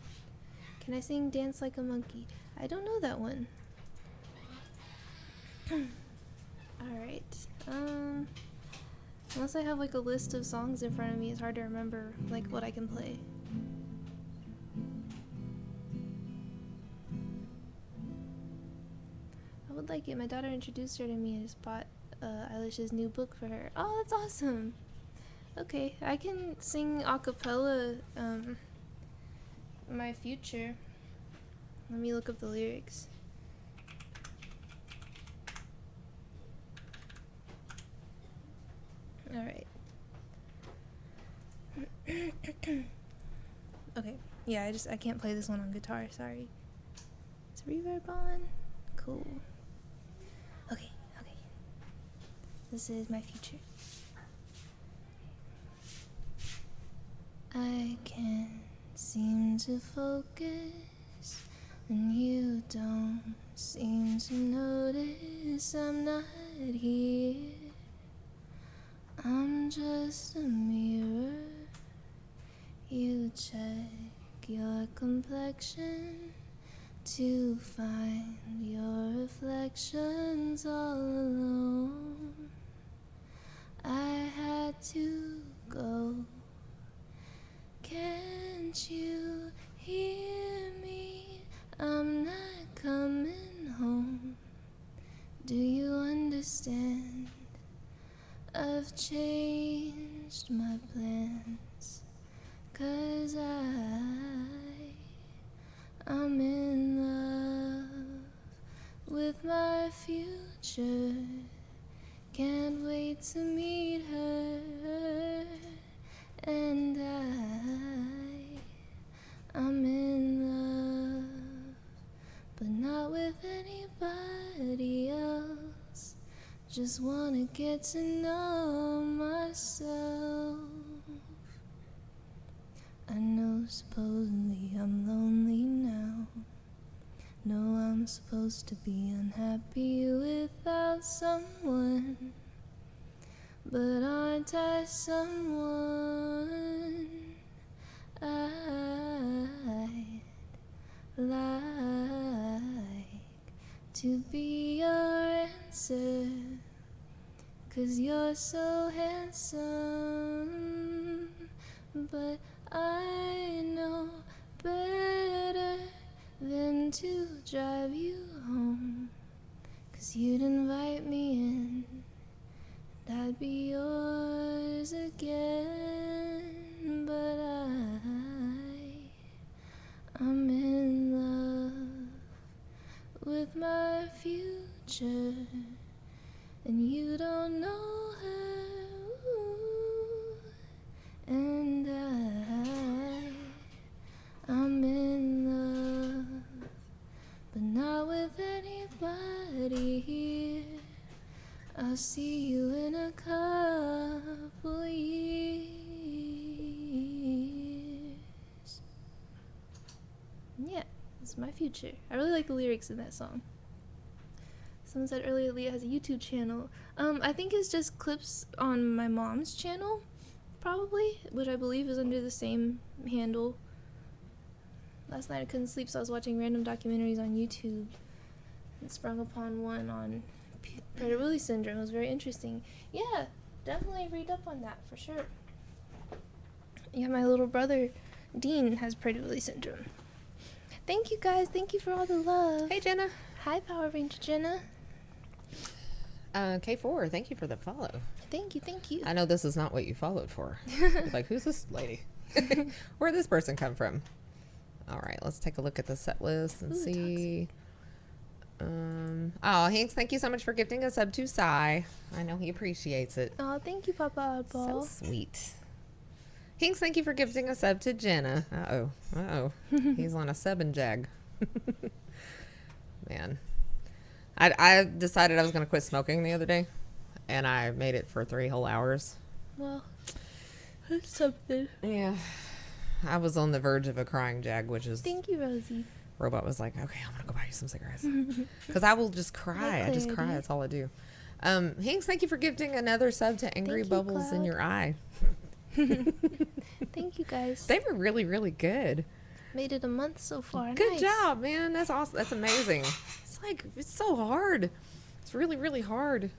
can I sing Dance Like a Monkey? I don't know that one. Alright. Unless I have like a list of songs in front of me, it's hard to remember like what I can play. I would like it. My daughter introduced her to me and just bought Eilish's new book for her. Oh, that's awesome. Okay, I can sing a cappella My Future. Let me look up the lyrics. Alright. Okay, yeah, I can't play this one on guitar, sorry. Is reverb on? Cool. Okay. This is My Future. I can't seem to focus, and you don't seem to notice I'm not here. I'm just a mirror. You check your complexion to find your reflections all alone. I had to go. Can't you hear me? I'm not coming home. Do you understand? I've changed my plans, 'cause I'm in love with my future. Can't wait to meet her. And I'm in love, but not with anybody else. Just wanna get to know myself. I know supposedly I'm lonely now. Know I'm supposed to be unhappy without someone. But aren't I someone? I'd like to be your answer, 'cause you're so handsome. But I know better than to drive you home, 'cause you'd invite me in, and I'd be yours again. But I'm in love with my future, and you don't know her. And I'm in love, but not with anybody here. I'll see you in a couple years. Yeah, it's my future. I really like the lyrics in that song. Someone said earlier Leah has a YouTube channel. I think it's just clips on my mom's channel, probably, which I believe is under the same handle. Last night I couldn't sleep, so I was watching random documentaries on YouTube and sprung upon one on Prader-Willi syndrome. It was very interesting. Yeah, definitely read up on that for sure. Yeah, my little brother Dean has Prader-Willi syndrome. Thank you guys. Thank you for all the love. Hey, Jenna. Hi, Power Ranger Jenna. K4, thank you for the follow. Thank you. I know this is not what you followed for. You're like, who's this lady? Where'd this person come from? All right, let's take a look at the set list and see. Hanks, thank you so much for gifting a sub to Sai. I know he appreciates it. Oh, thank you, Papa Oddball. So sweet. Hinks, thank you for gifting a sub to Jenna. Uh-oh. He's on a sub and jag. Man. I decided I was going to quit smoking the other day, and I made it for 3 whole hours. Well, that's something. Yeah. I was on the verge of a crying jag, which is... Thank you, Rosie. Robot was like, okay, I'm going to go buy you some cigarettes. Because I will just cry. I just cry. That's all I do. Hinks, thank you for gifting another sub to Angry Bubbles in Your Eye. Thank you, guys. They were really, really good. Made it a month so far. Good job, man. That's awesome. That's amazing. It's so hard. It's really, really hard.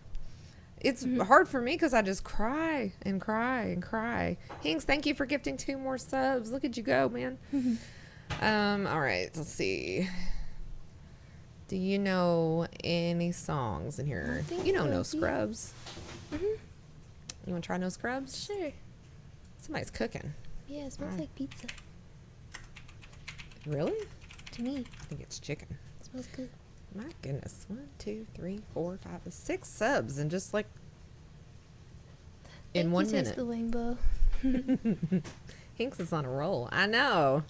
It's hard for me because I just cry and cry and cry. Hinks, thank you for gifting 2 more subs. Look at you go, man. All right, let's see. Do you know any songs in here? You know No Scrubs. You want to try No Scrubs? Sure. Somebody's cooking. Yeah, it smells like pizza. Really? To me. I think it's chicken. It smells good. My goodness. 1, 2, 3, 4, 5, 6 subs and just like in 1 minute. Taste the rainbow. Hinks is on a roll. I know.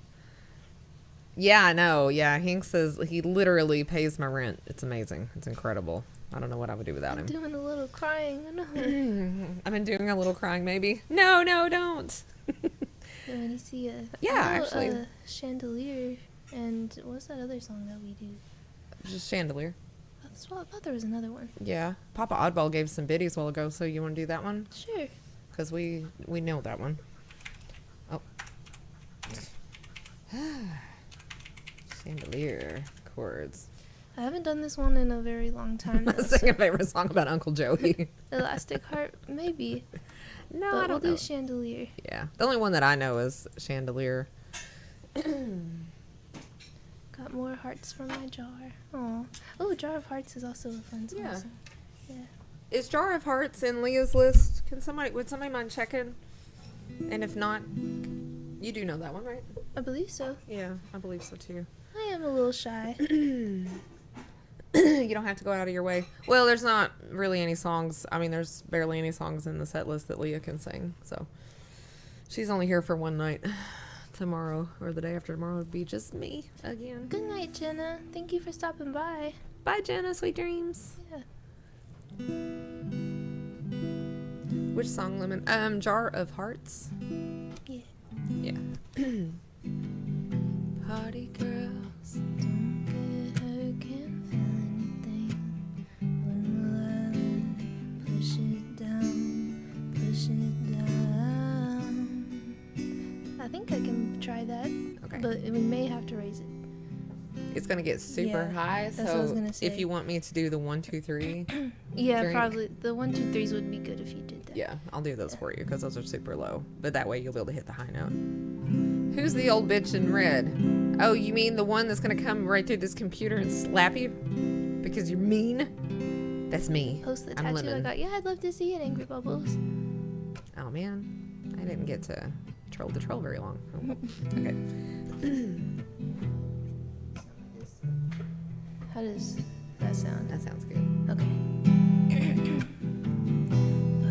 Yeah, I know. Yeah, Hinks says he literally pays my rent. It's amazing. It's incredible. I don't know what I would do without him. I'm doing a little crying. I know. I've been doing a little crying, maybe. No, don't. When you see a actually, chandelier, and what's that other song that we do? Just Chandelier. I thought there was another one. Yeah, Papa Oddball gave some biddies a while ago, so you want to do that one? Sure. Because we know that one. Oh. Chandelier chords. I haven't done this one in a very long time. That's your favorite song about Uncle Joey. Elastic Heart, maybe. No, but I don't know. We'll do Chandelier. Yeah, the only one that I know is Chandelier. Got more hearts from my jar. Oh, Jar of Hearts is also a fun song. Yeah. Yeah. Is Jar of Hearts in Leah's list? Would somebody mind checking? And if not, you do know that one, right? I believe so. Yeah, I believe so too. I am a little shy. You don't have to go out of your way. Well, there's not really any songs. I mean, there's barely any songs in the set list that Leah can sing. So she's only here for one night. Tomorrow or the day after tomorrow would be just me again. Good night, Jenna. Thank you for stopping by. Bye, Jenna. Sweet dreams. Yeah. Which song, Lemon? Jar of Hearts. Yeah. Yeah. Party girls. Don't get hurt, can't feel anything. When will I learn? Push it down, push it down. I think I can try that, Okay. but we may have to raise it. It's gonna get super Yeah, high. that's what I was So gonna say. if you want me to do the 1, 2, 3, Yeah, Drink. probably the 1, 2, 3s would be good if you did that. yeah, I'll do those for you because those are super low. But that way you'll be able to hit the high note. Who's the old bitch in red? Oh, you mean the one that's gonna come right through this computer and slap you because you're mean? That's me. Post the I'm tattoo I Lemon. got. Yeah, I'd love to see it, Angry Bubbles. Oh man, I didn't get to troll the troll very long. Oh, well. Okay. How does that sound? That sounds good. Okay.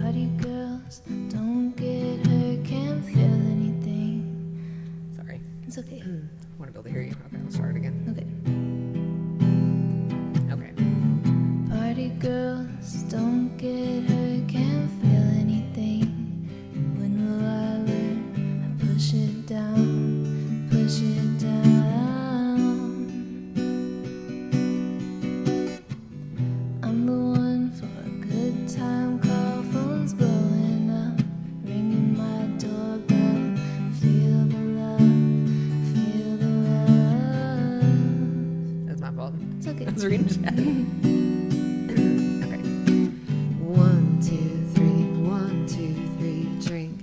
Party girls, don't get hurt, can't feel anything. Sorry. It's okay. I want to be able to hear you. Okay, I'll start again. Okay. Okay. Party girls, don't get hurt, can't feel anything. When will I learn? I push it down, push it down. I'm the one for a good time call, phone's blowing up, ringing my doorbell. Feel the love, feel the love. That's my fault. It's okay. I was reading chat. Okay. 1, 2, 3, 1, 2, 3, drink.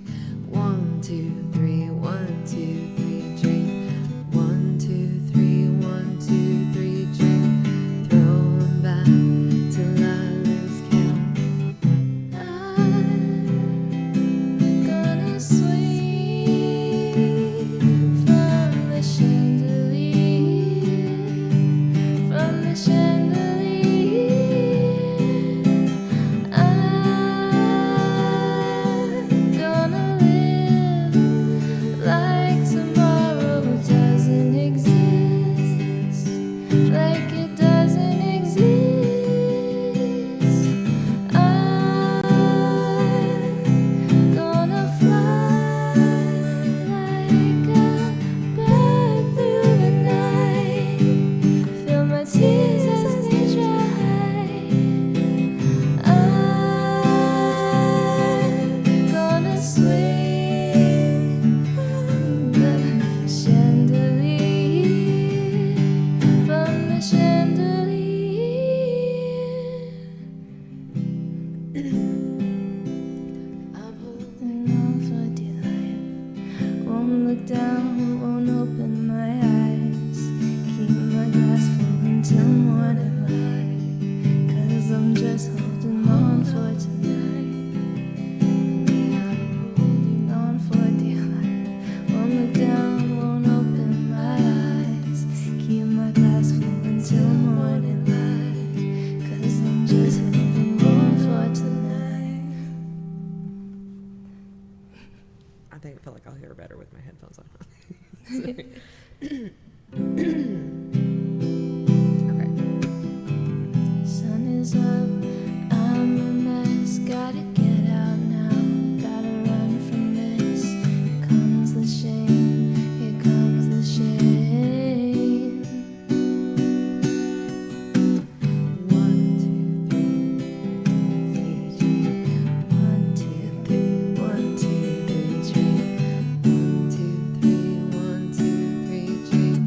1, 2, 3, 1, 2, 3, drink. 1, 2, 3, 1, 2, 3, drink. Throw 'em back till I lose count. I'm gonna swing from the chandelier, from the chandelier. I'm gonna live like tomorrow doesn't exist, like it doesn't exist. I'm gonna fly like a bird through the night. Feel my tears as they dry. I'm gonna swing from the chandelier, from the chandelier. I'm holding And on for dear life. Won't look down, won't open my eyes. Keep my glass full until morning light. 'Cause I'm just holding on for tonight. Holding on for dear life. Won't look down, won't open my eyes. Keep my glass full until morning light. 'Cause I'm just holding on for tonight. I think I feel like I'll hear better with my headphones on. Sorry. Okay. Sun is up, I'm a mess. Gotta get out now, gotta run from this. Here comes the shame, here comes the shame. 1, 2, 3, 1, 2, 3, 1, 2, 3, drink. 1, 2, 3, 1, 2, 3, drink.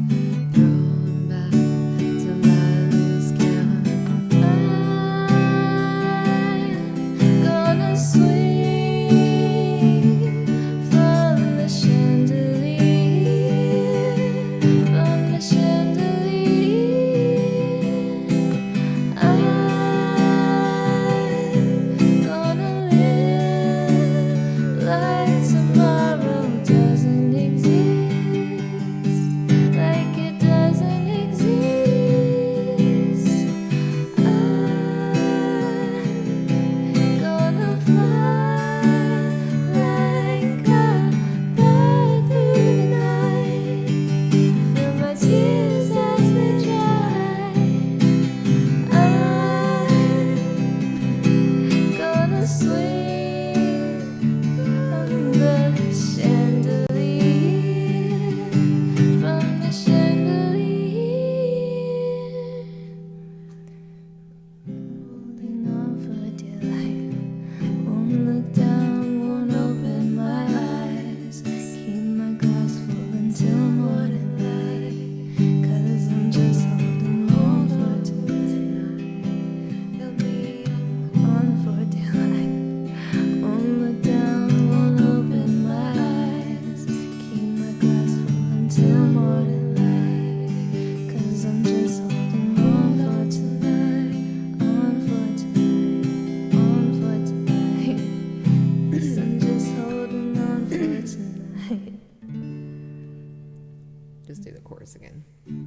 do the chorus again.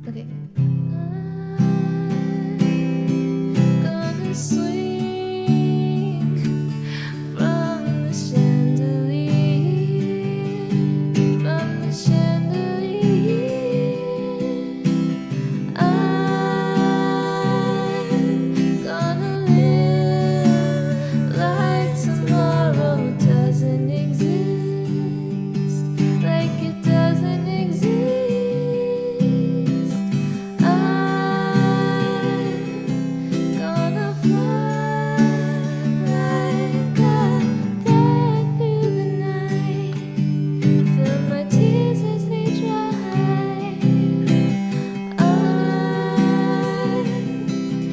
Okay. I'm gonna swing from the chandelier, from the chandelier. I'm gonna live like tomorrow doesn't exist, like it doesn't exist. I'm gonna fly like a bat through the night, feel my tears as they dry.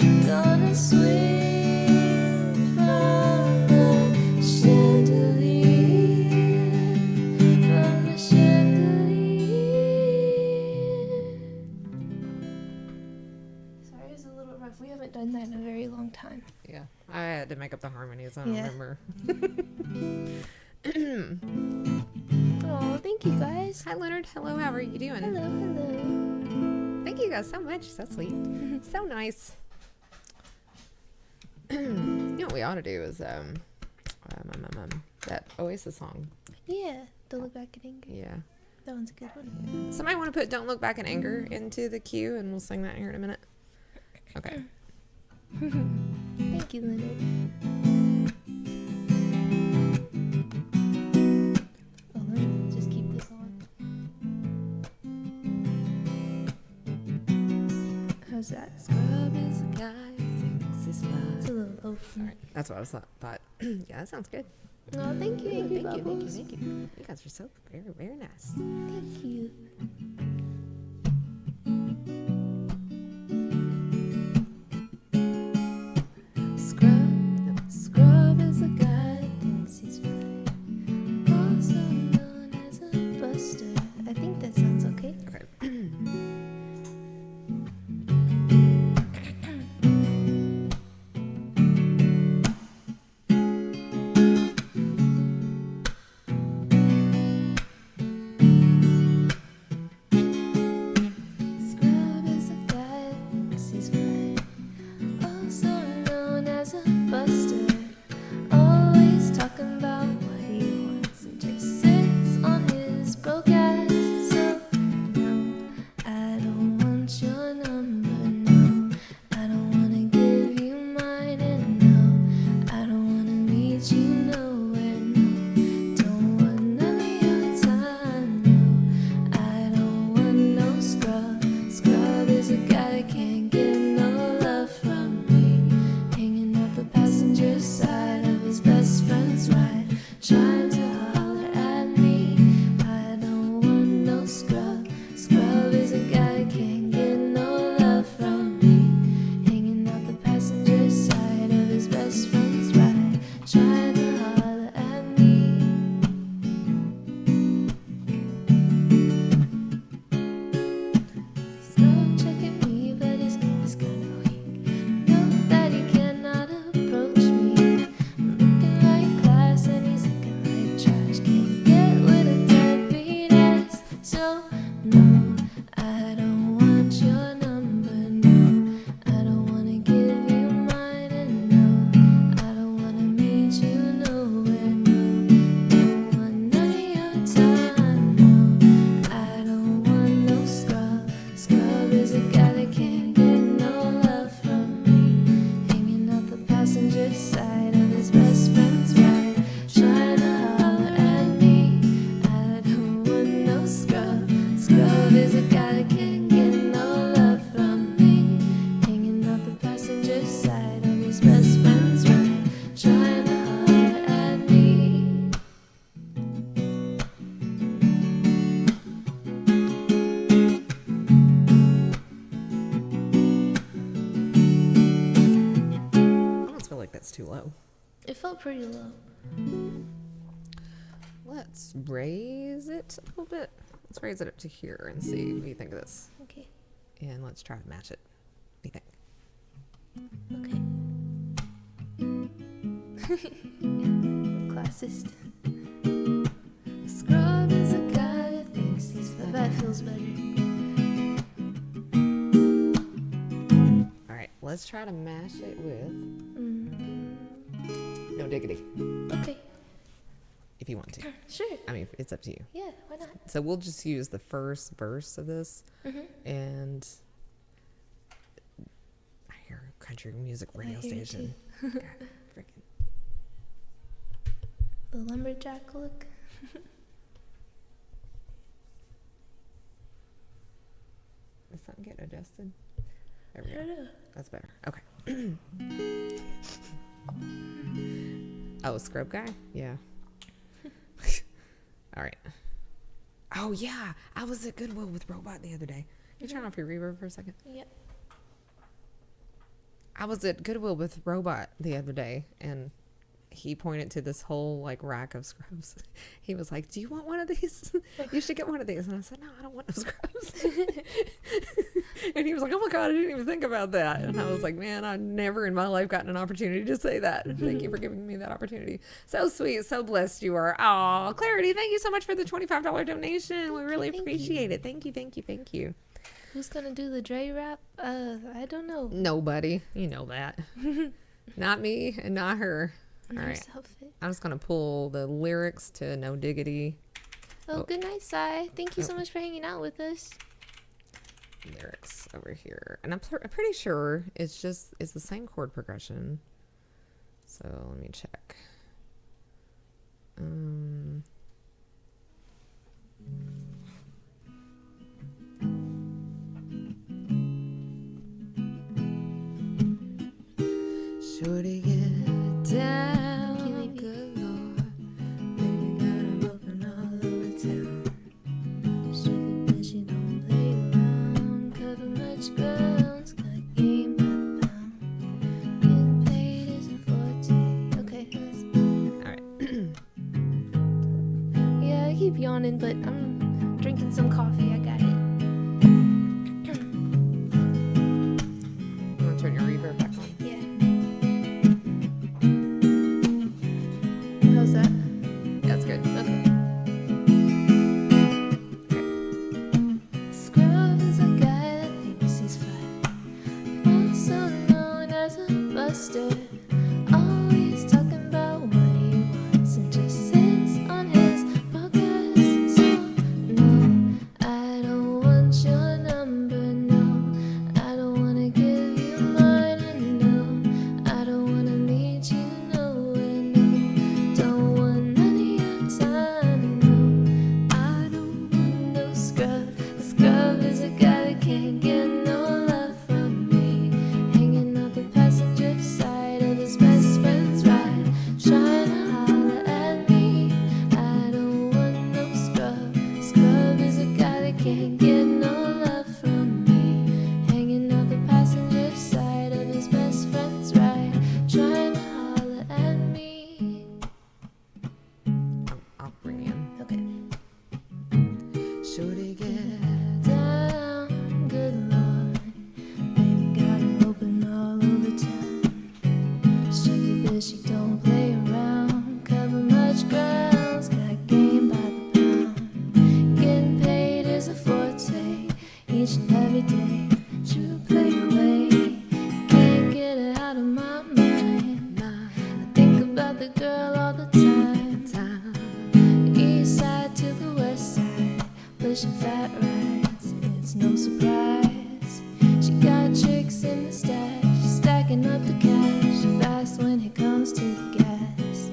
I'm gonna swing from the chandelier, from the chandelier. Sorry, it's a little rough. We haven't done that in a very long time. Yeah, I had to make up the harmonies. I don't Yeah. remember. Oh, thank you guys. Hi, Leonard. Hello. How are you doing? Hello, hello. Thank you guys so much. So sweet. So nice. You know what we ought to do is that Oasis song. Yeah, don't look back in anger. Yeah. That one's a good one. Somebody want to put "Don't Look Back in Anger" into the queue, and we'll sing that here in a minute. Okay. Thank you, Leonard. Oh, let me just keep this on. How's that? Scrub is a guy who thinks he's fly. It's a little low for All me. right. That's what I was thought. Yeah, that sounds good. Oh, thank you, Angry Thank you. Bubbles. You guys are so very, very nice. Thank you. Scrub is a guy that thinks he's fine, also known as a buster. I think that sounds okay. Okay. Scrub is a guy that thinks he's fine, also known as a buster. Always talking about what he wants and just sits on his broke ass. So no, I don't want your number. No, I don't wanna give you mine. And no, I don't wanna meet you nowhere. No, don't want none of your time. No, I don't want no scrub. Scrub is a guy that can't get no love from me. Hanging out the passenger side of his best friend's ride, trying to holler at me. I don't want no scrub. Scrub is a guy that can't get no love from me. Hanging out the passenger side of his best friend's ride, trying to holler at me. Scrub checking me, but his game is kinda weak. Know that he cannot approach me. I'm looking like glass and he's looking like trash. Can't get with a deadbeat ass. So no, I don't want your number. No, I don't wanna give you mine. And no, I don't wanna meet you nowhere. No, don't want none of your time. No, I don't want no scrub. Scrub is a guy that can't get no love from me. Hanging out the passenger side of his best friend's ride, trying to holler at me. I don't want no scrub. Scrub is a guy that can't get no love from me. Hanging out the passenger side of his best friend's ride, trying to holler at me. I almost feel like that's too low. It felt pretty low. Let's raise it a little bit. Let's raise it up to here and see what you think of this. Okay. And let's try to match it. What do you think? Okay. Classist. Scrub is a guy that thinks he's fly. That feels better. let's try to mash it with Mm. No Diggity, Okay. if you want to. Sure. I mean, it's up to you. Yeah, why not? So we'll just use the first verse of this, and I hear a country music radio I hear it station. too. God, freaking. The lumberjack look. Did something get adjusted? There I we go. don't know. That's better. Okay. Oh, scrub guy? Yeah. All right. Oh, yeah. I was at Goodwill with Robot the other day. Can you turn off your reverb for a second? Yep. I was at Goodwill with Robot the other day, and he pointed to this whole like rack of scrubs. He was like, "Do you want one of these? You should get one of these." And I said, "No, I don't want no scrubs." And he was like, "Oh my God, I didn't even think about that." And I was like, "Man, I've never in my life gotten an opportunity to say that. Thank you for giving me that opportunity. So sweet, so blessed you are." Oh, Clarity, thank you so much for the $25 donation. We really Thank appreciate it. Thank you, thank you, thank you. Who's gonna do the Dre rap? I don't know. Nobody, you know that. Not me and not her. All right. Nice outfit. I'm just going to pull the lyrics to No Diggity. Oh, Oh. good night, Sai. Thank you so Oh. much for hanging out with us. Lyrics over here. And I'm pretty sure it's the same chord progression. So let me check. Shorty, get down. Good Lord. Baby got 'em open all over town. She bet she don't play around, cover much grounds, got game by the pound. Getting paid is a forte. Okay, All right. yeah, I keep yawning, but I'm drinking some coffee. I got it. I'm going to turn your reverb back on. Yeah. How's that? That's good. Okay. Scrub is a guy that thinks he's fine, also known as a buster. Always talking about what he wants and just sits on his podcast. So no, I don't want your number. No, I don't wanna give you mine. And no, I don't wanna meet you nowhere. No, don't want none of your time. No, I don't want no scrub. A scrub is a guy that can't get no love from me. Hanging out the passenger side of his best friend's ride, trying to holler at me. I don't want no scrub. Scrub is a guy that can't get no love from me. Hanging out the passenger side of his best friend's ride, trying to holler at me. I'll bring you in. Okay. Shorty, get Down, good Lord. Baby got her open all over town. Strictly bitch, she don't play around. Cover much grounds, got game by the pound. Getting paid is a forte, each and every day. True play away, can't get her out of my mind. I think about the girl all the time. East side to the west side, pushing fat rides, it's no surprise. She got tricks in the stash, she's stacking up the cash, fast when it comes to the gas.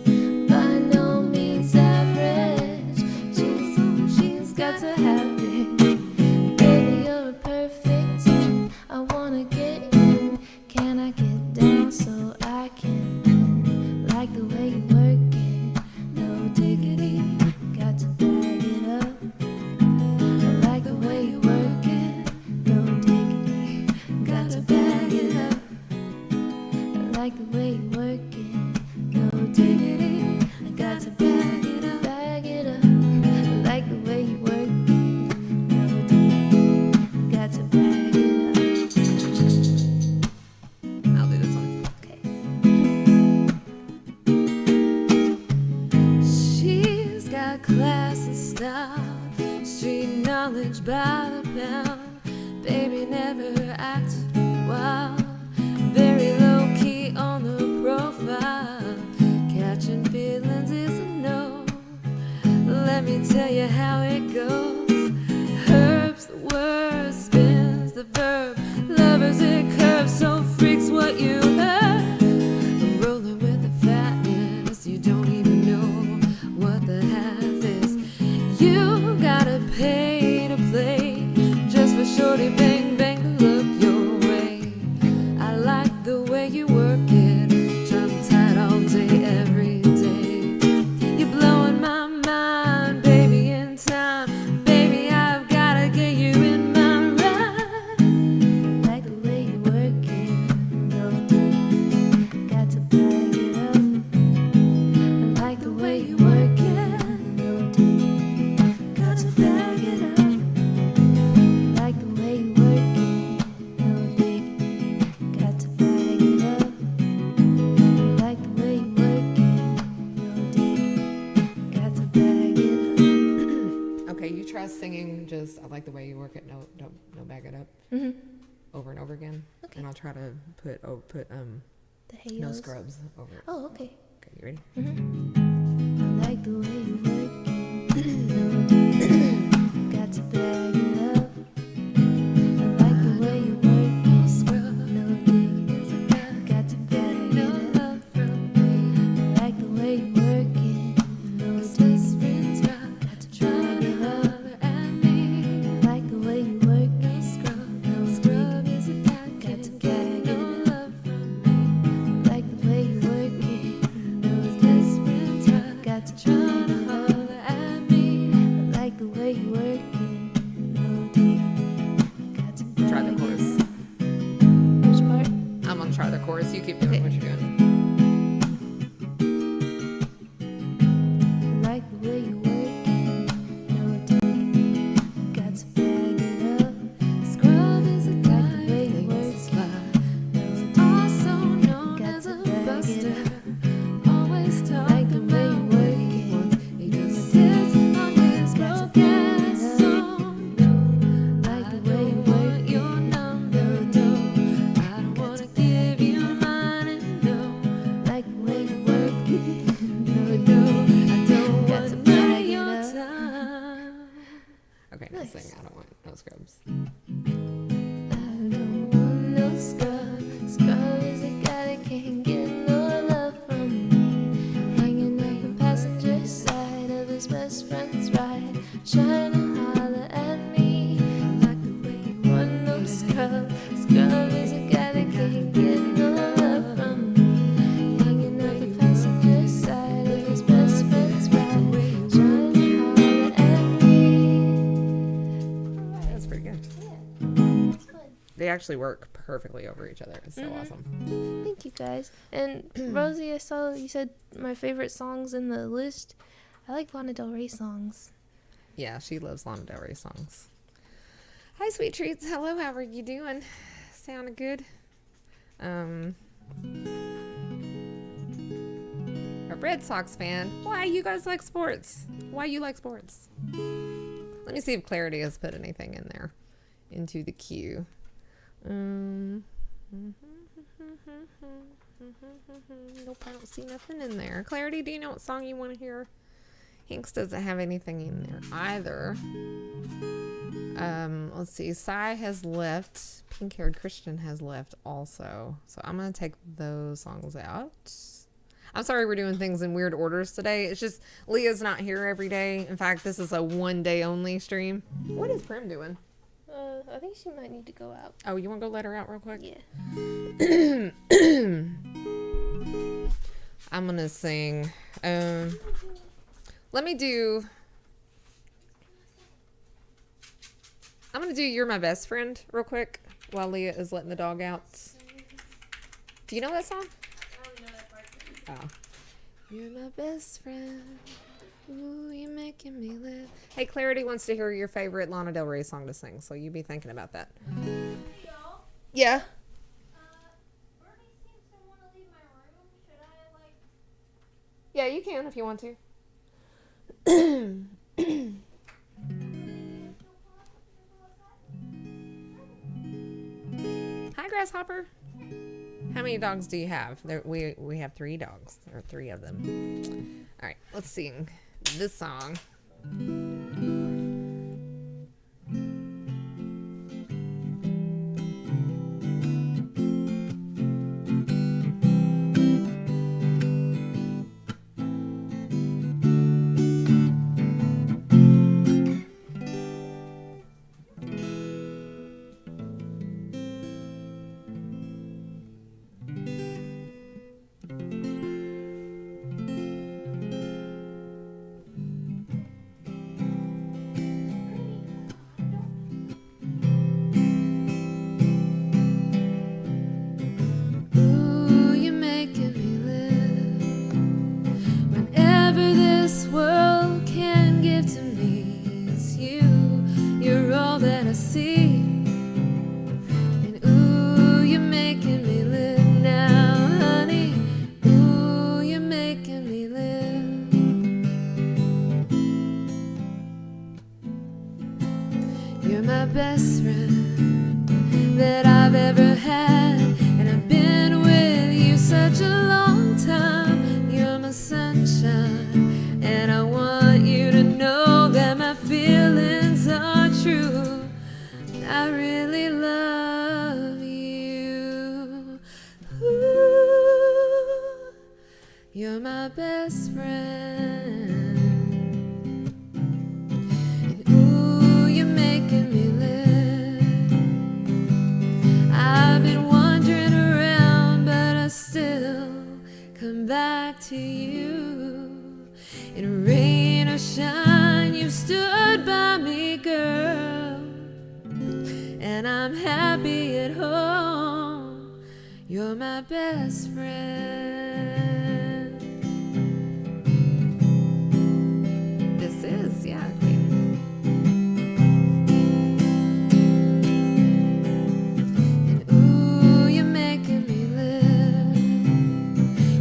By no means average, she's got to have it. Baby, you're a perfect 10. I wanna get in. Can I get down so I can win? Like the way you work it, no diggity. Got to bag it up. I like the way you work it, no diggity. Got to bag it up. I like the way you work it, no diggity. I got to bag it up, bag it up. I like the way you work it, no diggity. Got to bag it up. I'll do this one. Okay. She's got class and style, street knowledge by the pound. Baby never acts wild. the verb. Lovers it curves, so freaks what you heard. Rolling with the fatness, you don't even know what the half is. You gotta pay to play just for shorty bang bang to look your way. I like the way you work it, trying tight all day every day. You're blowing my mind, baby, in time. Baby, I've gotta get you in my ride. Like the way you work it, no deep, got to bag it up. I like the way you work it, no deep, got to bag it up. I like the way you work it, no deep, got to bag it up. I like the way you work it, no deep, got to bag it up. Okay, you try singing just I like the way you work it, no bag it up over and over again. Okay. And I'll try to put The halos. no scrubs over it. Oh, okay. Okay, you ready? I like the way you work it, no deep, got to bag it up. I like the way you work it, no deep, got to bag it up. I like the way you work it, no deep, got to bag it up. I like the way you work it, no deep, got to bag it up. I like the way you work it, no deep, got to bag it up. I like the way you work it, no deep, got to bag Try the it chorus. up. Which part? I'm gonna try the chorus. You keep doing Okay. what you're doing. I like the way you work it, no deep, got to bag it up. Scrub is a Like guy the way you who work thinks it's it, fly. no deep, Also known got as to a bag it buster. up. Always Like the talking way you about what work he it, wants. He no just deep, sits on his got to broke bag ass it up. song. Like the I way you don't work want your it, number, no no. deep, I don't got wanna to give bag it you up. mine and no. Like the way you work it, no No, deep, I don't got want to none bag of it your up. time. Okay, now Nice. sing. I don't want no scrubs. I don't want no scrub. Scrub is a guy that can't get no love from me. Hanging out the passenger side of his best friend's ride, trying to holler at me. Like the way you Want no scrub. Scrub is a guy that can't get no love from me. Hanging out the passenger side of his best friend's ride, trying to holler at me. That's pretty good. Yeah, it's fun. They actually work perfectly over each other. It's so awesome. Thank you guys. And Rosie, I saw you said my favorite songs in the list. I like Lana Del Rey songs. Yeah, she loves Lana Del Rey songs. Hi, sweet treats. Hello, how are you doing? Sounding good. A Red Sox fan. Why you guys like sports? Why you like sports? Let me see if Clarity has put anything in there into the queue. Nope, I don't see nothing in there. Clarity, do you know what song you want to hear? Hinks doesn't have anything in there either. Let's see. Sai has left. Pink-haired Christian has left also. So I'm going to take those songs out. I'm sorry we're doing things in weird orders today. It's just Leah's not here every day. In fact, this is a one-day only stream. What is Prim doing? I think she might need to go out. Oh, you want to go let her out real quick? Yeah. I'm going to sing. Let me do... I'm going to do You're My Best Friend real quick while Leah is letting the dog out. Do you know that song? I only know that part. Oh. You're my best friend. Ooh, you're making me live. Hey, Clarity wants to hear your favorite Lana Del Rey song to sing, so you be thinking about that. Yeah. Bernie seems to want to leave my room. Should I, Yeah, you can if you want to. Hi, Grasshopper. How many dogs do you have? We have 3 dogs. There are 3 of them. All right, let's sing this song. I really love you. Ooh, you're my best friend. And ooh, you're making me live. I've been wandering around, but I still come back to you. In rain or shine, you stood by me, girl. And I'm happy at home. You're my best friend. This is, yeah, Queen. And ooh, you're making me live.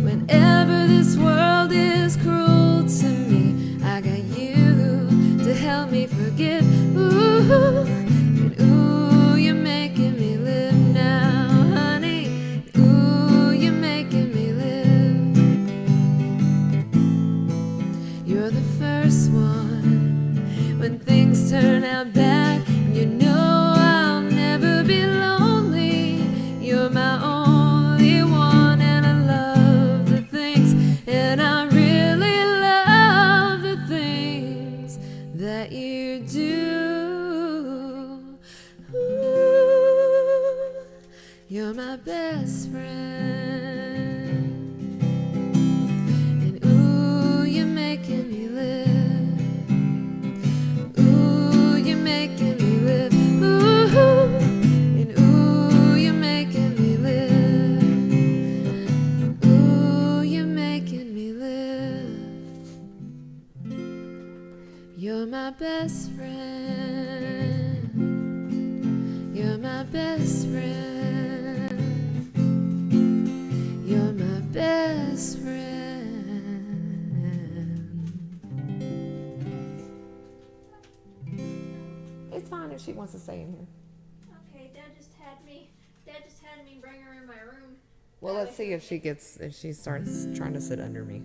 Whenever this world is cruel to me, I got you to help me forgive. Ooh, and ooh, you're making me live now, honey. Ooh, you're making me live. You're the first one when things turn out bad. You know I'll never be lonely. You're my only one, and I love the things, and I really love the things that you do. Ooh, you're my best friend. And ooh, you're making me live. Ooh, you're making me live. Ooh, and ooh, you're making me live. Ooh, you're making me live. You're my best friend. You're my best friend. You're my best friend. It's fine if she wants to stay in here. Okay, Dad just had me bring her in my room. Well, let's see if she starts trying to sit under me.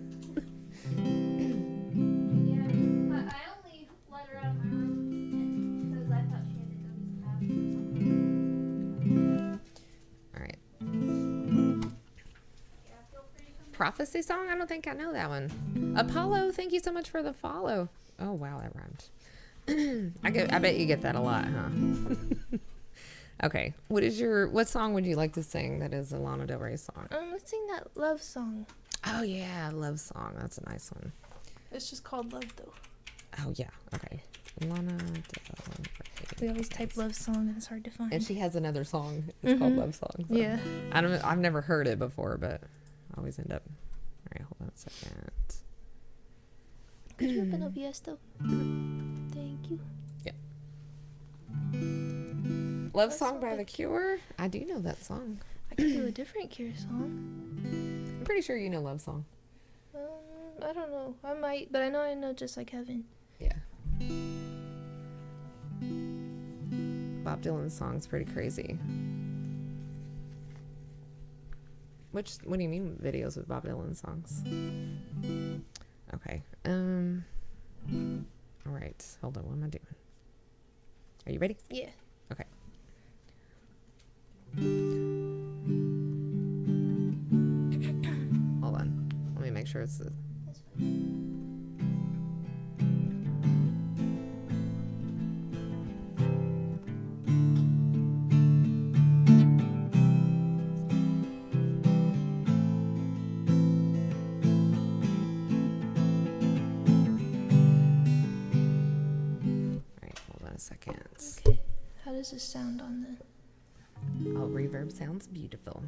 Yeah, I only let her out of my room because I thought she had to go use the bathroom. All right. Yeah, feel free to come. Prophecy song? I don't think I know that one. Apollo, thank you so much for the follow. Oh, wow, that rhymed. I bet you get that a lot, huh? Okay. What song would you like to sing that is a Lana Del Rey song? Let's sing that love song. Oh, yeah, love song. That's a nice one. It's just called Love, though. Oh, yeah. Okay. Lana Del We Rey. always type love song and it's hard to find. And she has another song. It's called Love Song. So. Yeah. I've never heard it before, but I always end up. All right, hold on a second. Could you open OBS, though? Thank you. Love Song by The Cure? I do know that song. I could do a different Cure song. I'm pretty sure you know Love Song. I don't know. I might, but I know Just Like Heaven. Yeah. Bob Dylan's song's pretty crazy. What do you mean videos with Bob Dylan songs? Okay. All right. Hold on. What am I doing? Are you ready? Yeah. Okay. Hold on. Let me make sure it's the... That's fine. All right. Hold on a second. Okay. How does this sound on the... Oh, reverb sounds beautiful.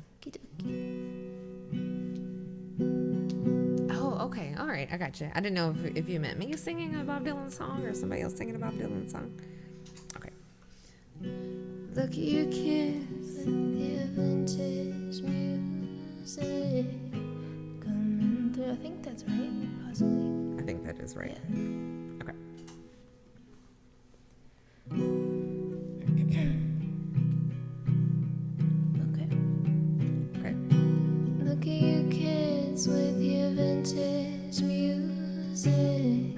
Oh, okay. All right. I got you. I didn't know if you meant me singing a Bob Dylan song or somebody else singing a Bob Dylan song. Okay. Look at your kiss. Your vintage music coming through. I think that's right. Possibly. I think that is right. Yeah. Okay. Okay. Okay. Look at your kids with your vintage music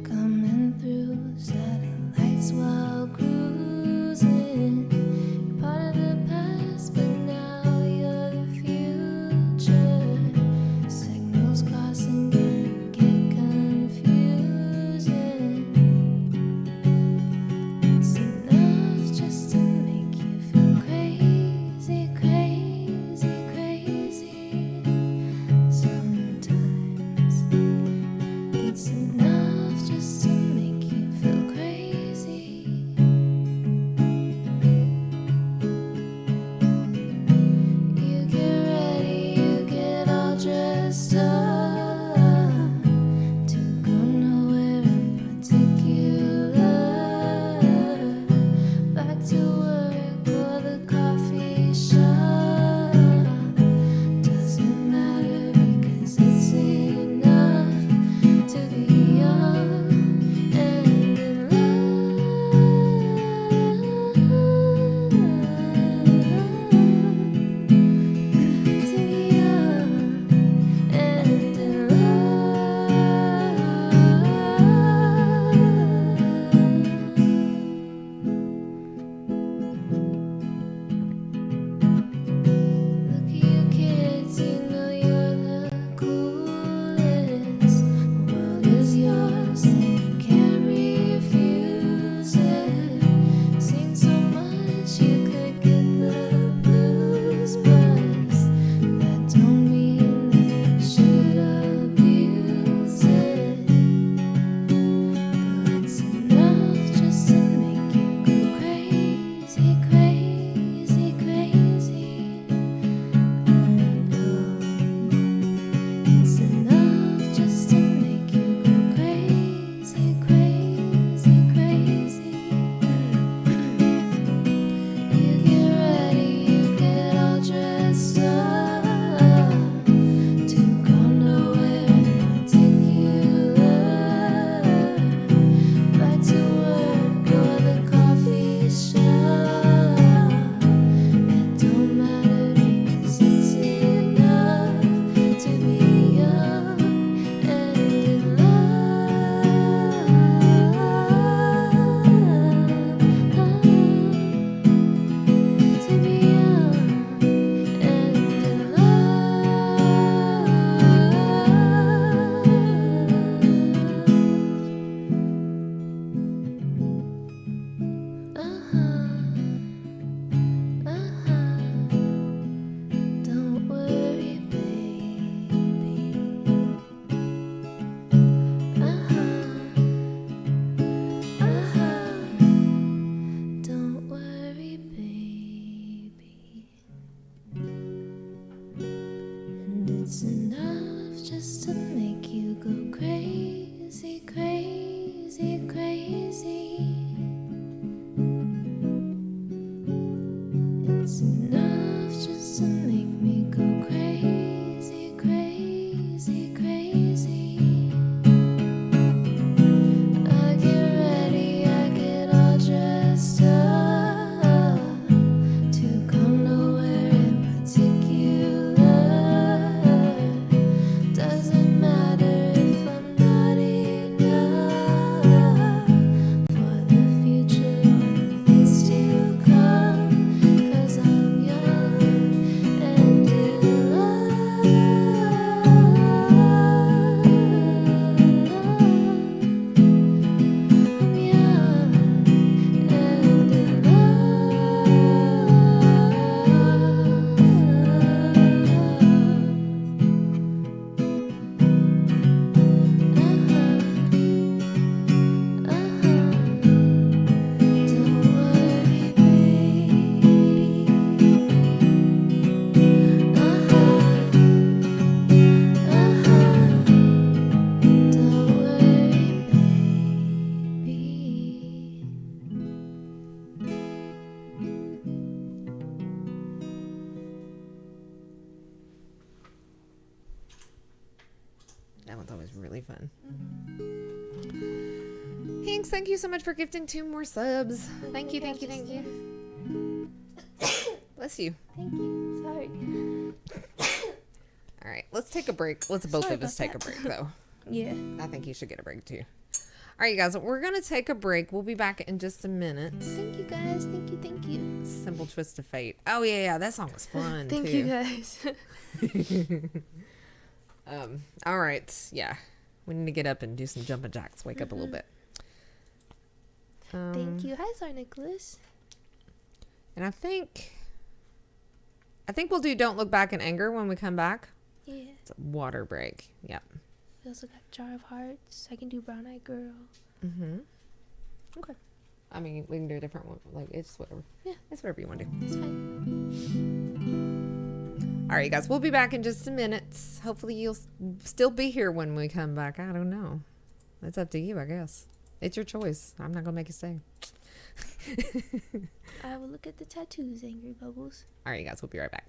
coming through satellites while cruising. It's enough just to make you go crazy, crazy, crazy. It's enough just to make me go crazy, crazy, crazy. I get ready, I get all dressed up to come nowhere in particular. Doesn't matter if I'm not enough for the future or the things to come. 'Cause I'm young and in love. I'm young and in Don't worry, baby. Don't worry, baby. That one's always really fun. Hanks, thank you so much for gifting 2 more subs. Thank you, thank you, thank you. Bless you. Thank you. Sorry. All right, let's take a break. Let's both Sorry of us about take a that. break, though. Yeah. I think you should get a break, too. All right, you guys, we're going to take a break. We'll be back in just a minute. Thank you guys. Thank you. Thank you. Simple Twist of Fate. Oh, yeah, that song was fun, Thank too. you guys. All right, yeah. We need to get up and do some jumping jacks. Wake up a little bit. Thank you. Hi, Sir Nicholas. And I think we'll do Don't Look Back in Anger when we come back. Yeah. It's a water break. Yep. We also got Jar of Hearts. I can do Brown Eyed Girl. Mm-hmm. Okay. I mean, we can do a different one. Like, it's whatever. Yeah. It's whatever you want to do. It's fine. All right, guys. We'll be back in just a minute. Hopefully, you'll still be here when we come back. I don't know. It's up to you, I guess. It's your choice. I'm not going to make you stay. I will look at the tattoos, Angry Bubbles. All right, you guys. We'll be right back.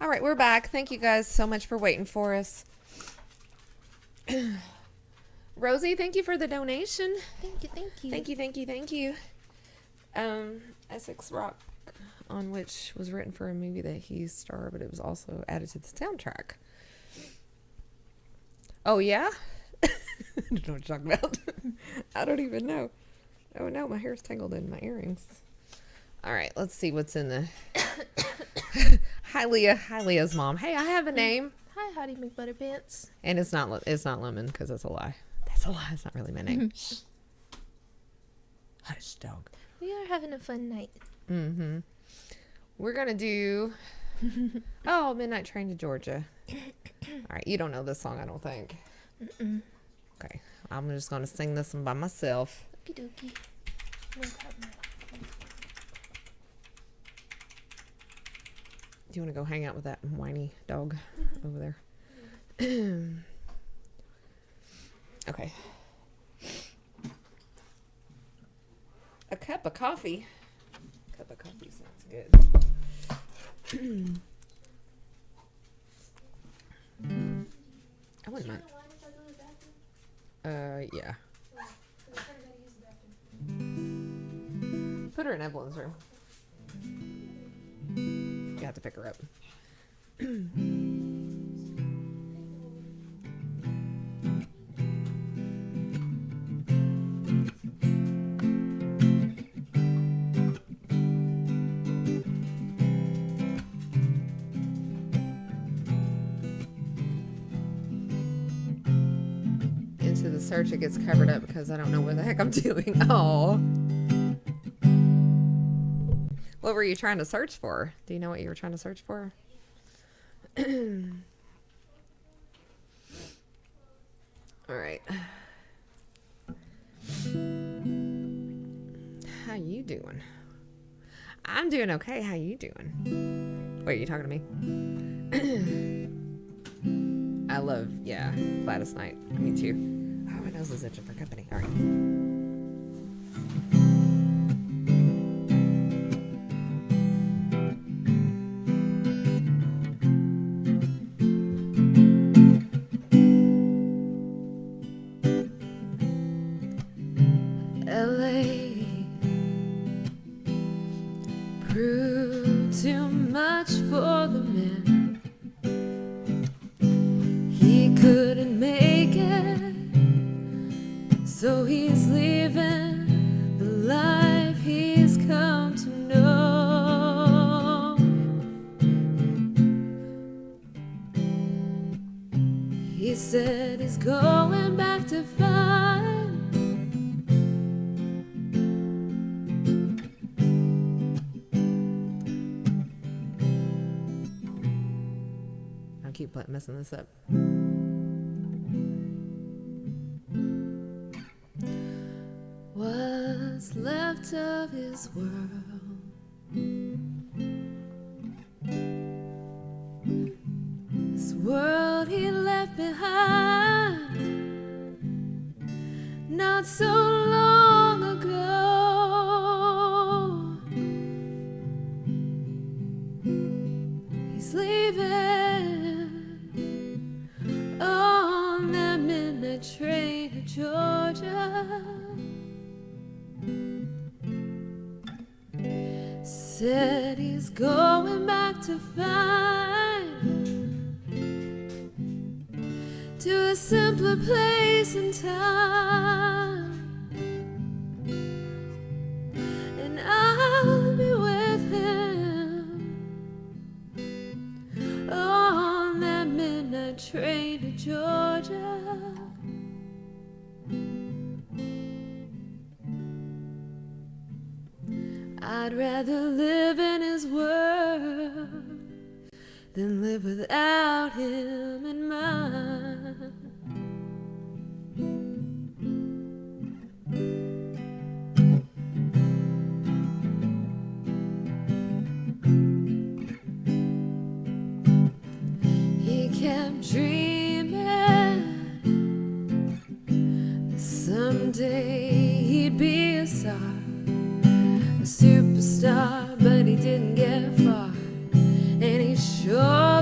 All right, we're back. Thank you guys so much for waiting for us. Rosie, thank you for the donation. Thank you, thank you. Thank you, thank you, thank you. Essex Rock, on which was written for a movie that he starred, but it was also added to the soundtrack. Oh, yeah? I don't know what you're talking about. I don't even know. Oh, no, my hair's tangled in my earrings. All right, let's see what's in the... Hi, Leah. Hi, Leah's mom. Hey, I have a name. Hi, Hottie McButterpants. And it's not Lemon, because that's a lie. That's a lie. It's not really my name. Hush, dog. We are having a fun night. Mm-hmm. We're going to do... Midnight Train to Georgia. All right, you don't know this song, I don't think. Mm-mm. Okay, I'm just going to sing this one by myself. Okie dokie. No problem. Do you want to go hang out with that whiny dog over there? Okay. A cup of coffee. Cup of coffee sounds good. I wouldn't mind. Yeah. Put her in Evelyn's room. You have to pick her up. Into the search, it gets covered up because I don't know what the heck I'm doing. Oh. What were you trying to search for? Do you know what you were trying to search for? All right. How you doing? I'm doing okay. How you doing? Wait, are you talking to me? I love, Gladys Knight. Me too. Oh, my nose is itching for company. All right. Too much for the man. He couldn't make it, so he's leaving the life he's come to know. He said he's going back to find Keep messing this up. what's left of his world. This world he left behind not so long ago. He's leaving on that midnight train to Georgia. Said he's going back to find to a simpler place and time, and I'll be with him on that midnight train to Georgia. I'd rather live in his world than live without him in mine. He kept dreaming that someday he'd be a star, a superstar, but he didn't get far, and he sure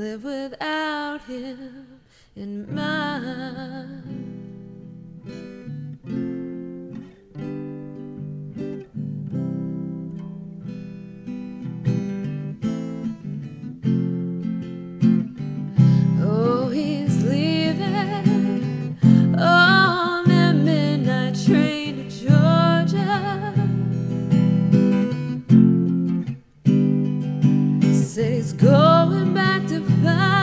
live without him in mind. Oh, he's leaving on that midnight train to Georgia. Said he's going back to find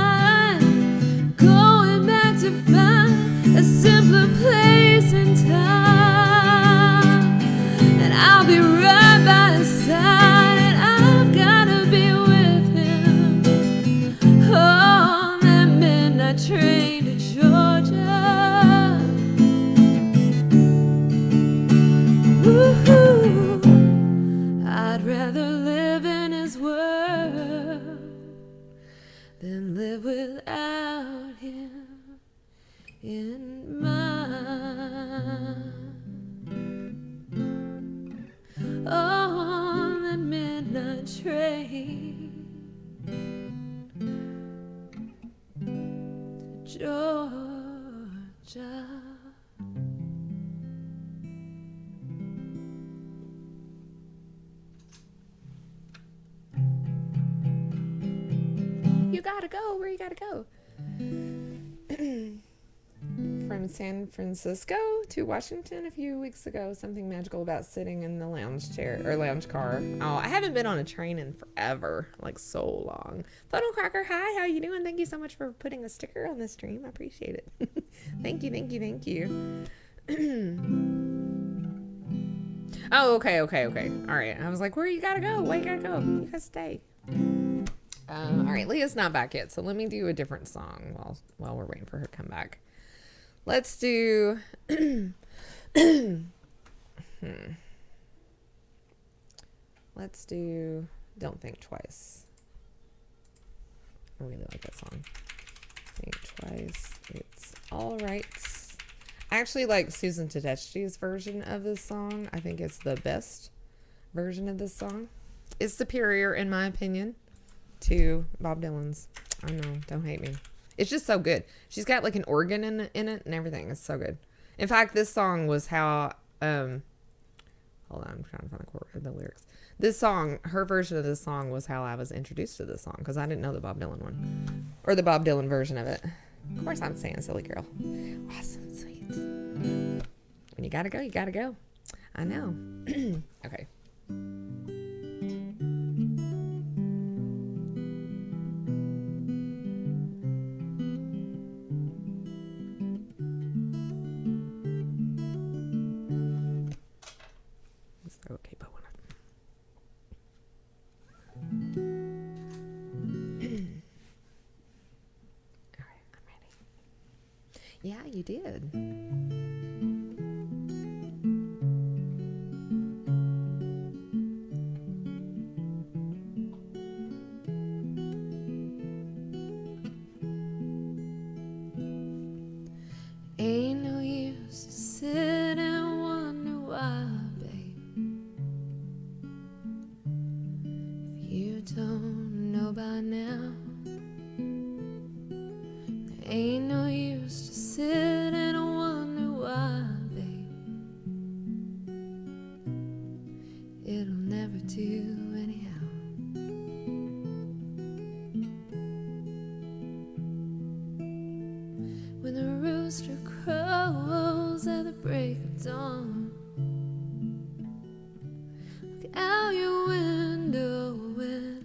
a simpler place and time. And I'll be right by his side, and I've gotta be with him on that midnight train to Georgia. Woo-hoo. I'd rather live in his world than live without him in mine. On that midnight train to Georgia. You gotta go. Where you gotta go? From San Francisco to Washington a few weeks ago. Something magical about sitting in the lounge chair or lounge car. Oh, I haven't been on a train in forever, like so long. Funnel Cracker, hi, how you doing? Thank you so much for putting a sticker on the stream. I appreciate it. Thank you. Oh, okay. All right. I was like, where you gotta go? Where you gotta go? You gotta stay. All right, Leah's not back yet, so let me do a different song while we're waiting for her to come back. Let's do let's do Don't Think Twice. I really like that song. Think Twice. It's all right. I actually like Susan Tedeschi's version of this song. I think it's the best version of this song. It's superior, in my opinion, to Bob Dylan's. I know, don't hate me. It's just so good. She's got like an organ in it and everything. It's so good. In fact, this song was how hold on, I'm trying to find the lyrics. This song, her version of this song was how I was introduced to this song, because I didn't know the Bob Dylan one or the Bob Dylan version of it. Of course I'm saying silly girl. Awesome, sweet. When you gotta go, you gotta go. I know. Okay. Okay, but one. All right, I'm ready. Yeah, you did. Ain't no use to sit and wonder why, babe. If you don't know by now, there ain't no use to sit and wonder why, babe. It'll never do anyhow. When the rooster crows at the break of dawn, look out your window when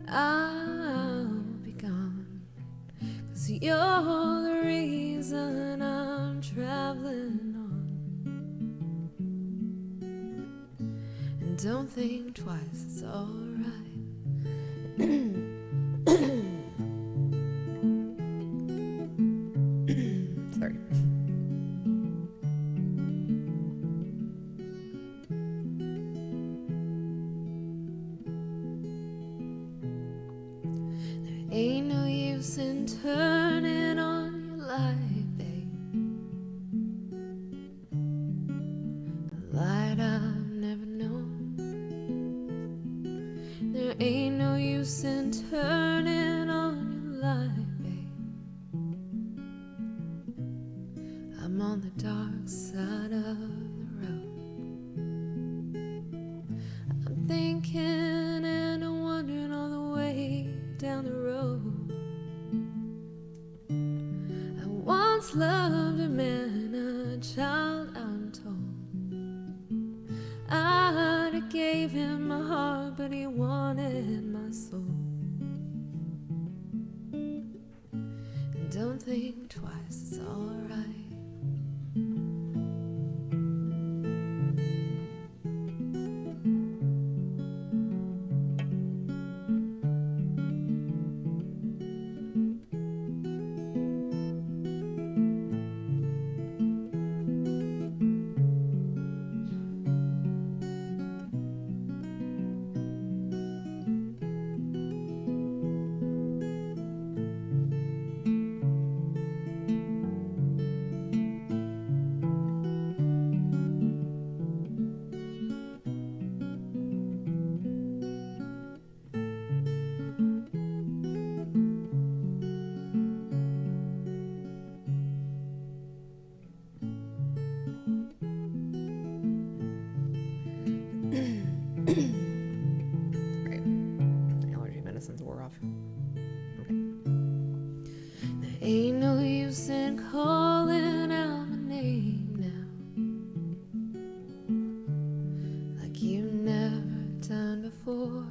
I'll be gone. 'Cause you're the reason I'm traveling on. And don't think twice, it's alright. Sorry. There ain't no use in turning on your light, babe. The light I've never known. There ain't no use in turning on on the dark side of the road. I'm thinking and I'm wondering all the way down the road. I once loved a man, a child, I'm told. I'd have gave him my heart, but he wanted my soul. And don't think twice, it's alright. Great. Allergy medicines wore off. There ain't no use in calling out my name now, like you never done before.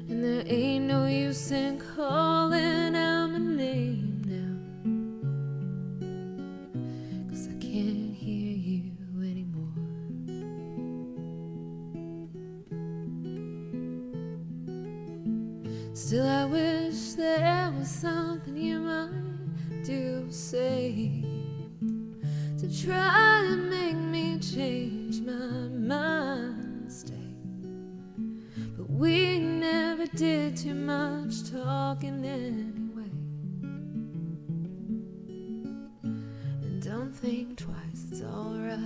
And there ain't no use in calling out my name now, 'cause I can't hear you anymore. Still I wish there was something you might do or say to try and make me change my mind, stay. But we never did too much talking anyway. And don't think twice, it's alright.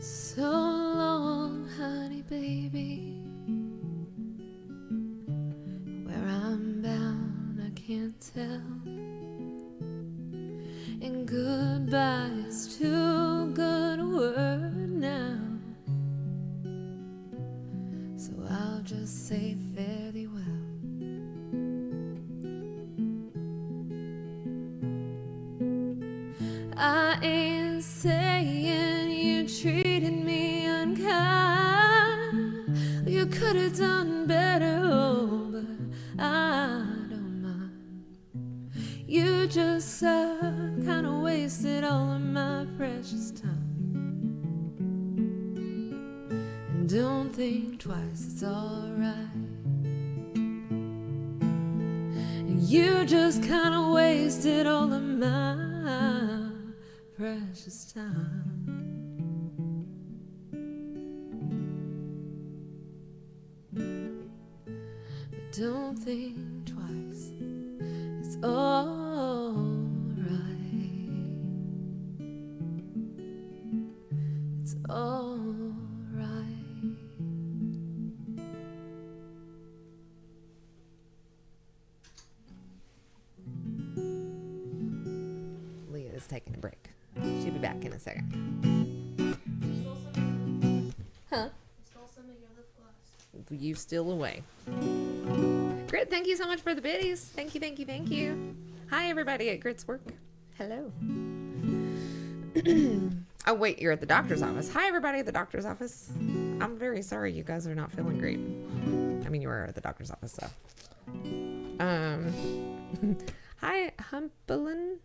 So long, honey, baby. Where I'm bound, I can't tell. And goodbye is too good a word now. So I'll just say fare thee well. I ain't saying you treated me unkind. You could have done better, oh, but I don't mind. You just kind of wasted all of my precious time. And don't think twice, it's alright. You just kind of wasted all of my precious time. But don't think twice, it's alright. It's alright. Leah is taking a break. She'll be back in a second. Huh? Stole some of your lip gloss. You still away. Grit, thank you so much for the biddies. Thank you, thank you, thank you. Hi, everybody at Grit's work. Hello. Oh, wait, you're at the doctor's office. Hi, everybody at the doctor's office. I'm very sorry you guys are not feeling great. I mean, you were at the doctor's office, so. Hi, Humpelin.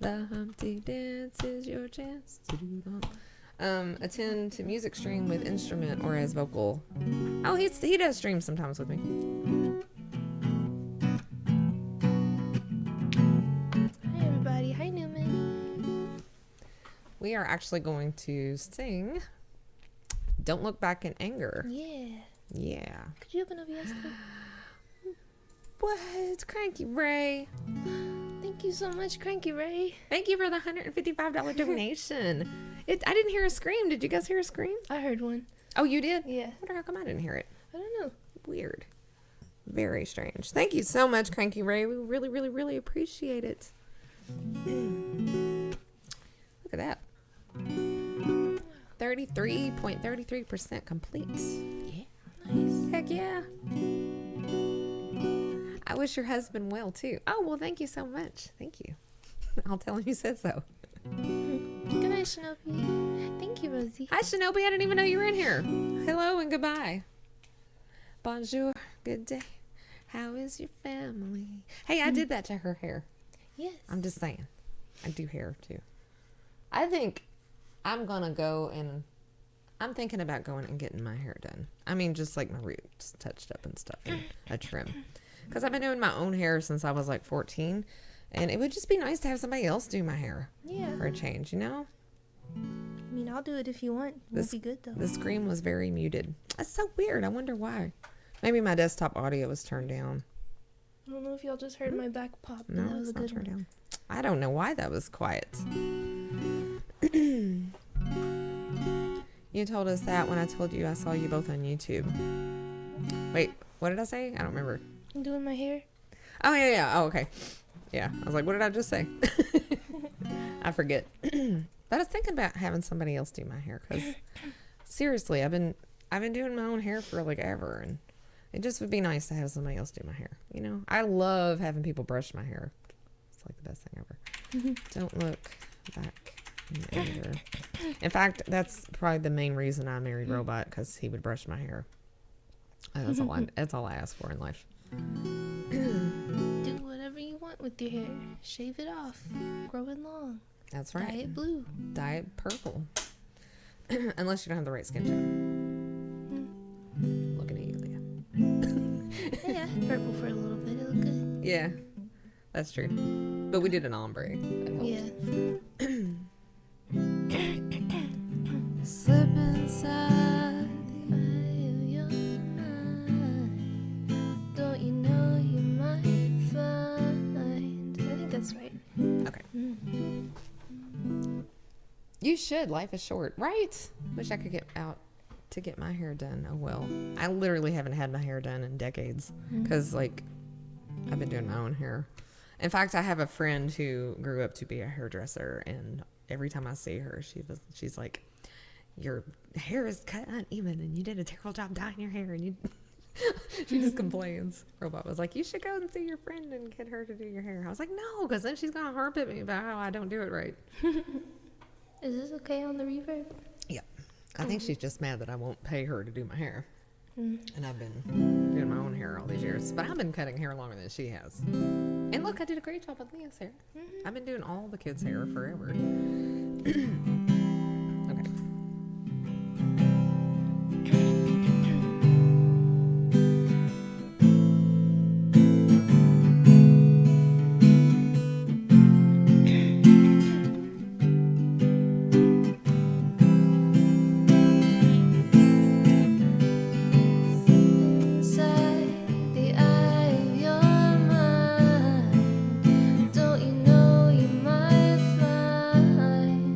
The Humpty Dance is your chance to do the hump. Attend to music stream with instrument or as vocal. Oh, he does stream sometimes with me. Hi, everybody. Hi, Newman. We are actually going to sing Don't Look Back in Anger. Yeah. Yeah. Could you open OBS, though? What? Cranky Ray. Thank you so much, Cranky Ray. Thank you for the $155 donation. I didn't hear a scream. Did you guys hear a scream? I heard one. Oh, you did? Yeah. I wonder how come I didn't hear it. I don't know. Weird. Very strange. Thank you so much, Cranky Ray. We really, really, really appreciate it. Look at that. 33.33% complete. Yeah. Nice. Heck yeah. I wish your husband well, too. Oh, well, thank you so much. Thank you. I'll tell him you said so. Good night, Shinobi. Thank you, Rosie. Hi, Shinobi. I didn't even know you were in here. Hello and goodbye. Bonjour. Good day. How is your family? Hey, I did that to her hair. Yes. I'm just saying. I do hair, too. I think I'm going to go and... I'm thinking about going and getting my hair done. I mean, just like my roots touched up and stuff and a trim. Because I've been doing my own hair since I was like 14. And it would just be nice to have somebody else do my hair. Yeah. For a change, you know? I mean, I'll do it if you want. It won't be good, though. The scream was very muted. That's so weird. I wonder why. Maybe my desktop audio was turned down. I don't know if y'all just heard my back pop. But No, that was it's a not good turned one. down. I don't know why that was quiet. You told us that when I told you I saw you both on YouTube. Wait, what did I say? I don't remember. I'm doing my hair. Oh, yeah. Oh, okay. Yeah. I was like, what did I just say? I forget. But I was thinking about having somebody else do my hair because seriously, I've been doing my own hair for like ever, and it just would be nice to have somebody else do my hair. You know, I love having people brush my hair. It's like the best thing ever. Don't look back in anger. In fact, that's probably the main reason I married Robot, because he would brush my hair. And that's all I ask for in life. Do whatever you want with your hair. Shave it off. Grow it long. That's right. Dye it blue. Dye it purple. Unless you don't have the right skin tone. Looking at you, Leah. Hey, I had purple for a little bit. It looked good. Yeah, that's true. But we did an ombre. That helped. Yeah. Slip inside the eye of your mind. Don't you know you might find. I think that's right. Okay. You should. Life is short, right? Wish I could get out to get my hair done. Oh well. I literally haven't had my hair done in decades because like I've been doing my own hair. In fact, I have a friend who grew up to be a hairdresser, and every time I see her, she's like, your hair is cut uneven and you did a terrible job dyeing your hair, and you she just complains. Robot was like, you should go and see your friend and get her to do your hair. I was like, no, because then she's gonna harp at me about how I don't do it right. Is this okay on the reverb? Yeah. I think she's just mad that I won't pay her to do my hair. Mm. And I've been doing my own hair all these years. But I've been cutting hair longer than she has. And look, I did a great job with Leah's hair. I've been doing all the kids' hair forever. Okay. Inside the eye of your mind. Don't you know you might find.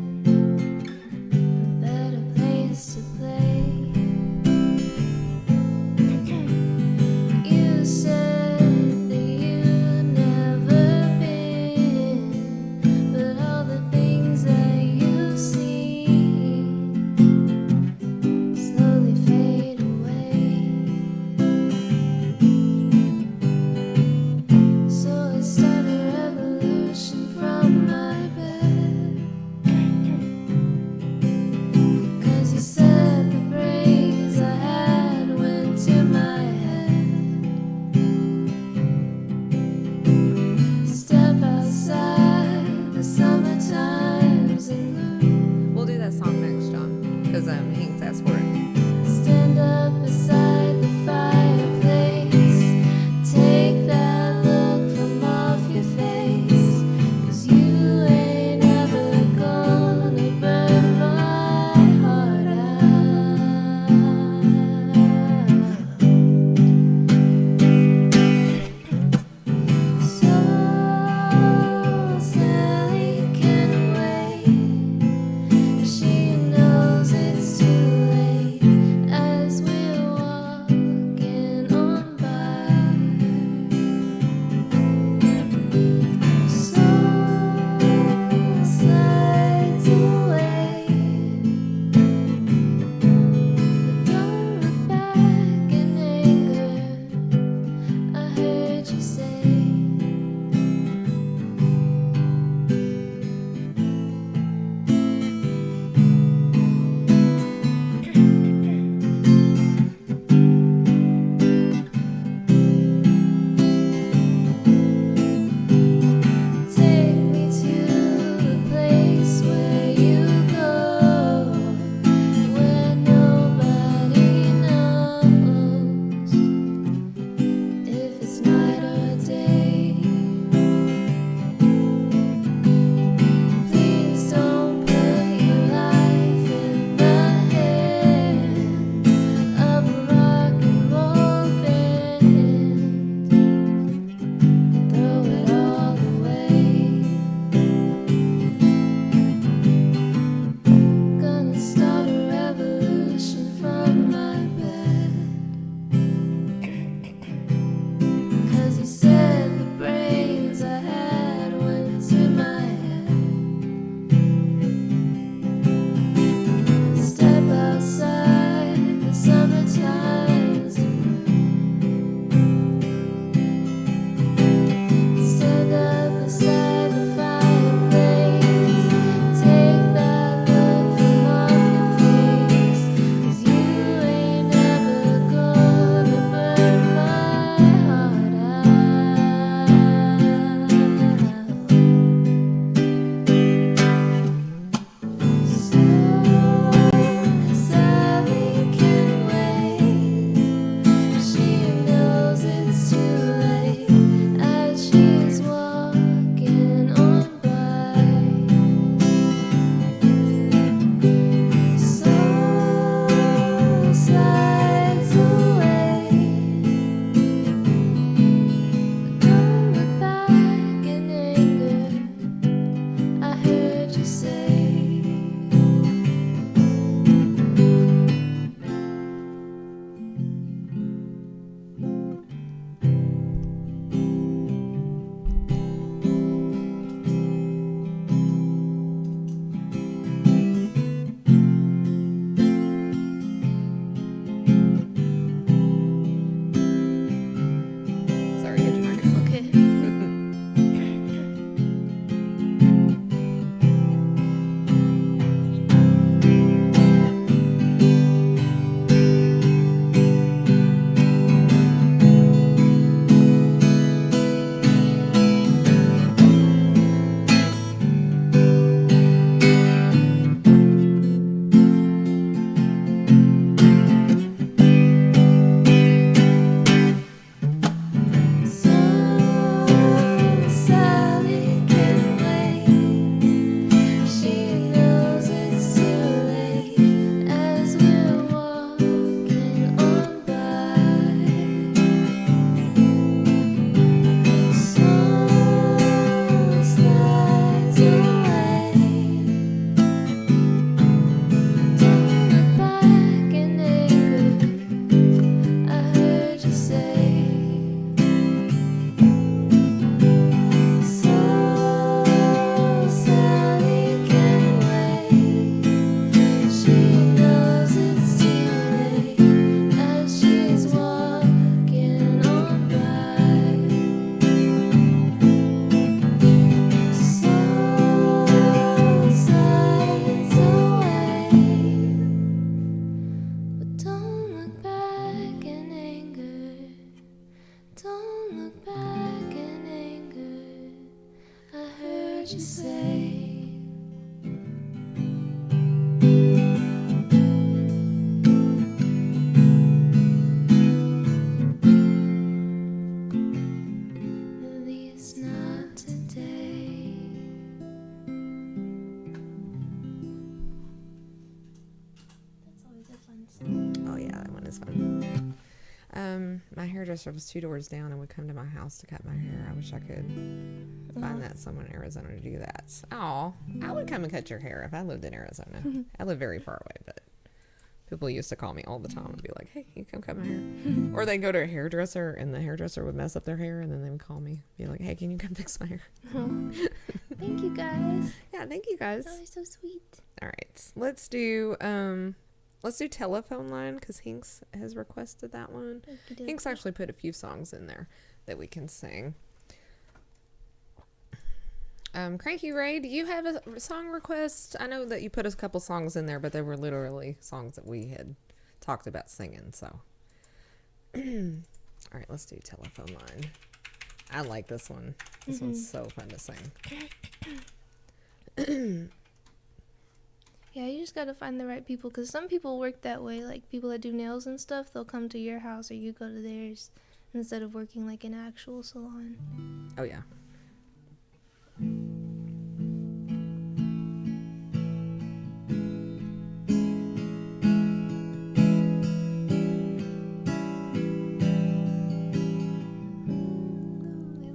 he can ask for it. Stand up beside the fireplace. Take that look from off your face. 'Cause you ain't ever gonna burn my heart out. So Sally can wait. She knows it's too late. is fun. My hairdresser was 2 doors down and would come to my house to cut my hair. I wish I could find that someone in Arizona to do that. Oh, I would come and cut your hair if I lived in Arizona. I live very far away, but people used to call me all the time and be like, hey, can you come cut my hair? Or they'd go to a hairdresser and the hairdresser would mess up their hair and then they would call me, be like, hey, can you come fix my hair? Thank you guys. Yeah, thank you guys. Oh, you're so sweet. All right, let's do telephone line because Hinks has requested that one. Okey-dokey. Hinks actually put a few songs in there that we can sing. Cranky Ray, do you have a song request? I know that you put a couple songs in there, but they were literally songs that we had talked about singing. So, all right, let's do telephone line. I like this one. This one's so fun to sing. Yeah, you just gotta find the right people because some people work that way. Like people that do nails and stuff, they'll come to your house or you go to theirs instead of working like an actual salon. Oh yeah.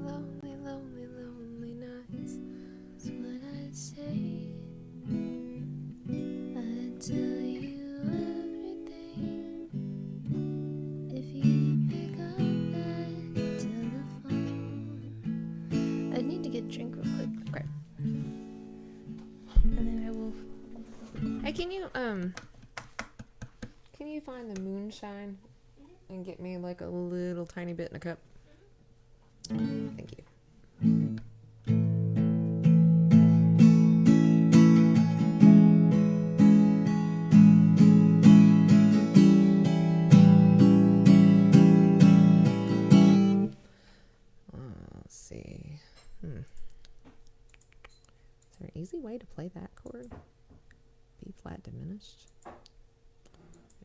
Lonely, lonely, lonely, lonely nights. That's what I'd say. I'd tell you everything if you pick up that telephone. I need to get a drink real quick. Okay. And then I will. Hey, can you find the moonshine and get me like a little tiny bit in a cup? Thank you. Let's see. Is there an easy way to play that chord? B flat diminished?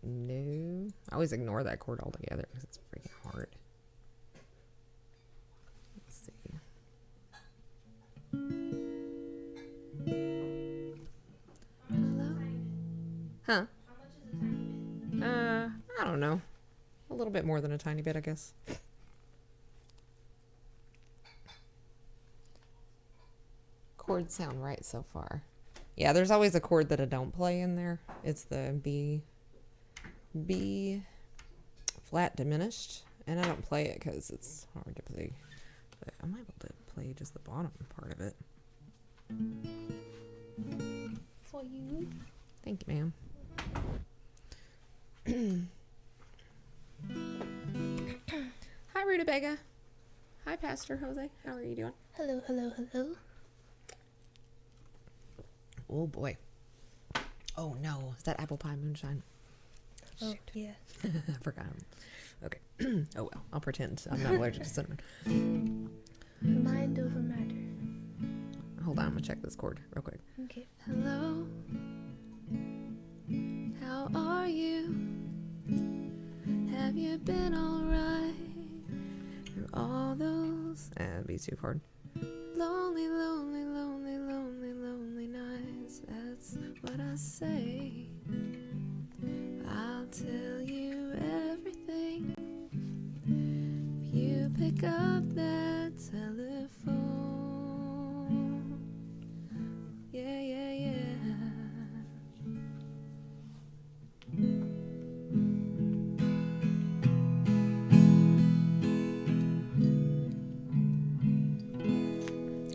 No. I always ignore that chord altogether because it's freaking hard. Let's see. Hello? Huh? I don't know. A little bit more than a tiny bit, I guess. Chords sound right so far. Yeah, there's always a chord that I don't play in there. It's the B flat diminished, and I don't play it because it's hard to play. But I'm able to play just the bottom part of it. For you. Thank you, ma'am. Hi, Rutabaga. Hi, Pastor Jose. How are you doing? Hello, hello, hello. Oh boy. Oh no, is that apple pie moonshine? Oh, Shoot. yeah. I forgot. Okay. Oh well, I'll pretend I'm not allergic to cinnamon. Mind over matter. Hold on, I'm gonna check this chord real quick. Okay. Hello, how are you? Have you been alright through all those It'd be too hard. lonely, lonely, lonely, lonely, lonely nights? That's what I say. I'll tell you everything if you pick up that telephone. Yeah, yeah, yeah.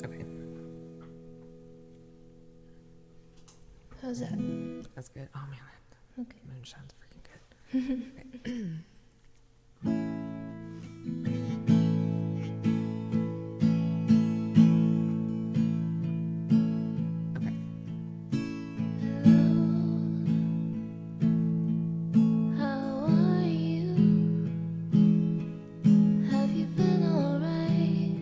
Okay, How's that? that's good. Oh man, Okay. moonshine's freaking good. Okay. How are you? Have you been alright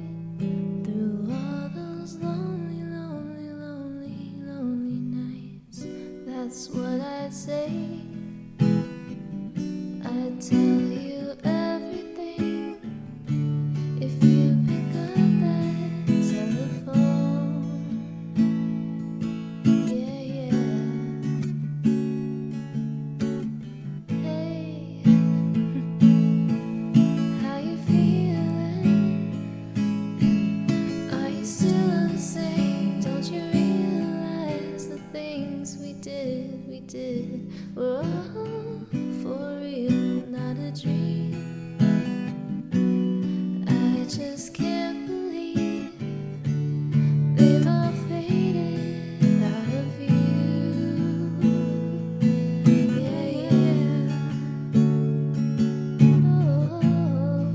through all those lonely, lonely, lonely, lonely nights? That's what I'd say. I'd tell you everything if you pick up that telephone. Yeah, yeah. Hey, we did. We're all for real, not a dream. I just can't believe they've all faded out of view. Yeah, yeah. Oh,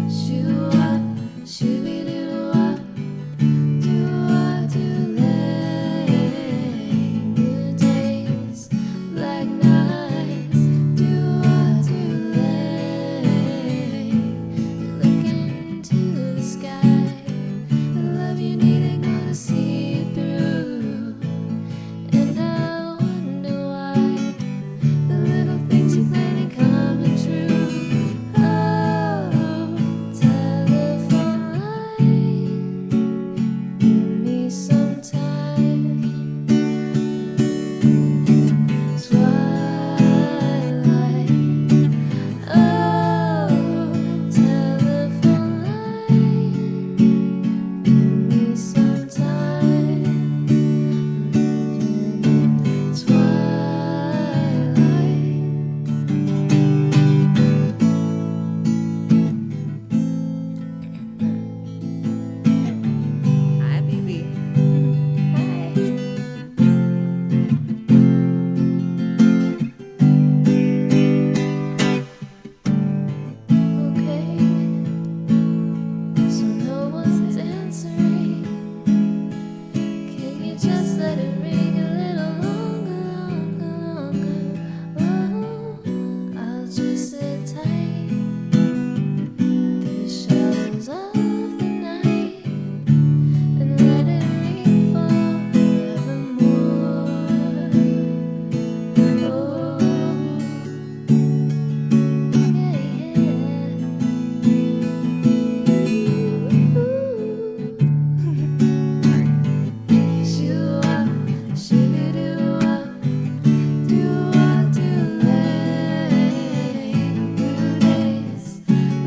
shoo up, shooby doo up, do good days, black nights, do look into the sky, the love you need ain't gonna see it through, and I wonder why the little things you plan ain't coming true. Oh, telephone line, give me some time. Twilight. Oh, telephone line, give me some time. Twilight. Hi, baby. Hi. Okay, so no one's answering. Can you just let it ring a little longer? Oh, I'll just sit tight through the shadows of the night and let it ring forevermore. Oh, shoo up, shooby doo up, do good days,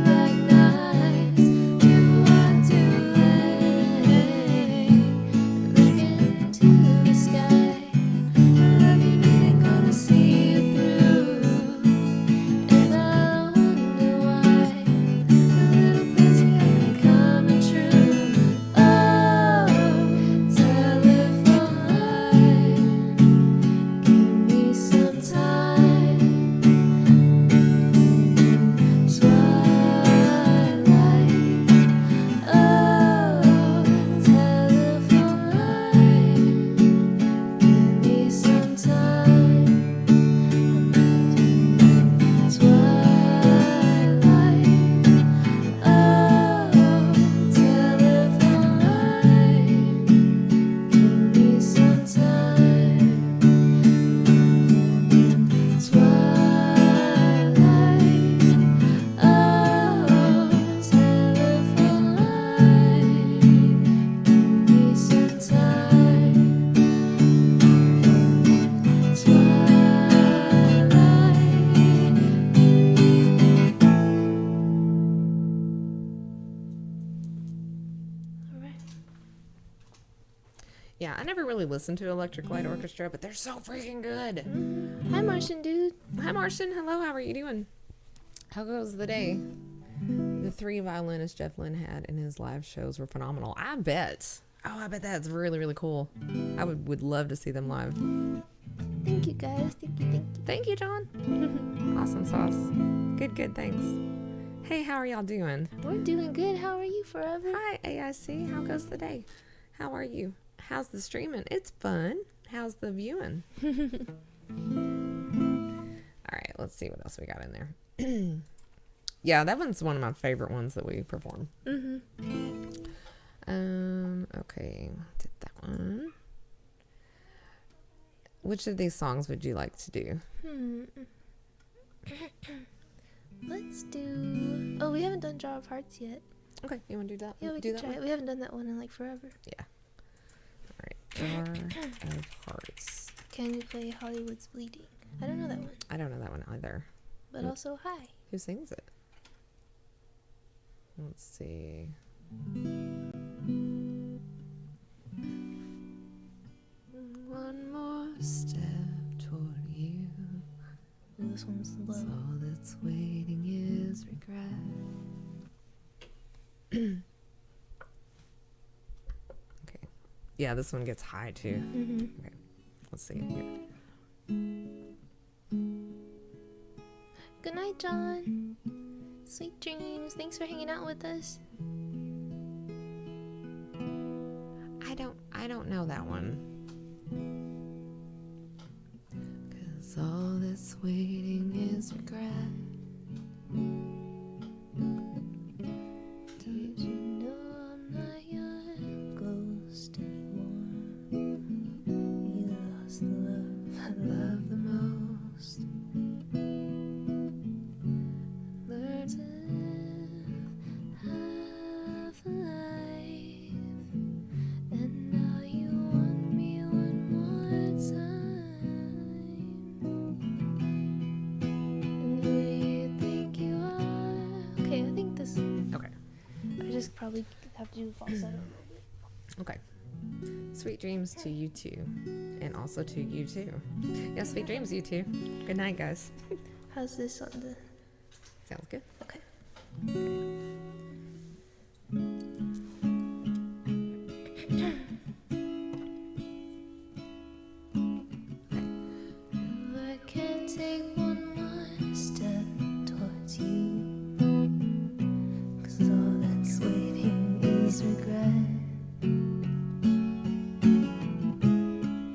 black nights, do look into the sky, the love you need ain't gonna see it through, and I wonder why the little things we have ain't coming true. Oh, telephone line, give me some time. Twilight. Oh, telephone line, give me some time. Twilight. Oh, telephone line, give me some time. Twilight. Oh, telephone line, give me some time. Alright. Yeah, I never really listened to Electric Light Orchestra, but they're so freaking good. Hi, Martian dude. Hi, Martian. Hello, how are you doing? How goes the day? The 3 violinists Jeff Lynne had in his live shows were phenomenal. I bet. Oh, I bet that's really, really cool. I would love to see them live. Thank you, guys. Thank you. Thank you, John. Awesome sauce. Good, thanks. Hey, how are y'all doing? We're doing good. How are you, Forever? Hi, AIC. How goes the day? How are you? How's the streaming? It's fun. How's the viewing? All right, let's see what else we got in there. Yeah, that one's one of my favorite ones that we perform. Okay, did that one. Which of these songs would you like to do? Let's do. Oh, we haven't done Jar of Hearts yet. Okay, you want to do that? Yeah, we do can that try one? it. We haven't done that one in like forever. Yeah. All right, Jar of Hearts. Can you play Hollywood's Bleeding? I don't know that one, I don't know that one either. but also hi. Who sings it? Let's see. One more step toward you. Ooh, this one's low. So all that's waiting is regret. Okay. Yeah, this one gets high too. Mm-hmm. Okay. Let's see it here. Good night, John. Sweet dreams. Thanks for hanging out with us. I don't know that one. 'Cause all that's waiting is regret. Did you know I'm not your ghost anymore? You lost the love I love the most. Learn to live half a life, and now you want me one more time. And who do you think you are? Okay, I think this. Okay. I just probably have to do the falsetto a little bit. Okay. Sweet dreams to you too. And also to you too. Yeah, sweet dreams, you too. Good night, guys. How's this on the? Sounds good. Okay. I can't take one more step towards you, 'cause all that's waiting is regret.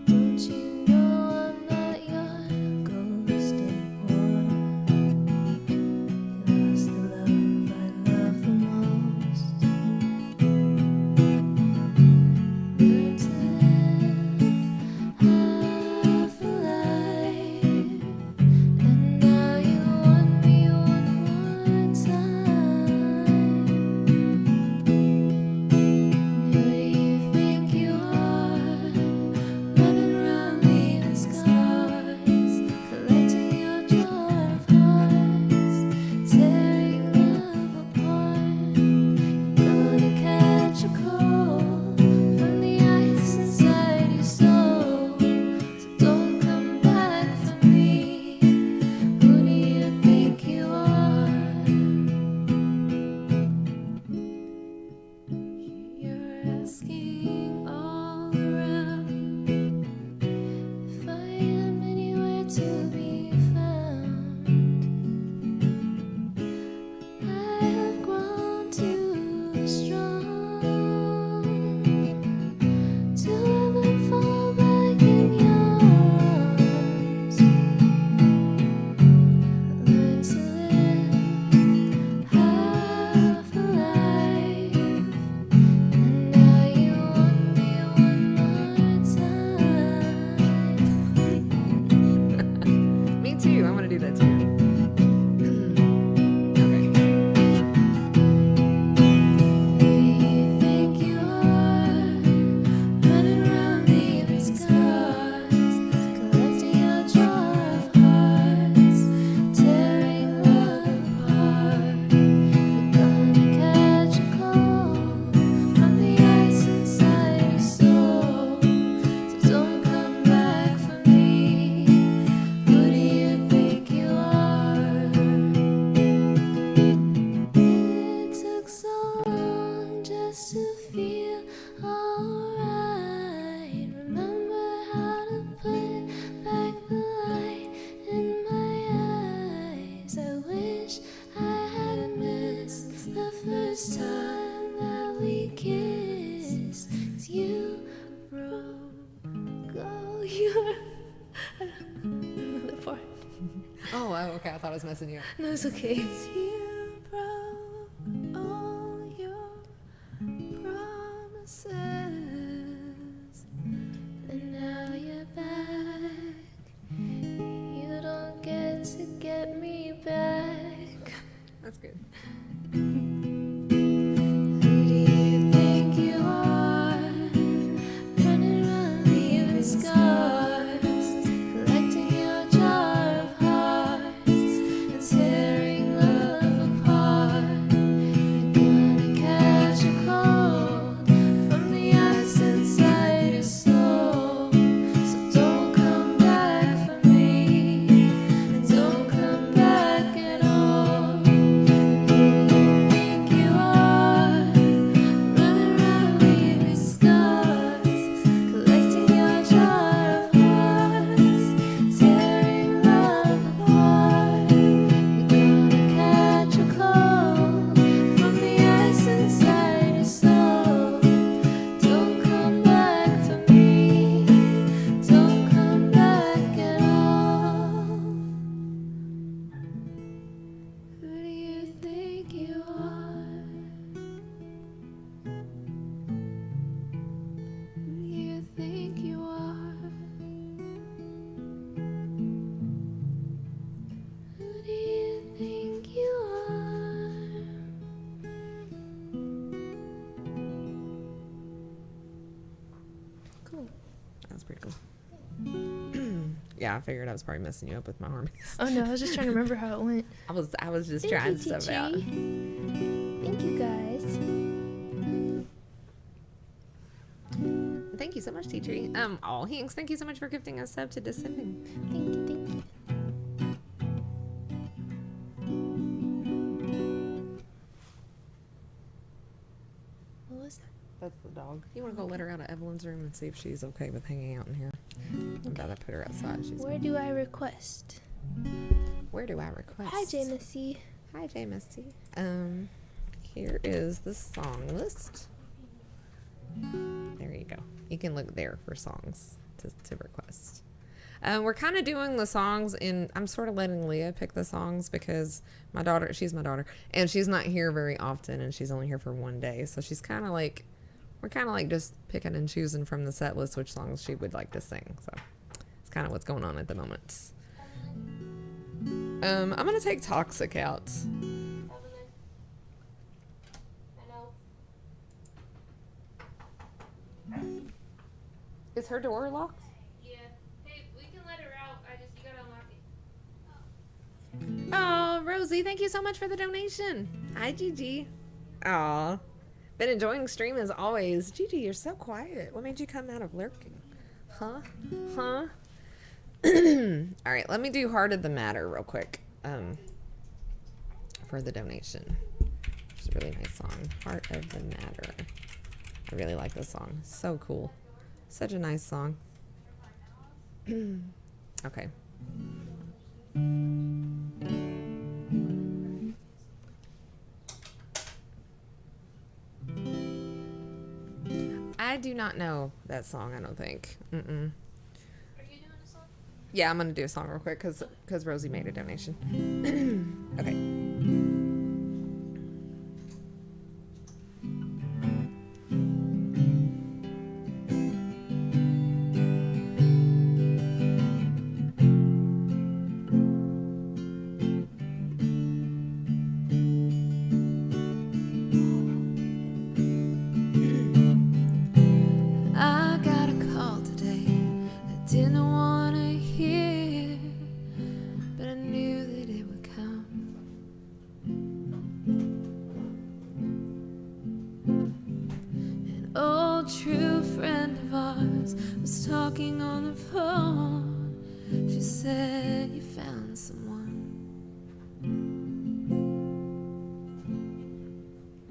Don't you know I'm not your ghost anymore? You lost the love I love the most. Learn to live half a life, and now you want me one more time. Who do you think you are? Running around leaving scars, collecting your jar of hearts, tearing love apart. Gonna catch a cold from the ice inside your soul, so don't come back for me. Who do you think you are? You're asking all around If I am anywhere to be found, I have grown too strong to ever fall back in your arms. Learn to live half a life, and now you want me one more time. Me too. I want to do that too. Okay. Who do you think you are? Running around leaving scars, collecting your jar of hearts, tearing love apart. You're gonna catch a cold from the ice inside your soul, so don't come back for me. Who do you think you are? It took so long just to feel alright. Remember how to put back the light in my eyes. I wish I had missed the first time that we kissed, 'cause you broke all your another part. Oh, okay. I thought I was messing you up. No, it's okay. you broke all your promises. And now you're back. You don't get to get me back. That's good. Who do you think you are? Running around leaving scars, collecting your jar of hearts, and tearing love pretty cool. Yeah, I figured I was probably messing you up with my harmonies. Oh no, I was just trying to remember how it went. I was just Thank trying you, stuff out. Thank you, guys. Thank you so much, Tea Tree. All Hinks, thank you so much for gifting us sub to Descending. Thank you, thank you. What was that? That's the dog. You want to go let her out of Evelyn's room and see if she's okay with hanging out in here? I'm about to put her outside. Where do I request? Where do I request? Hi, Jamesy. Hi, Jamesy. Here is the song list. There you go. You can look there for songs to request. We're kind of doing the songs in, I'm sort of letting Leah pick the songs because she's my daughter, and she's not here very often, and she's only here for one day. So she's kind of like, we're kind of like just picking and choosing from the set list which songs she would like to sing. So it's kind of what's going on at the moment. I'm going to take Toxic out. Is her door locked? Yeah. Hey, we can let her out. You gotta unlock it. Oh, Rosie, thank you so much for the donation. Hi, Gigi. Aw. Been enjoying stream as always. Gigi, you're so quiet. What made you come out of lurking? Huh? All right, let me do Heart of the Matter real quick. For the donation. It's a really nice song. Heart of the Matter. I really like this song. So cool. Such a nice song. Okay. I do not know that song, I don't think. Are you doing a song? Yeah, I'm going to do a song real quick because Rosie made a donation. Okay. I got a call today I didn't want to hear, but I knew that it would come. An old true friend of ours was talking on the phone. She said, "You found someone."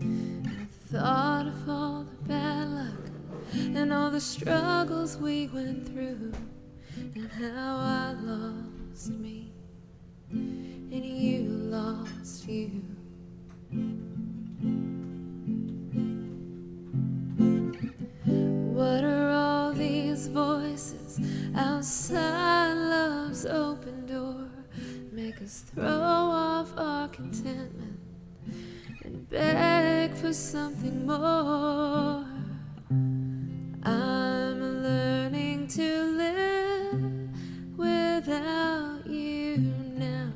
And I thought of all the bad luck and all the struggles we went through, and how I lost me and you lost you. What are all these voices outside love's open door? Make us throw off our contentment and beg for something more. I'm learning to live without you now,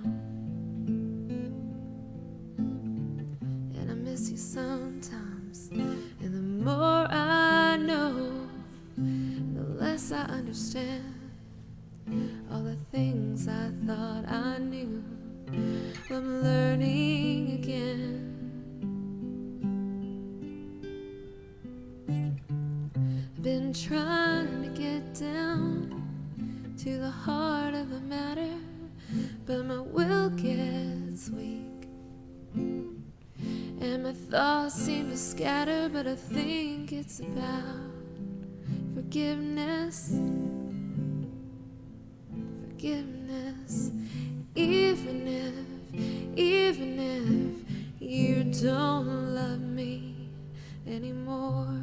and I miss you sometimes. And the more I know, the less I understand all the things I thought I knew. I'm learning again. Been trying to get down to the heart of the matter, but my will gets weak and my thoughts seem to scatter. But I think it's about forgiveness. Forgiveness. Even if you don't love me anymore.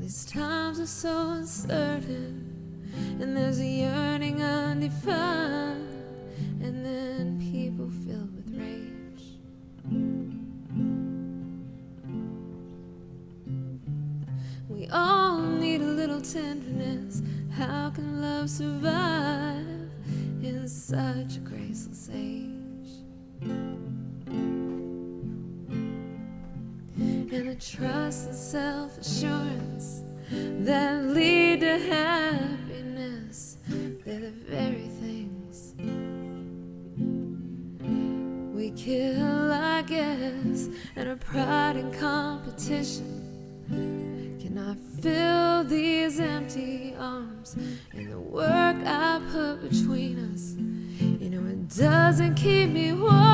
These times are so uncertain, and there's a yearning undefined, and then people filled with rage. We all need a little tenderness. How can love survive in such a graceless age? and the trust and self-assurance that lead to happiness. They're the very things we kill, I guess. And our pride and competition cannot fill these empty arms. And the work I put between us, you know, it doesn't keep me warm.